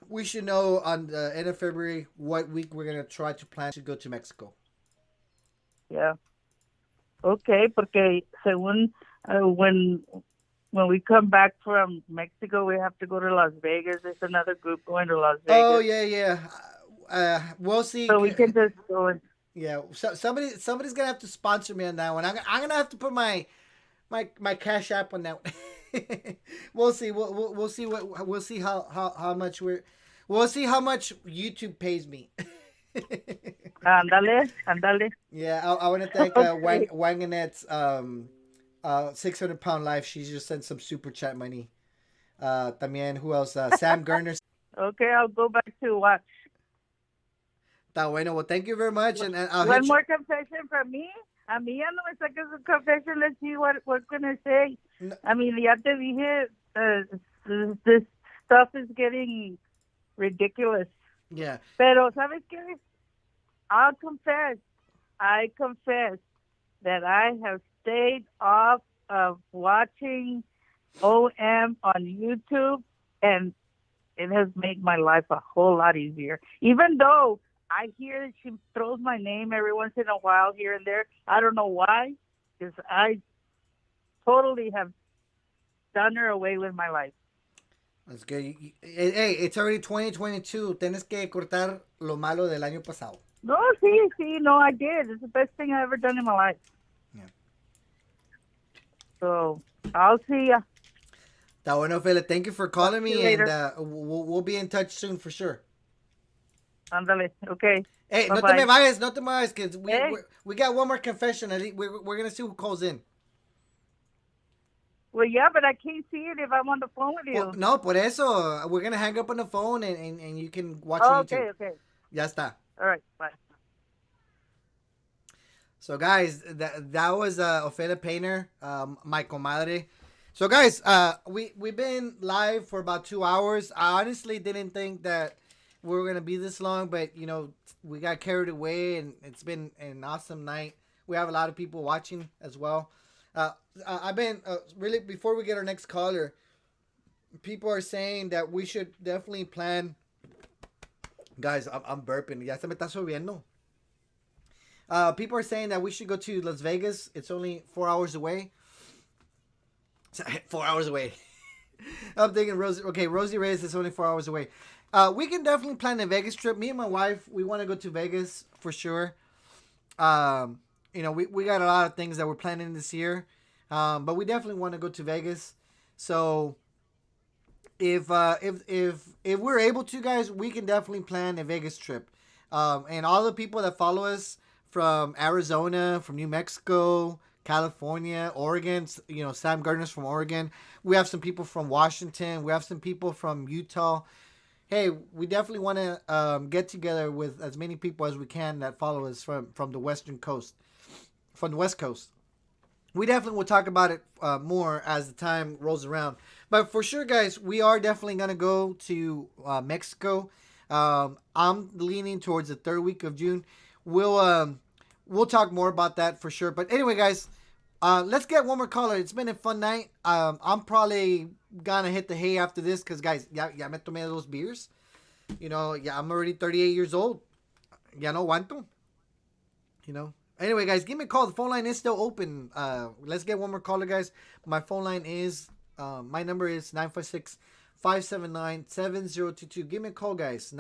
We should know on the end of February what week we're gonna try to plan to go to Mexico. yeah, okay, porque según when we come back from Mexico, we have to go to Las Vegas. There's another group going to Las Oh Vegas, yeah, yeah. We'll see. so we can just go. Yeah, so somebody's gonna have to sponsor me on that one. I'm gonna have to put my cash app on that one. We'll see. We'll see we'll see how much we'll see how much YouTube pays me. Ándale, ándale. Yeah, I want to thank Okay. Wanganet's 600-pound life. She just sent some super chat money. También, who else? Sam Gurner. Okay, I'll go back to watch. Está bueno. Well, thank you very much, and I'll One hit more confession from me. A mí ya no me saques un confession. Let's see what's gonna say. No. I mean, ya te dije, this stuff is getting ridiculous. Yeah. Pero, ¿sabes qué? I'll confess. I confess that I have stayed off of watching OM on YouTube, and it has made my life a whole lot easier. Even though I hear she throws my name every once in a while here and there. I don't know why, because I totally have done her away with my life. That's good. Hey, it's already 2022. Tienes que cortar lo malo del año pasado. No, see, no, I did. It's the best thing I've ever done in my life. Yeah. So, I'll see ya. Está bueno, Fela. Thank you for calling Talk to me, you and later. we'll be in touch soon for sure. Ándale, okay. Hey, Bye-bye. no te me vayas, because Hey. we got one more confession. I think we're gonna see who calls in. Well, yeah, but I can't see it if I'm on the phone with you. Well, no, por eso we're gonna hang up on the phone, and you can watch Oh, on YouTube. okay. Ya está. All right, bye. So guys, that was Ofelia Painter, my comadre. So guys, we've been live for about 2 hours. I honestly didn't think that we were gonna be this long, but you know, we got carried away, and it's been an awesome night. We have a lot of people watching as well. I've been really, before we get our next caller, people are saying that we should definitely plan. Guys, I'm burping. Ya se me está subiendo. People are saying that we should go to Las Vegas. It's only 4 hours away. 4 hours away. I'm thinking Rosie Reyes is only 4 hours away. We can definitely plan a Vegas trip. Me and my wife, we want to go to Vegas for sure. You know, we got a lot of things that we're planning this year. But we definitely want to go to Vegas. So if we're able to, guys, we can definitely plan a Vegas trip. And all the people that follow us from Arizona, from New Mexico, California, Oregon, you know, Sam Gardner's from Oregon. We have some people from Washington. We have some people from Utah. Hey, we definitely want to get together with as many people as we can that follow us from the Western Coast, from the West Coast. We definitely will talk about it more as the time rolls around. But for sure, guys, we are definitely going to go to Mexico. I'm leaning towards the third week of June. We'll talk more about that for sure. But anyway, guys, let's get one more caller. It's been a fun night. I'm probably gonna hit the hay after this because, guys, ya me tomé those beers. You know, yeah, I'm already 38 years old. Ya no aguanto. You know. Anyway, guys, give me a call. The phone line is still open. Let's get one more caller, guys. My phone line is, my number is 956-579-7022. Give me a call, guys.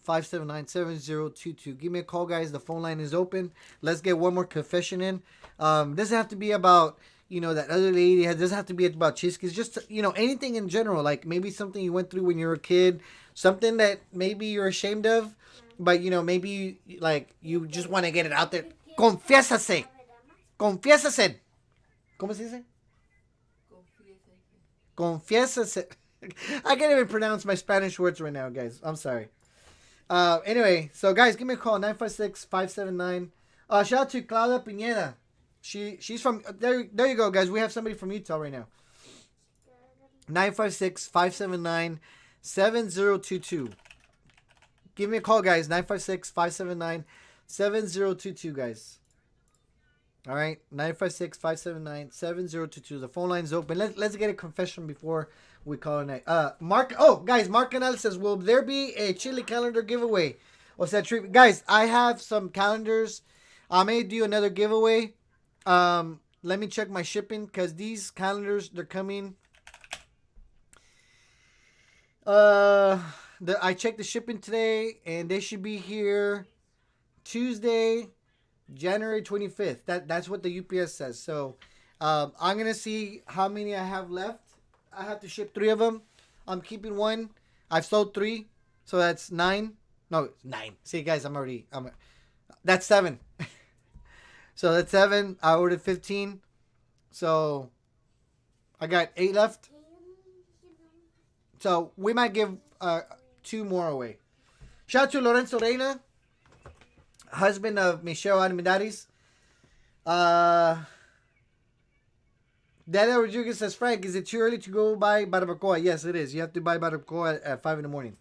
956-579-7022. Give me a call, guys. The phone line is open. Let's get one more confession in. Doesn't have to be about, you know, that other lady. It doesn't have to be about Chisquis. Just, you know, anything in general. Like maybe something you went through when you were a kid. Something that maybe you're ashamed of. But, you know, maybe, like, you just want to get it out there. Confiésase. Confiésase. ¿Cómo se dice? Confiésase. I can't even pronounce my Spanish words right now, guys. I'm sorry. Anyway, so, guys, give me a call. 956-579. Shout out to Claudia Pineda. She's from... There you go, guys. We have somebody from Utah right now. 956-579-7022. Give me a call, guys. 956-579-7022, guys. All right. 956-579-7022. The phone line's open. Let's get a confession before we call it night. Mark Canal says, will there be a Chile calendar giveaway? What's that treatment? Guys, I have some calendars. I may do another giveaway. Let me check my shipping because these calendars, they're coming. I checked the shipping today, and they should be here Tuesday, January 25th. That's what the UPS says. So I'm gonna see how many I have left. I have to ship 3 of them. I'm keeping 1. I've sold 3, so that's 9. No, 9. See, guys, that's 7. So that's 7. I ordered 15. So I got 8 left. So we might give 2 more away. Shout out to Lorenzo Reina, husband of Michelle Armendariz. Daniel Rodriguez says, Frank, is it too early to go buy barbacoa? Yes, it is. You have to buy barbacoa at 5 in the morning.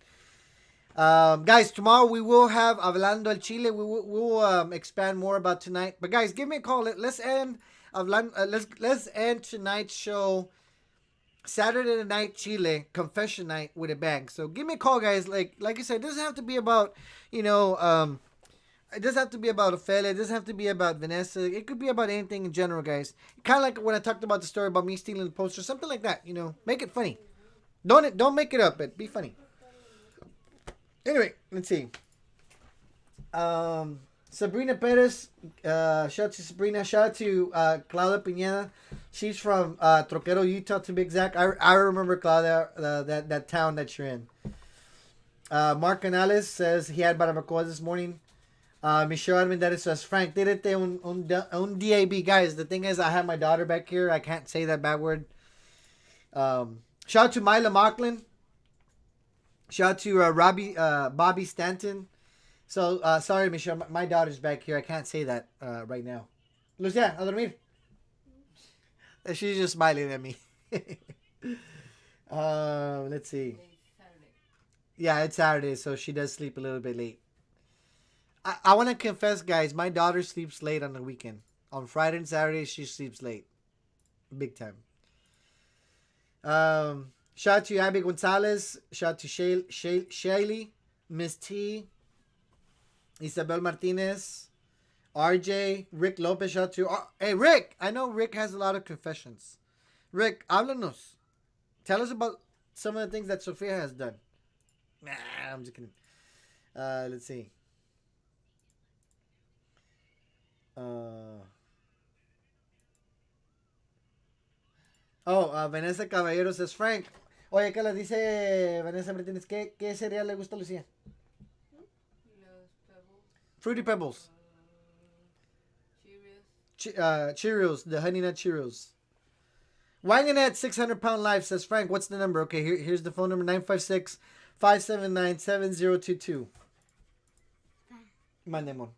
Guys, tomorrow we will have Hablando el Chile. We will expand more about tonight. But guys, give me a call. Let's end let's end tonight's show, Saturday night Chile confession night, with a bang. So give me a call, guys. Like I said, it doesn't have to be about it doesn't have to be about Ophelia. It doesn't have to be about Vanessa. It could be about anything in general, guys. Kind of like when I talked about the story about me stealing the poster, something like that. Make it funny. Don't make it up, but be funny. Anyway, let's see. Sabrina Perez, shout out to Sabrina. Shout out to Claudia Pineda. She's from Troquero, Utah, to be exact. I remember Claudia, that town that you're in. Mark Canales says he had barbacoa this morning. Michelle Armendariz says, Frank, tírate un DAB. Guys, the thing is, I have my daughter back here. I can't say that bad word. Shout out to Mila Mocklin. Shout out to Bobby Stanton. So, sorry, Michelle. My daughter's back here. I can't say that right now. Lucia, a dormir. She's just smiling at me. Let's see. Yeah, it's Saturday, so she does sleep a little bit late. I want to confess, guys, my daughter sleeps late on the weekend. On Friday and Saturday, she sleeps late. Big time. Shout out to Abby Gonzalez. Shout out to Shaylee, Miss T, Isabel Martinez, RJ, Rick Lopez. Shout out to... hey, Rick! I know Rick has a lot of confessions. Rick, háblanos. Tell us about some of the things that Sofia has done. Nah, I'm just kidding. Let's see. Vanessa Caballero says, Frank. Oye, ¿qué le dice Vanessa Martínez? ¿Qué cereal le gusta a Lucía? Los pebbles. Fruity Pebbles. Cheerios. Cheerios, the Honey Nut Cheerios. Wanganet 600-pound life says, Frank, what's the number? Okay, here's the phone number, 956-579-7022. Mandemon.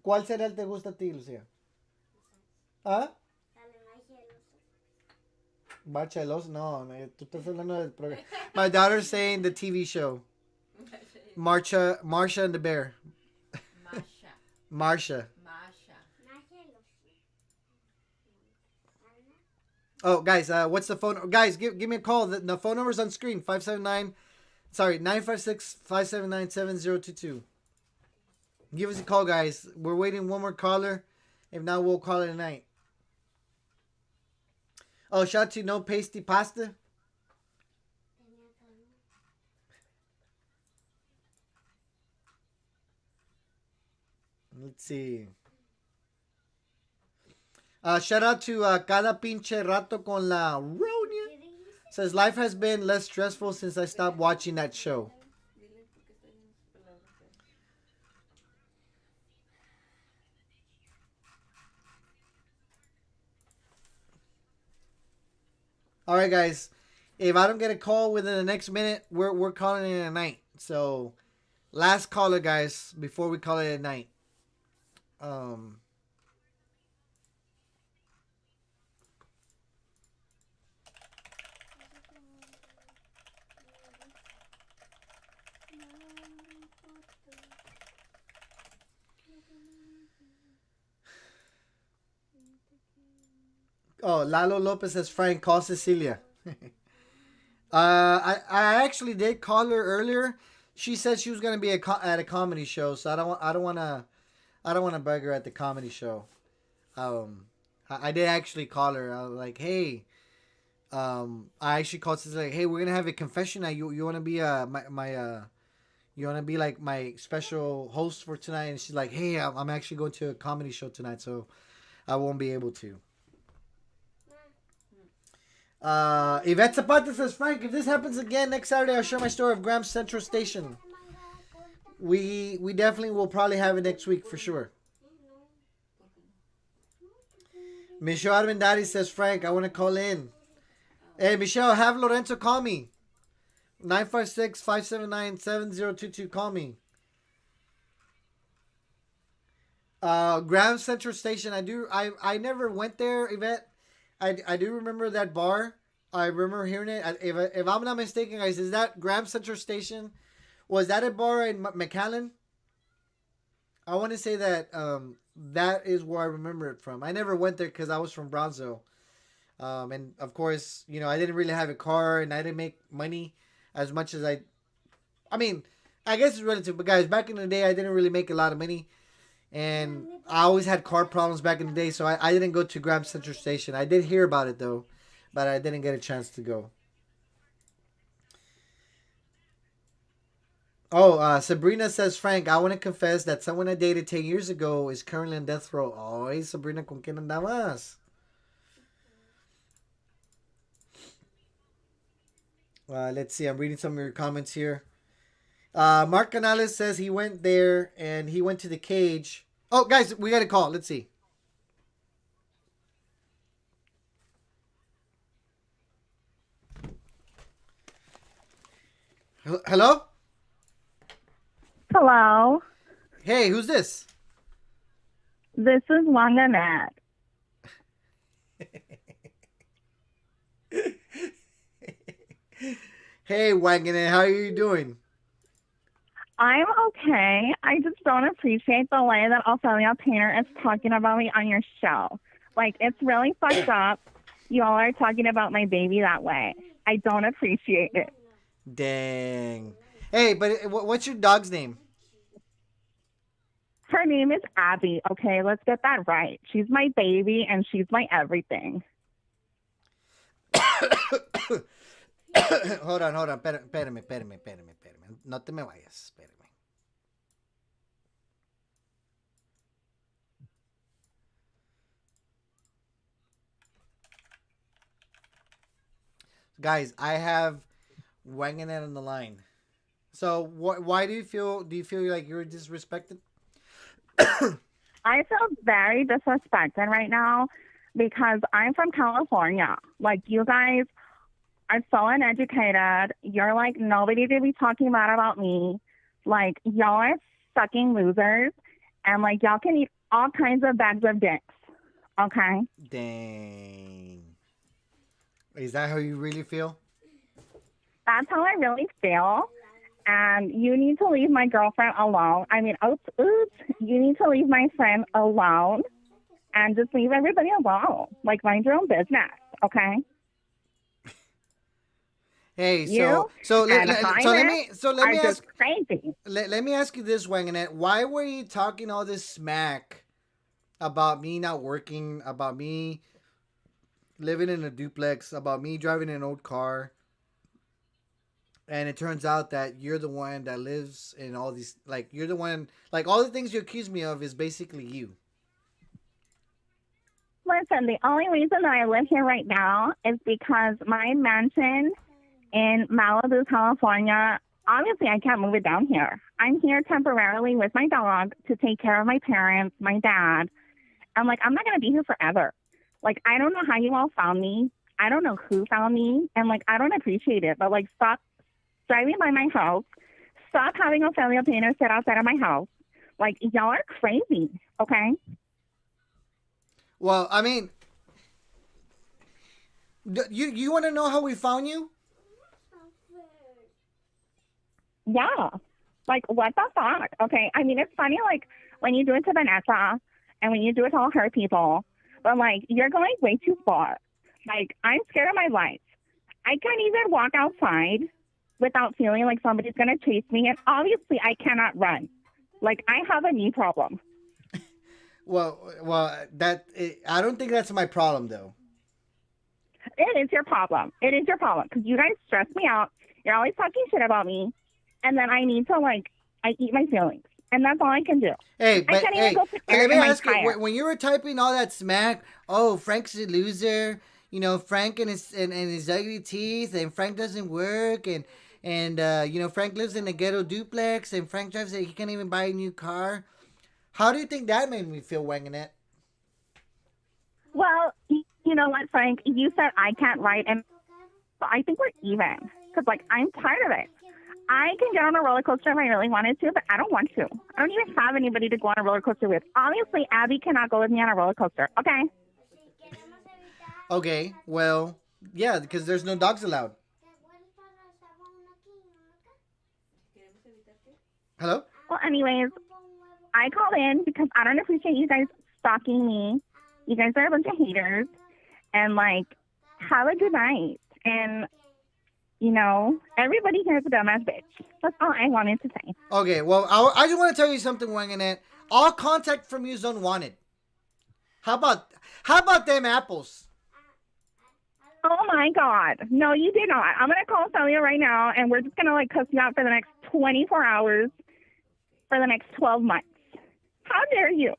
¿Cuál cereal te gusta a ti, Lucía? ¿Ah? Bacha el Oso. No, tú estás hablando del programa. My daughter's saying the TV show. Marsha and the Bear. Marsha. Oh, guys, what's the phone? Guys, give me a call. The phone number's on screen. 956-579-7022. Give us a call, guys. We're waiting one more caller. If not, we'll call it a night. Oh, shout out to No Pasty Pasta. Let's see. Shout out to Cada Pinche Rato con la Ronia. Says, life has been less stressful since I stopped watching that show. All right, guys. If I don't get a call within the next minute, we're calling it a night. So, last caller, guys, before we call it a night. Oh, Lalo Lopez says, Frank, call Cecilia. I actually did call her earlier. She said she was gonna be at a comedy show, so I don't wanna bug her at the comedy show. I did actually call her. I was like, hey, I actually called Cecilia, like, hey, we're gonna have a confession night. You wanna be You want to be like my special host for tonight? And she's like, hey, I'm actually going to a comedy show tonight, so I won't be able to. Yvette Zapata says, Frank, if this happens again next Saturday, I'll share my story of Graham Central Station. We definitely will probably have it next week for sure. Michelle Armendari says, Frank, I want to call in. Hey, Michelle, have Lorenzo call me. 956-579-7022. Call me. Graham Central Station. I never went there, Yvette. I do remember that bar. I remember hearing it. If I'm not mistaken, guys, is that Graham Central Station? Was that a bar in McAllen? I want to say that that is where I remember it from. I never went there because I was from Bronzeville. And of course, I didn't really have a car and I didn't make money as much as I mean, I guess it's relative, but guys, back in the day, I didn't really make a lot of money. And I always had car problems back in the day, so I didn't go to Graham Central Station. I did hear about it, though, but I didn't get a chance to go. Oh, Sabrina says, Frank, I want to confess that someone I dated 10 years ago is currently on death row. Ay, Sabrina, ¿con quién andabas? Let's see. I'm reading some of your comments here. Mark Canales says he went there and he went to the cage. Oh, guys, we got a call. Let's see. Hello? Hello. Hey, who's this? This is Wanganat. Hey, Wanganat, how are you doing? I'm okay. I just don't appreciate the way that Ophelia Painter is talking about me on your show. Like, it's really fucked up. You all are talking about my baby that way. I don't appreciate it. Dang. Hey, but what's your dog's name? Her name is Abby. Okay, let's get that right. She's my baby and she's my everything. Hold on. Espérame. No te me vayas. Espérame. Guys, I have Wanganet on the line. So, why do you feel like you're disrespected? I feel very disrespected right now because I'm from California. Like, you guys are so uneducated. You're like nobody to be talking bad about me. Like, y'all are fucking losers. And like, y'all can eat all kinds of bags of dicks. Okay? Dang. Is that how you really feel? That's how I really feel. And you need to leave my girlfriend alone. I mean, oops. You need to leave my friend alone and just leave everybody alone. Like, mind your own business, okay? Hey, You so let and me are ask just crazy. let me ask you this, Wanganet. Why were you talking all this smack about me not working, about me living in a duplex, about me driving an old car? And it turns out that you're the one that lives in all these, like, you're the one, like, all the things you accuse me of is basically you. Listen, the only reason that I live here right now is because my mansion in Malibu, California, obviously I can't move it down here. I'm here temporarily with my dog to take care of my parents, my dad. I'm like, I'm not going to be here forever. Like, I don't know how you all found me. I don't know who found me. And, like, I don't appreciate it. But, like, stop driving by my house. Stop having Ophelia Painter sit outside of my house. Like, y'all are crazy, okay? Well, I mean, you want to know how we found you? Yeah. Like, what the fuck? Okay, I mean, it's funny, like, when you do it to Vanessa and when you do it to all her people, but, like, you're going way too far. Like, I'm scared of my life. I can't even walk outside without feeling like somebody's going to chase me, and obviously I cannot run. Like, I have a knee problem. Well, I don't think that's my problem, though. It is your problem. It is your problem, because you guys stress me out. You're always talking shit about me. and then I need to like I eat my feelings, and that's all I can do. Hey, I but can't hey, even go put air let me in my ask you: tire. when you were typing all that smack, oh, Frank's a loser. You know, Frank and his ugly teeth, and Frank doesn't work, and you know, Frank lives in a ghetto duplex, and Frank drives he can't even buy a new car. How do you think that made me feel, wanging it? Well, you know what, Frank? You said I can't write, and I think we're even. Because, like, I'm tired of it. I can get on a roller coaster if I really wanted to, but I don't want to. I don't even have anybody to go on a roller coaster with. Obviously, Abby cannot go with me on a roller coaster. Okay? Okay, well, yeah, because there's no dogs allowed. Hello? Well, anyways, I called in because I don't appreciate you guys stalking me. You guys are a bunch of haters. And, like, have a good night. And, you know, everybody here is a dumbass bitch. That's all I wanted to say. Okay, well, I just want to tell you something, wanging it. All contact from you is unwanted. How about them apples? Oh my God. No, you did not. I'm going to call Celia right now, and we're just going to, like, cuss you out for the next 24 hours for the next 12 months. How dare you?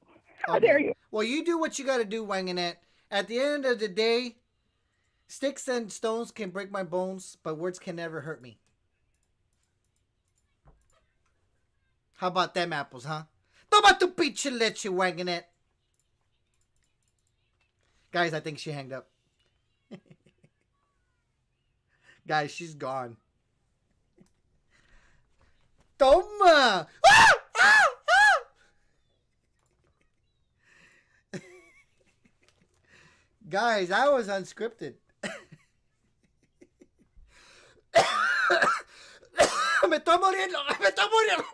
How Okay. dare you? Well, you do what you got to do, wanging it. At the end of the day, sticks and stones can break my bones, but words can never hurt me. How about them apples, huh? Toma tu pinche leche, wanging it. Guys, I think she hanged up. Guys, she's gone. Toma! Ah! Ah! Ah! Guys, that was unscripted. Me estoy muriendo. Me estoy muriendo.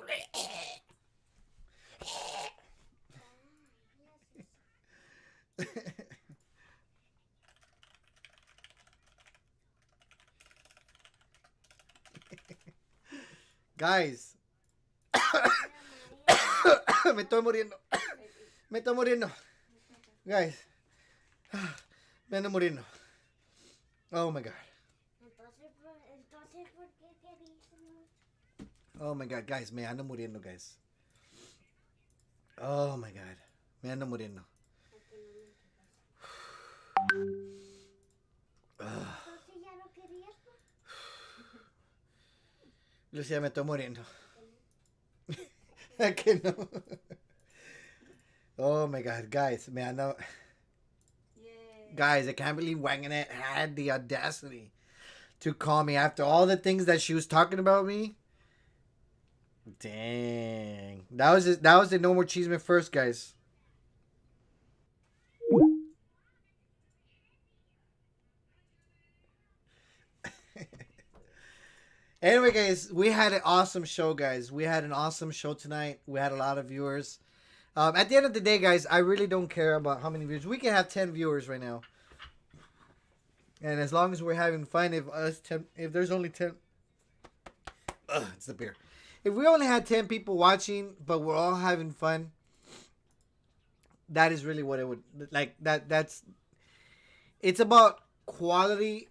Guys. Me estoy muriendo. Me estoy muriendo. Guys. Me ando muriendo. Oh my God. Oh my God, guys. Me ando muriendo, guys. Oh my God. Me ando muriendo. Lucía, me estoy muriendo. Que no. Oh my God, guys, man, no. Guys, I can't believe Wanging It had the audacity to call me after all the things that she was talking about me. Dang, that was it. That was the No More Cheeseman first, guys. Anyway, guys, we had an awesome show, guys. We had an awesome show tonight. We had a lot of viewers. At the end of the day, guys, I really don't care about how many viewers. We can have 10 viewers right now. And as long as we're having fun, if there's only 10... it's the beer. If we only had 10 people watching, but we're all having fun, that is really what it would... Like, that's... It's about quality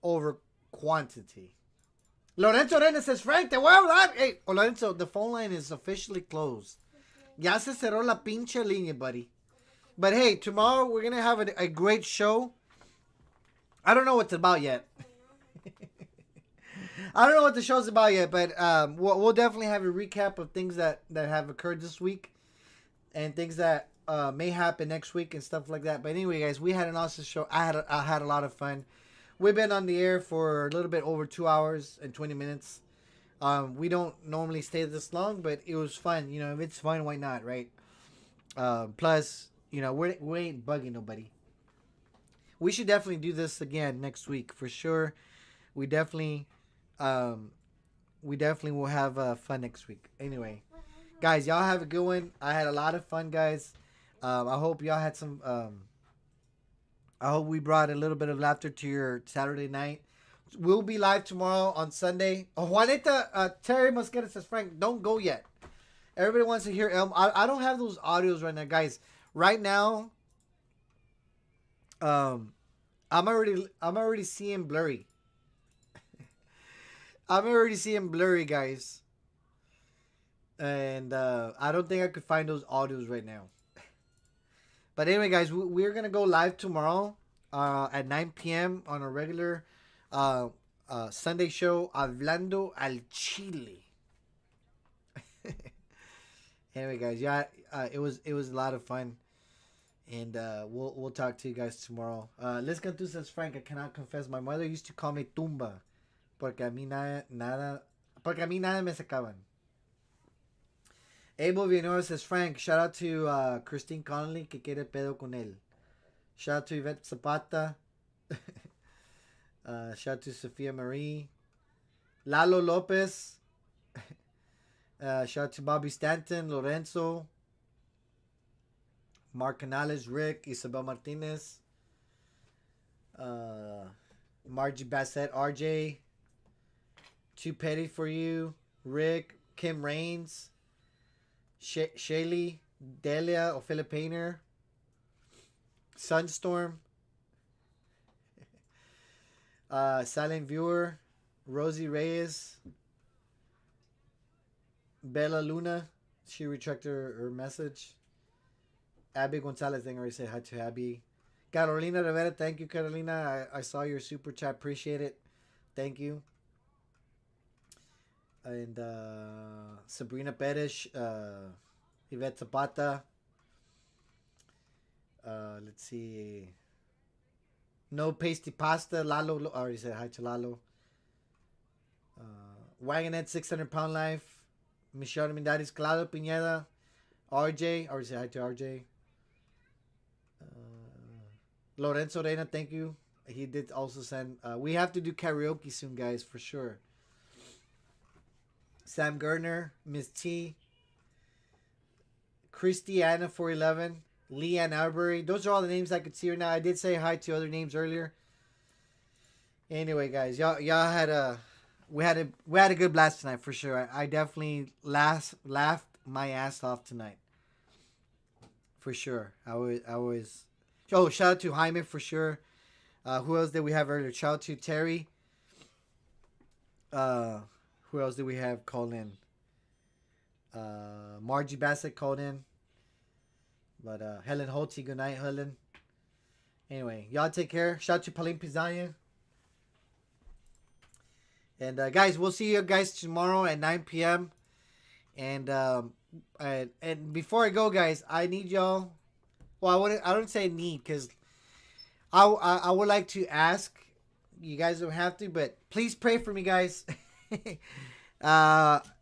over quantity. Lorenzo Arena says, Frank, te voy a hablar. Hey, Lorenzo, the phone line is officially closed. Ya se cerró la pinche línea, buddy. But hey, tomorrow we're going to have a great show. I don't know what it's about yet. I don't know what the show's about yet, but we'll definitely have a recap of things that have occurred this week and things that may happen next week and stuff like that. But anyway, guys, we had an awesome show. I had a lot of fun. We've been on the air for a little bit over 2 hours and 20 minutes. We don't normally stay this long, but it was fun. You know, if it's fun, why not, right? Plus, you know, we ain't bugging nobody. We should definitely do this again next week for sure. We definitely will have fun next week. Anyway, guys, y'all have a good one. I had a lot of fun, guys. I hope y'all had some. I hope we brought a little bit of laughter to your Saturday night. We'll be live tomorrow on Sunday. Oh, Juanita, Terry Mosqueda says, Frank, don't go yet. Everybody wants to hear Elm. I don't have those audios right now, guys. Right now, I'm already seeing blurry. I'm already seeing blurry, guys. And I don't think I could find those audios right now. But anyway, guys, we're going to go live tomorrow at 9 p.m. on a regular Sunday show, Hablando al Chile. Anyway, guys, yeah, it was a lot of fun. And we'll talk to you guys tomorrow. Les Cantu says, Frank, I cannot confess. My mother used to call me Tumba. Porque a mí nada me sacaban. Abel Villanueva says, Frank, shout out to Christine Connolly, que quiere pedo con él. Shout out to Yvette Zapata. Shout out to Sofia Marie. Lalo Lopez. Shout out to Bobby Stanton, Lorenzo. Mark Canales, Rick, Isabel Martinez. Margie Bassett, RJ. Too Petty for You. Rick, Kim Raines. Shaylee, Delia, Ophelia Painter, Sunstorm, Silent Viewer, Rosie Reyes, Bella Luna, she retracted her message. Abby Gonzalez, I think I already said hi to Abby. Carolina Rivera, thank you, Carolina. I saw your super chat, appreciate it. Thank you. And Sabrina Perez, Yvette Zapata. Let's see. No Pasty Pasta. Lalo. I already said hi to Lalo. Wagonette 600 Pound Life. Michelle Mindadis. Claudio Pineda. RJ. I already said hi to RJ. Lorenzo Reina, thank you. He did also send. We have to do karaoke soon, guys, for sure. Sam Gardner, Miss T, Christiana 411, Leanne Arbery. Those are all the names I could see right now. I did say hi to other names earlier. Anyway, guys, y'all had we had a good blast tonight for sure. I definitely laughed my ass off tonight. For sure. I was. Oh, shout out to Jaime for sure. Who else did we have earlier? Shout out to Terry. Who else did we have called in? Margie Bassett called in. But Helen Holtzy, good night, Helen. Anyway, y'all take care. Shout out to Pauline Pizania. And guys, we'll see you guys tomorrow at 9 p.m. And before I go, guys, I need y'all. Well, I don't say need, because I would like to ask. You guys don't have to, but please pray for me, guys.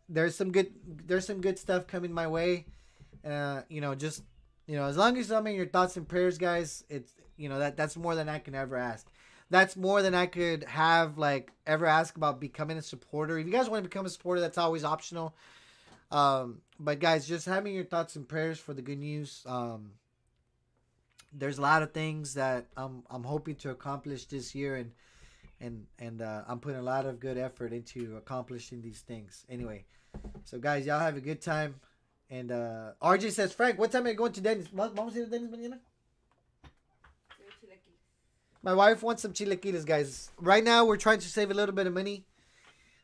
There's some good stuff coming my way. Just as long as I'm in your thoughts and prayers, guys, it's that's more than I can ever ask. That's more than I could have ever ask about becoming a supporter. If you guys want to become a supporter, that's always optional. But guys, just having your thoughts and prayers for the good news. There's a lot of things that I'm hoping to accomplish this year, and I'm putting a lot of good effort into accomplishing these things. Anyway, so guys, y'all have a good time. And RJ says, Frank, what time are you going to Dennis? Vamos a ir a Dennis mañana? My wife wants some chilaquiles, guys. Right now, we're trying to save a little bit of money.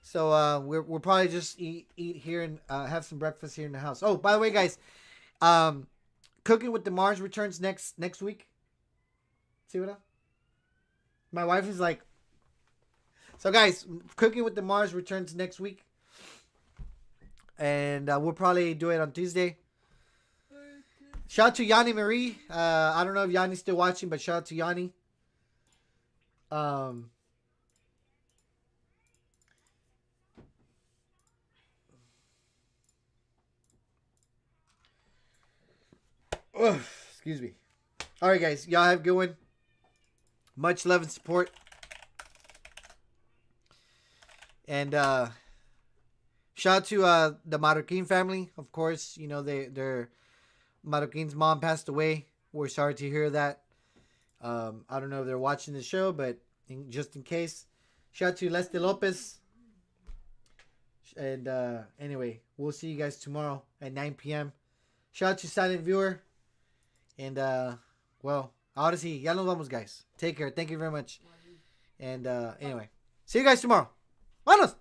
So we'll probably just eat here and have some breakfast here in the house. Oh, by the way, guys, Cooking with the Mars returns next week. See what? My wife is like. So guys, Cooking with the Mars returns next week, and we'll probably do it on Tuesday. Shout out to Yanni Marie. I don't know if Yanni's still watching, but shout out to Yanni. Excuse me. All right, guys. Y'all have a good one. Much love and support. And shout out to the Marroquin family. Of course, their Marroquin's mom passed away. We're sorry to hear that. I don't know if they're watching the show, but just in case. Shout out to Leste Lopez. And anyway, we'll see you guys tomorrow at 9 p.m. Shout out to Silent Viewer. And, ahora sí, ya nos vamos, guys. Take care. Thank you very much. And, anyway, see you guys tomorrow. ¡Vámonos!